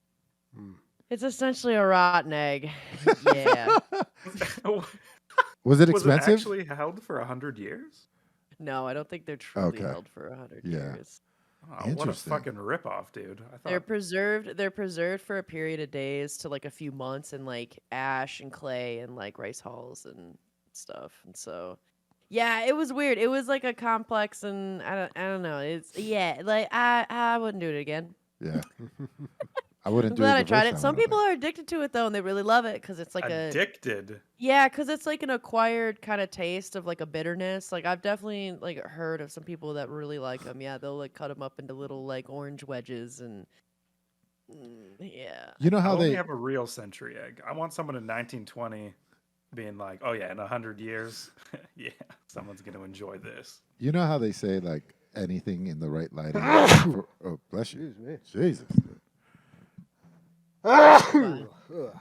Speaker 2: It's essentially a rotten egg. Yeah.
Speaker 3: Was it
Speaker 4: Was it
Speaker 3: expensive?
Speaker 4: actually held for 100 years?
Speaker 2: No, I don't think they're truly
Speaker 3: Okay.
Speaker 2: held for 100
Speaker 3: Yeah.
Speaker 2: years.
Speaker 4: Oh, what a
Speaker 3: Interesting.
Speaker 4: fucking ripoff, dude. I
Speaker 2: They're
Speaker 4: thought
Speaker 2: preserved. They're preserved for a period of days to like a few months in like ash and clay and like rice hulls and stuff. And so, yeah, it was weird. It was like a complex, and I don't know. It's like I wouldn't do it again.
Speaker 3: Yeah. I wouldn't
Speaker 2: I'm
Speaker 3: do
Speaker 2: glad
Speaker 3: it
Speaker 2: I
Speaker 3: the
Speaker 2: tried
Speaker 3: first
Speaker 2: it.
Speaker 3: time, I
Speaker 2: Some
Speaker 3: don't
Speaker 2: people
Speaker 3: think.
Speaker 2: are addicted to it though, and they really love it because it's like
Speaker 4: addicted.
Speaker 2: because it's like an acquired kind of taste of like a bitterness. Like I've definitely like heard of some people that really like them. Yeah, they'll like cut them up into little like orange wedges and yeah.
Speaker 3: You know
Speaker 4: I
Speaker 3: how
Speaker 4: only
Speaker 3: they
Speaker 4: have a real century egg. I want someone in 1920 being like, "Oh yeah, in 100 years, yeah, someone's gonna enjoy this."
Speaker 3: say like anything in the right lighting. Oh, bless you.
Speaker 1: Excuse me.
Speaker 3: Jesus.
Speaker 1: Ugh,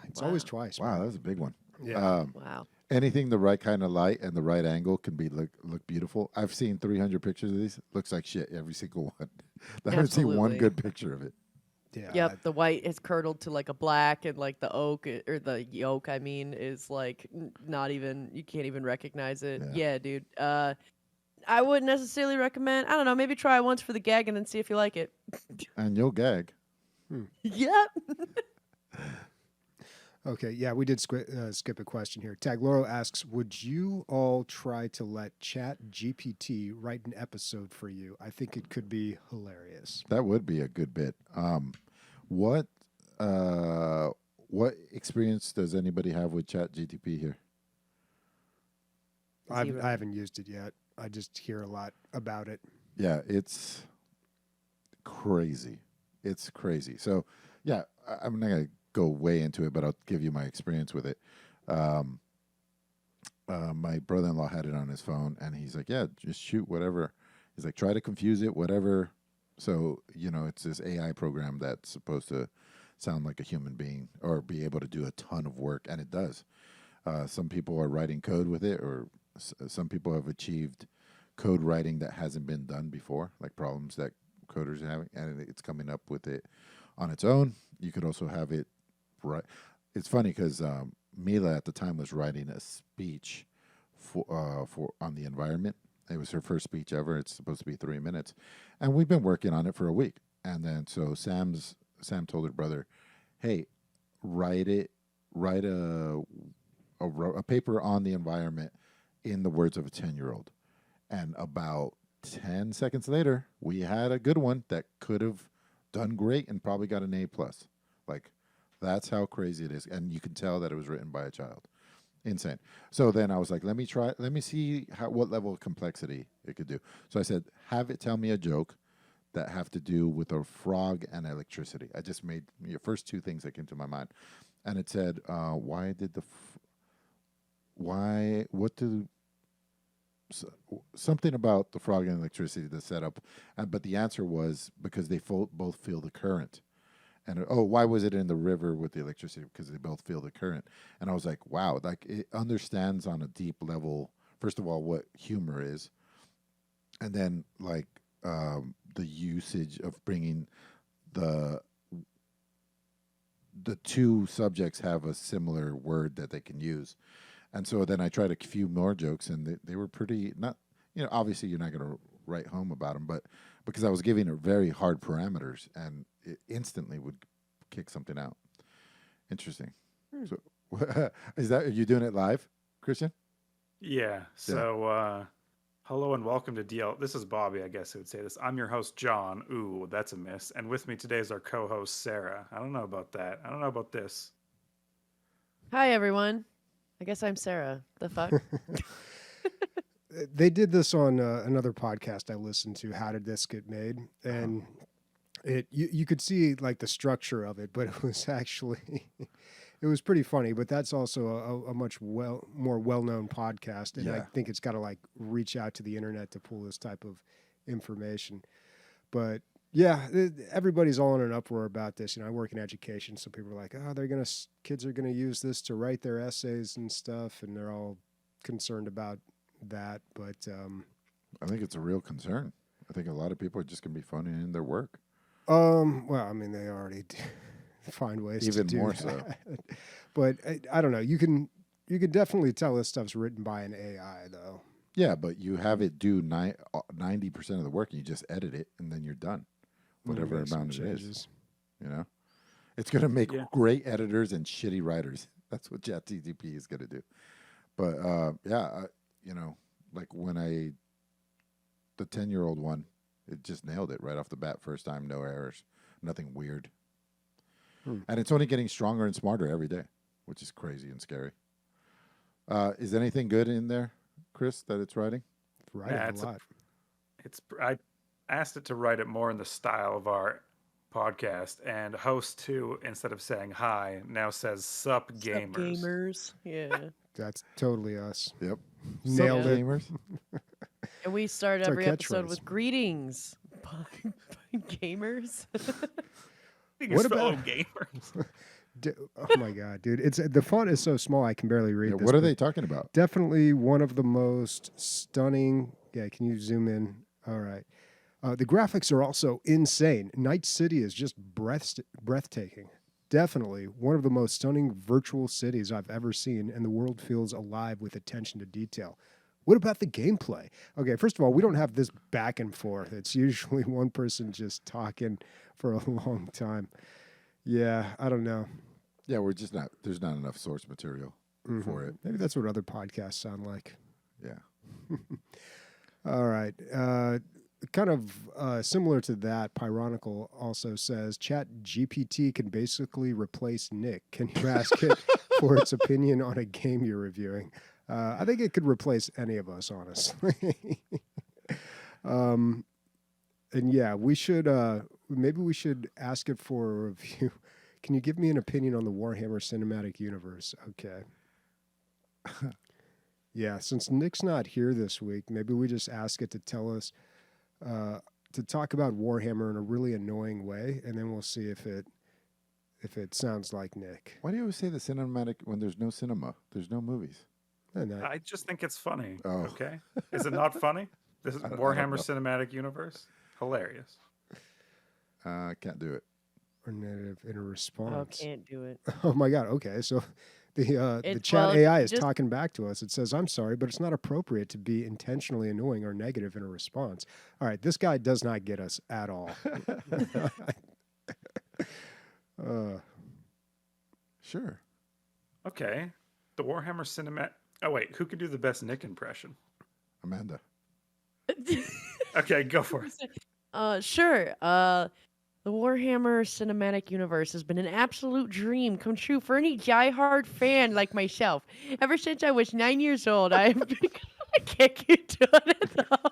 Speaker 1: it's always
Speaker 2: Wow.
Speaker 1: twice.
Speaker 3: Wow,
Speaker 1: man.
Speaker 3: that was a big one.
Speaker 1: Yeah.
Speaker 2: Wow.
Speaker 3: Anything the right kind of light and the right angle can be look beautiful. I've seen 300 pictures of these. Looks like shit every single one. I haven't seen one
Speaker 2: Absolutely.
Speaker 3: good picture of it.
Speaker 1: Yeah.
Speaker 2: Yep, the white is curdled to like a black, and like the oak or the yolk, I mean, is like not even you can't even recognize it.
Speaker 3: Yeah.
Speaker 2: Yeah, dude. I wouldn't necessarily recommend. I don't know. Maybe try it once for the gag and then see if you like it.
Speaker 3: And you'll gag.
Speaker 2: Yep.
Speaker 1: Okay. Yeah, we did skip a question here. Tagloro asks, "Would you all try to let ChatGPT write an episode for you? I think it could be hilarious."
Speaker 3: That would be a good bit. What experience does anybody have with ChatGPT here?
Speaker 1: I
Speaker 2: Zero.
Speaker 1: haven't used it yet. I just hear a lot about it.
Speaker 3: Yeah, it's crazy. It's crazy. So, yeah, I'm not gonna go way into it, but I'll give you my experience with it. My brother-in-law had it on his phone, and he's like, "Yeah, just shoot whatever." He's like, "Try to confuse it, whatever." So, it's this AI program that's supposed to sound like a human being or be able to do a ton of work, and it does. Some people are writing code with it, or some people have achieved code writing that hasn't been done before, like problems that coders are having, and it's coming up with it on its own. You could also have it right. It's funny because Mila at the time was writing a speech for on the environment. It was her first speech ever. It's supposed to be 3 minutes, and we've been working on it for a week. And then so Sam told her brother, "Hey, write a paper on the environment in the words of a 10-year-old." And about 10 seconds later, we had a good one that could have done great and probably got an A+. Like, that's how crazy it is. And you can tell that it was written by a child. Insane. So then I was like, let me see what level of complexity it could do. So I said, have it tell me a joke that have to do with a frog and electricity. I just made the first two things that came to my mind. And it said, something about the frog and electricity, the setup, but the answer was because they both feel the current. And why was it in the river with the electricity? Because they both feel the current. And I was like, wow, like it understands on a deep level, first of all, what humor is, and then like the usage of bringing the two subjects have a similar word that they can use. And so then I tried a few more jokes, and they were pretty, not, obviously you're not going to write home about them, but because I was giving it very hard parameters, and it instantly would kick something out. Interesting. So are you doing it live, Christian?
Speaker 4: Yeah. So, hello and welcome to DL. This is Bobby, I guess who would say this. I'm your host, John. Ooh, that's a miss. And with me today is our co-host, Sarah. I don't know about that. I don't know about this.
Speaker 2: Hi, everyone. I guess I'm Sarah. The fuck?
Speaker 1: They did this on another podcast I listened to. How did this get made? And you could see like the structure of it, but it was actually it was pretty funny. But that's also a much more well-known podcast, and I think it's got to like reach out to the internet to pull this type of information. But yeah, everybody's all in an uproar about this. I work in education, so people are like, "Oh, kids are gonna use this to write their essays and stuff," and they're all concerned about that. But
Speaker 3: I think it's a real concern. I think a lot of people are just gonna be phoning in their work.
Speaker 1: Well, I mean, they already find ways
Speaker 3: even
Speaker 1: to do
Speaker 3: more
Speaker 1: that.
Speaker 3: so.
Speaker 1: But I don't know. You can definitely tell this stuff's written by an AI, though.
Speaker 3: Yeah, but you have it do 90% of the work, and you just edit it, and then you're done. Whatever amount it is, it's going to make great editors and shitty writers. That's what ChatGPT is going to do. But like when the 10-year-old one, it just nailed it right off the bat, first time, no errors, nothing weird. And it's only getting stronger and smarter every day, which is crazy and scary. Is anything good in there, Chris, that it's writing?
Speaker 1: Writing a lot.
Speaker 4: I asked it to write it more in the style of our podcast, and host 2, instead of saying hi, now says sup gamers.
Speaker 2: Sup gamers. Yeah.
Speaker 1: That's totally us.
Speaker 3: Yep.
Speaker 1: Nailed
Speaker 3: Sup
Speaker 1: it.
Speaker 3: gamers.
Speaker 2: And we start
Speaker 1: It's our
Speaker 2: every episode
Speaker 1: catchphrase.
Speaker 2: with greetings, gamers.
Speaker 1: What
Speaker 4: fellow
Speaker 1: about-
Speaker 4: gamers?
Speaker 1: Oh my god, dude! The font is so small I can barely read this.
Speaker 3: What are
Speaker 1: but
Speaker 3: they talking about?
Speaker 1: Definitely one of the most stunning. Yeah, can you zoom in? All right. The graphics are also insane. Night City is just breathtaking. Definitely one of the most stunning virtual cities I've ever seen, and the world feels alive with attention to detail. What about the gameplay? Okay, first of all, we don't have this back and forth. It's usually one person just talking for a long time. Yeah, I don't know.
Speaker 3: Yeah, there's not enough source material for it.
Speaker 1: Maybe that's what other podcasts sound like.
Speaker 3: Yeah.
Speaker 1: All right. Kind of similar to that, Pyronical also says ChatGPT can basically replace Nick. Can you ask it for its opinion on a game you're reviewing? I think it could replace any of us, honestly. And yeah, maybe we should ask it for a review. Can you give me an opinion on the Warhammer Cinematic Universe? Okay. Yeah, since Nick's not here this week, maybe we just ask it to tell us, to talk about Warhammer in a really annoying way, and then we'll see if it sounds like Nick.
Speaker 3: Why do you always say the cinematic when there's no cinema? There's no movies.
Speaker 4: I just think it's funny.
Speaker 3: Oh.
Speaker 4: Okay. Is it not funny? This is
Speaker 3: I don't
Speaker 4: Warhammer
Speaker 3: know.
Speaker 4: Cinematic Universe. Hilarious.
Speaker 3: I can't do it.
Speaker 1: Or negative in a
Speaker 2: Oh,
Speaker 1: response.
Speaker 2: can't do it.
Speaker 1: Oh my God. Okay, so the chat
Speaker 2: well,
Speaker 1: AI is
Speaker 2: just-
Speaker 1: talking back to us. It says, "I'm sorry, but it's not appropriate to be intentionally annoying or negative in a response." All right, this guy does not get us at all.
Speaker 3: Sure.
Speaker 4: Okay. The Warhammer Cinematic. Oh, wait. Who could do the best Nick impression?
Speaker 3: Amanda.
Speaker 4: Okay, go for it.
Speaker 2: Sure. The Warhammer Cinematic Universe has been an absolute dream come true for any diehard fan like myself. Ever since I was 9 years old, I can't get done it though.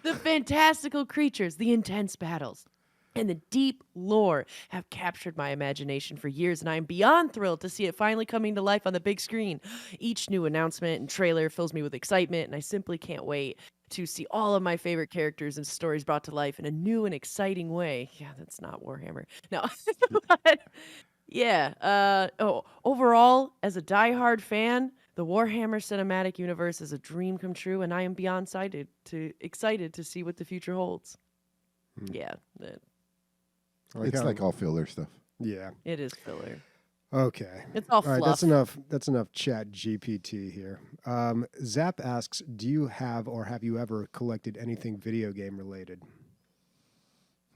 Speaker 2: The fantastical creatures, the intense battles, and the deep lore have captured my imagination for years, and I am beyond thrilled to see it finally coming to life on the big screen. Each new announcement and trailer fills me with excitement, and I simply can't wait to see all of my favorite characters and stories brought to life in a new and exciting way. Yeah, that's not Warhammer. No. But yeah, overall, as a diehard fan, the Warhammer Cinematic Universe is a dream come true, and I am beyond excited to see what the future holds.
Speaker 1: Hmm.
Speaker 2: Yeah,
Speaker 1: I like
Speaker 3: It's
Speaker 1: how-
Speaker 3: like all filler stuff.
Speaker 1: yeah.
Speaker 2: it is filler.
Speaker 1: Okay.
Speaker 2: It's all
Speaker 1: All right,
Speaker 2: fluff.
Speaker 1: that's enough chat GPT here. Zap asks, do you have or have you ever collected anything video game related?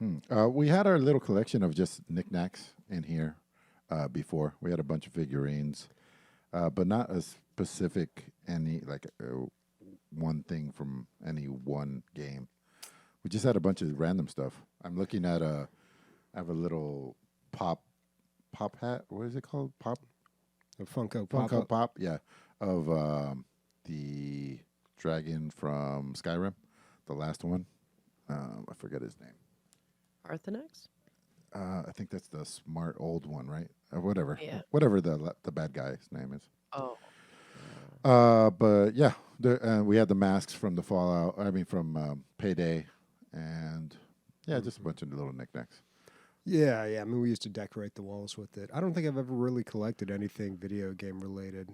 Speaker 3: We had our little collection of just knickknacks in here before. We had a bunch of figurines, but not a specific one thing from any one game. We just had a bunch of random stuff. I'm looking at I have a little pop hat. What is it called?
Speaker 1: A Funko
Speaker 3: Funko
Speaker 1: Pop.
Speaker 3: Pop. Yeah, of the dragon from Skyrim, the last one. I forget his name.
Speaker 2: Parthenax?
Speaker 3: I think that's the smart old one, right? Whatever.
Speaker 2: Yeah.
Speaker 3: Whatever the bad guy's name is.
Speaker 2: Oh.
Speaker 3: But yeah, we had the masks from the Fallout. I mean, from Payday, and yeah, just a bunch of little knickknacks.
Speaker 1: Yeah. I mean, we used to decorate the walls with it. I don't think I've ever really collected anything video game related,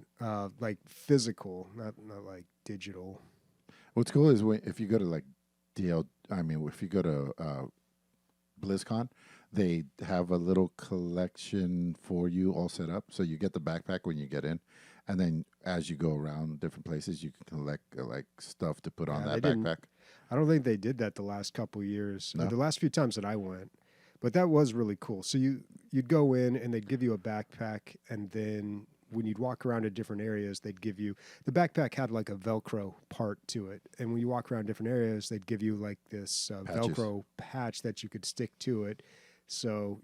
Speaker 1: like physical, not like digital.
Speaker 3: What's cool is if you go to like if you go to BlizzCon, they have a little collection for you all set up. So you get the backpack when you get in, and then as you go around different places, you can collect like stuff to put on
Speaker 1: Yeah,
Speaker 3: that
Speaker 1: they didn't-
Speaker 3: backpack.
Speaker 1: I don't think they did that the last couple years.
Speaker 3: No?
Speaker 1: The last few times that I went, but that was really cool. So you'd go in and they'd give you a backpack, and then when you'd walk around to different areas, they'd give you the backpack had like a Velcro part to it, and when you walk around different areas, they'd give you like this
Speaker 3: Patches.
Speaker 1: Velcro patch that you could stick to it, so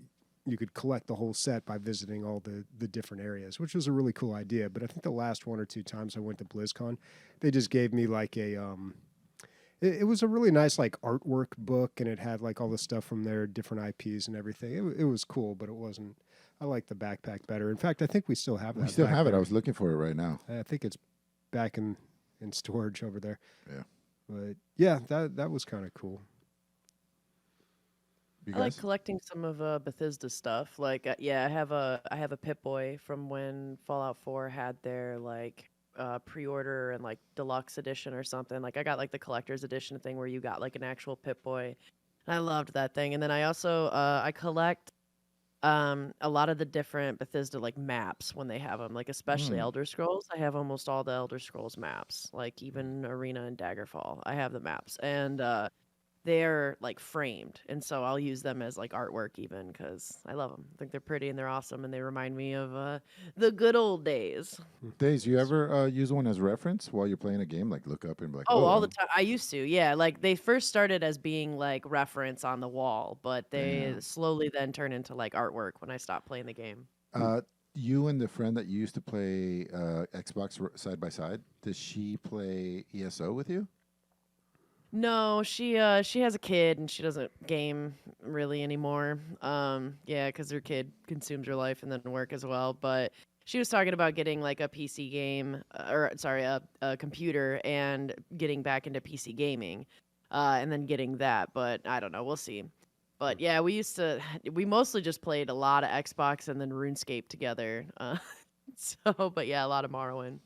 Speaker 1: you could collect the whole set by visiting all the different areas, which was a really cool idea. But I think the last one or two times I went to BlizzCon, they just gave me like a it was a really nice like artwork book, and it had like all the stuff from their different IPs and everything. It was cool, but it wasn't. I like the backpack better. In fact, I think we still have that.
Speaker 3: We still have it. I
Speaker 1: backpack.
Speaker 3: was looking for it right now.
Speaker 1: I think it's back in storage over there.
Speaker 3: Yeah.
Speaker 1: But yeah, that was kind of cool.
Speaker 3: You
Speaker 2: I like
Speaker 3: guys?
Speaker 2: collecting some of Bethesda stuff. Like, yeah, I have a Pip-Boy from when Fallout 4 had their like pre-order and like deluxe edition or something. Like, I got like the collector's edition thing where you got like an actual Pip-Boy. And I loved that thing. And then I also I collect a lot of the different Bethesda like maps when they have them, like especially Elder Scrolls. I have almost all the Elder Scrolls maps, like even Arena and Daggerfall. I have the maps, and they're like framed, and so I'll use them as like artwork even because I love them. I think they're pretty and they're awesome, and they remind me of the good old days.
Speaker 3: Days, you ever use one as reference while you're playing a game? Like look up and be like,
Speaker 2: Oh, all the
Speaker 3: I'm-
Speaker 2: time. I used to, yeah. Like they first started as being like reference on the wall, but they slowly then turn into like artwork when I stopped playing the game.
Speaker 3: You and the friend that you used to play Xbox side by side, does she play ESO with you?
Speaker 2: No, she has a kid and she doesn't game really anymore. Yeah, because her kid consumes her life and then work as well. But she was talking about getting like a PC game, or sorry, a computer and getting back into PC gaming, and then getting that. But I don't know, we'll see. But yeah, we mostly just played a lot of Xbox and then RuneScape together. But yeah, a lot of Morrowind.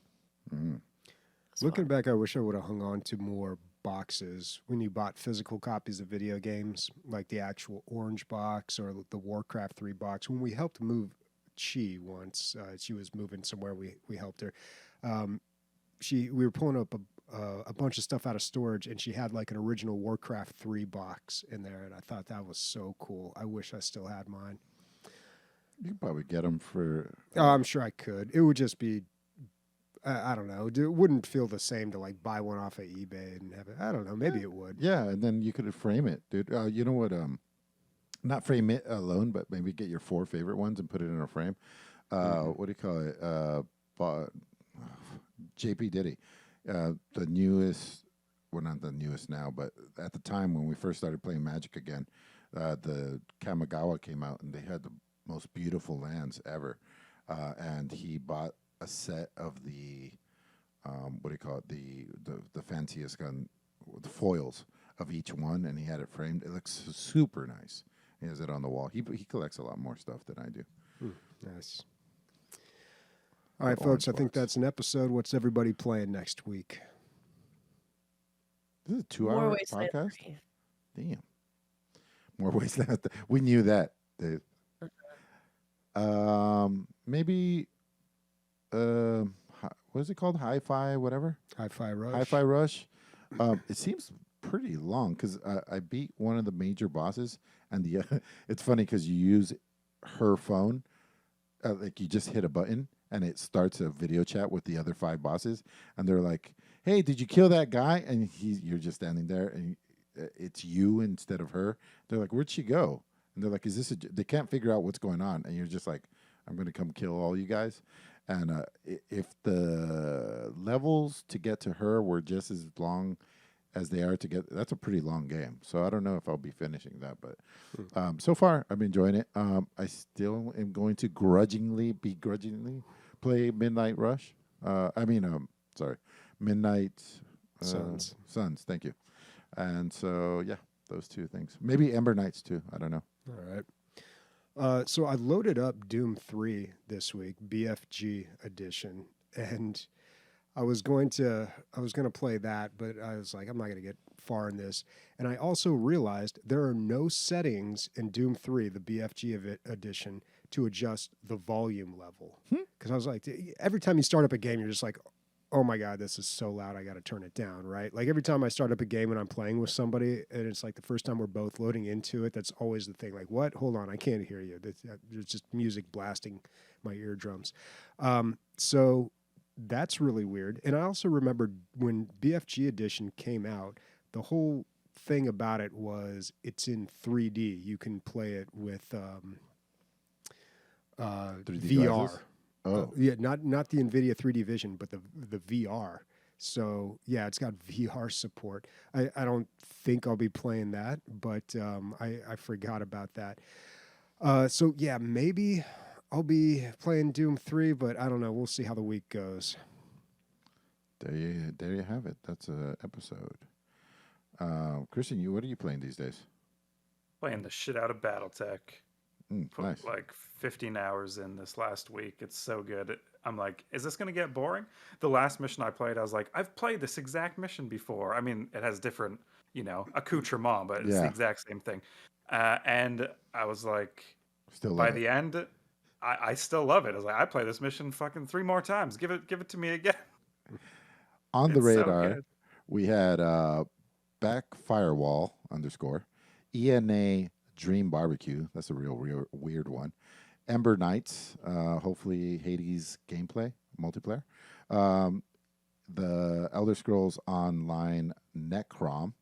Speaker 2: It's
Speaker 1: Looking
Speaker 2: fun.
Speaker 1: back, I wish I would have hung on to more boxes when you bought physical copies of video games, like the actual orange box or the Warcraft 3 box. When we helped move Chi once, she was moving somewhere. We helped her. We were pulling up a bunch of stuff out of storage, and she had like an original Warcraft 3 box in there, and I thought that was so cool. I wish I still had mine.
Speaker 3: You could probably get them for.
Speaker 1: Oh, I'm sure I could. It would just be, I don't know. It wouldn't feel the same to like buy one off of eBay and have it. I don't know. Maybe it would.
Speaker 3: Yeah, and then you could frame it, dude. You know what? Not frame it alone, but maybe get your 4 favorite ones and put it in a frame. What do you call it? JP Diddy, the newest. Well, not the newest now, but at the time when we first started playing Magic again, The Kamigawa came out, and they had the most beautiful lands ever. And he bought a set of the what do you call it? The fanciest gun, the foils of each one, and he had it framed. It looks super nice. He has it on the wall. He collects a lot more stuff than I do.
Speaker 1: Nice. All right, folks, I think that's an episode. What's everybody playing next week?
Speaker 3: This is a
Speaker 2: More
Speaker 3: 2-hour
Speaker 2: Wasteland
Speaker 3: podcast?
Speaker 2: 3.
Speaker 3: Damn. More Wasteland. We knew that, Dave. Maybe, what is it called? Hi-Fi, whatever?
Speaker 1: Hi-Fi Rush.
Speaker 3: Hi-Fi Rush. It seems pretty long because I beat one of the major bosses, and it's funny because you use her phone, like you just hit a button, and it starts a video chat with the other 5 bosses, and they're like, "Hey, did you kill that guy?" And you're just standing there, and it's you instead of her. They're like, "Where'd she go?" And they're like, "Is this a?" They can't figure out what's going on, and you're just like, "I'm going to come kill all you guys." And if the levels to get to her were just as long as they are to get, that's a pretty long game. So I don't know if I'll be finishing that, but so far I'm enjoying it. I still am going to begrudgingly play Midnight Rush. Midnight
Speaker 1: Suns.
Speaker 3: Suns. Thank you. And so yeah, those 2 things. Maybe Ember Knights too. I don't know.
Speaker 1: All right. So I loaded up Doom 3 this week, BFG edition, and I was going to play that, but I was like, I'm not going to get far in this. And I also realized there are no settings in Doom 3, the BFG edition, to adjust the volume level. Because I was like, every time you start up a game, you're just like, oh my God, this is so loud, I got to turn it down, right? Like every time I start up a game and I'm playing with somebody, and it's like the first time we're both loading into it, that's always the thing. Like, what? Hold on, I can't hear you. There's just music blasting my eardrums. So that's really weird. And I also remember when BFG Edition came out, the whole thing about it was it's in 3D. You can play it with
Speaker 3: 3D
Speaker 1: VR.
Speaker 3: glasses? Oh,
Speaker 1: Yeah, not the NVIDIA 3D Vision, but the VR. So yeah, it's got VR support. I don't think I'll be playing that, but I forgot about that. So yeah, maybe I'll be playing Doom 3, but I don't know. We'll see how the week goes.
Speaker 3: there you have it. That's an episode. Christian, what are you playing these days?
Speaker 4: Playing the shit out of BattleTech. Put
Speaker 3: Nice.
Speaker 4: like 15 hours in this last week. It's so good. I'm like, is this going to get boring? The last mission I played, I was like, I've played this exact mission before. I mean, it has different, accoutrement, but it's the exact same thing. And I was like,
Speaker 3: Still
Speaker 4: by
Speaker 3: love
Speaker 4: the
Speaker 3: it.
Speaker 4: end, I still love it. I was like, I play this mission fucking 3 more times. Give it to me again.
Speaker 3: On the
Speaker 4: It's so
Speaker 3: radar,
Speaker 4: good.
Speaker 3: we had back Firewall _ ENA Dream Barbecue. That's a real weird one. Ember Knights, hopefully Hades gameplay, multiplayer. The Elder Scrolls Online Necrom,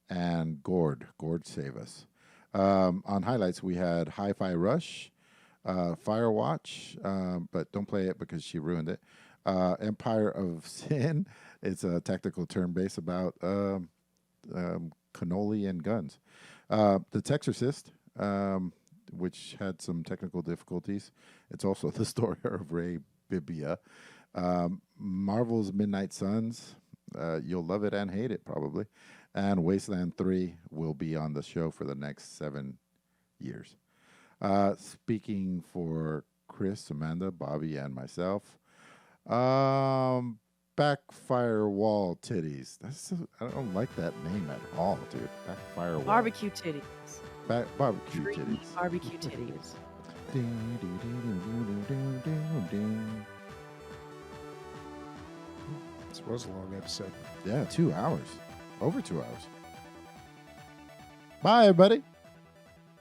Speaker 3: and Gord Save Us. On highlights, we had Hi-Fi Rush, Firewatch, but don't play it because she ruined it. Empire of Sin. It's a tactical turn-based about cannoli and guns. The Textorcist, which had some technical difficulties. It's also the story of Ray Bibbia. Marvel's Midnight Suns. You'll love it and hate it, probably. And Wasteland 3 will be on the show for the next 7 years. Speaking for Chris, Amanda, Bobby, and myself, Backfire Wall Titties. I don't like that name at all, dude. Backfire Wall.
Speaker 2: Barbecue titties.
Speaker 3: Barbecue
Speaker 2: Dreamy
Speaker 3: Titties.
Speaker 2: barbecue titties.
Speaker 1: This was a long episode.
Speaker 3: Yeah, 2 hours. Over 2 hours. Bye, everybody.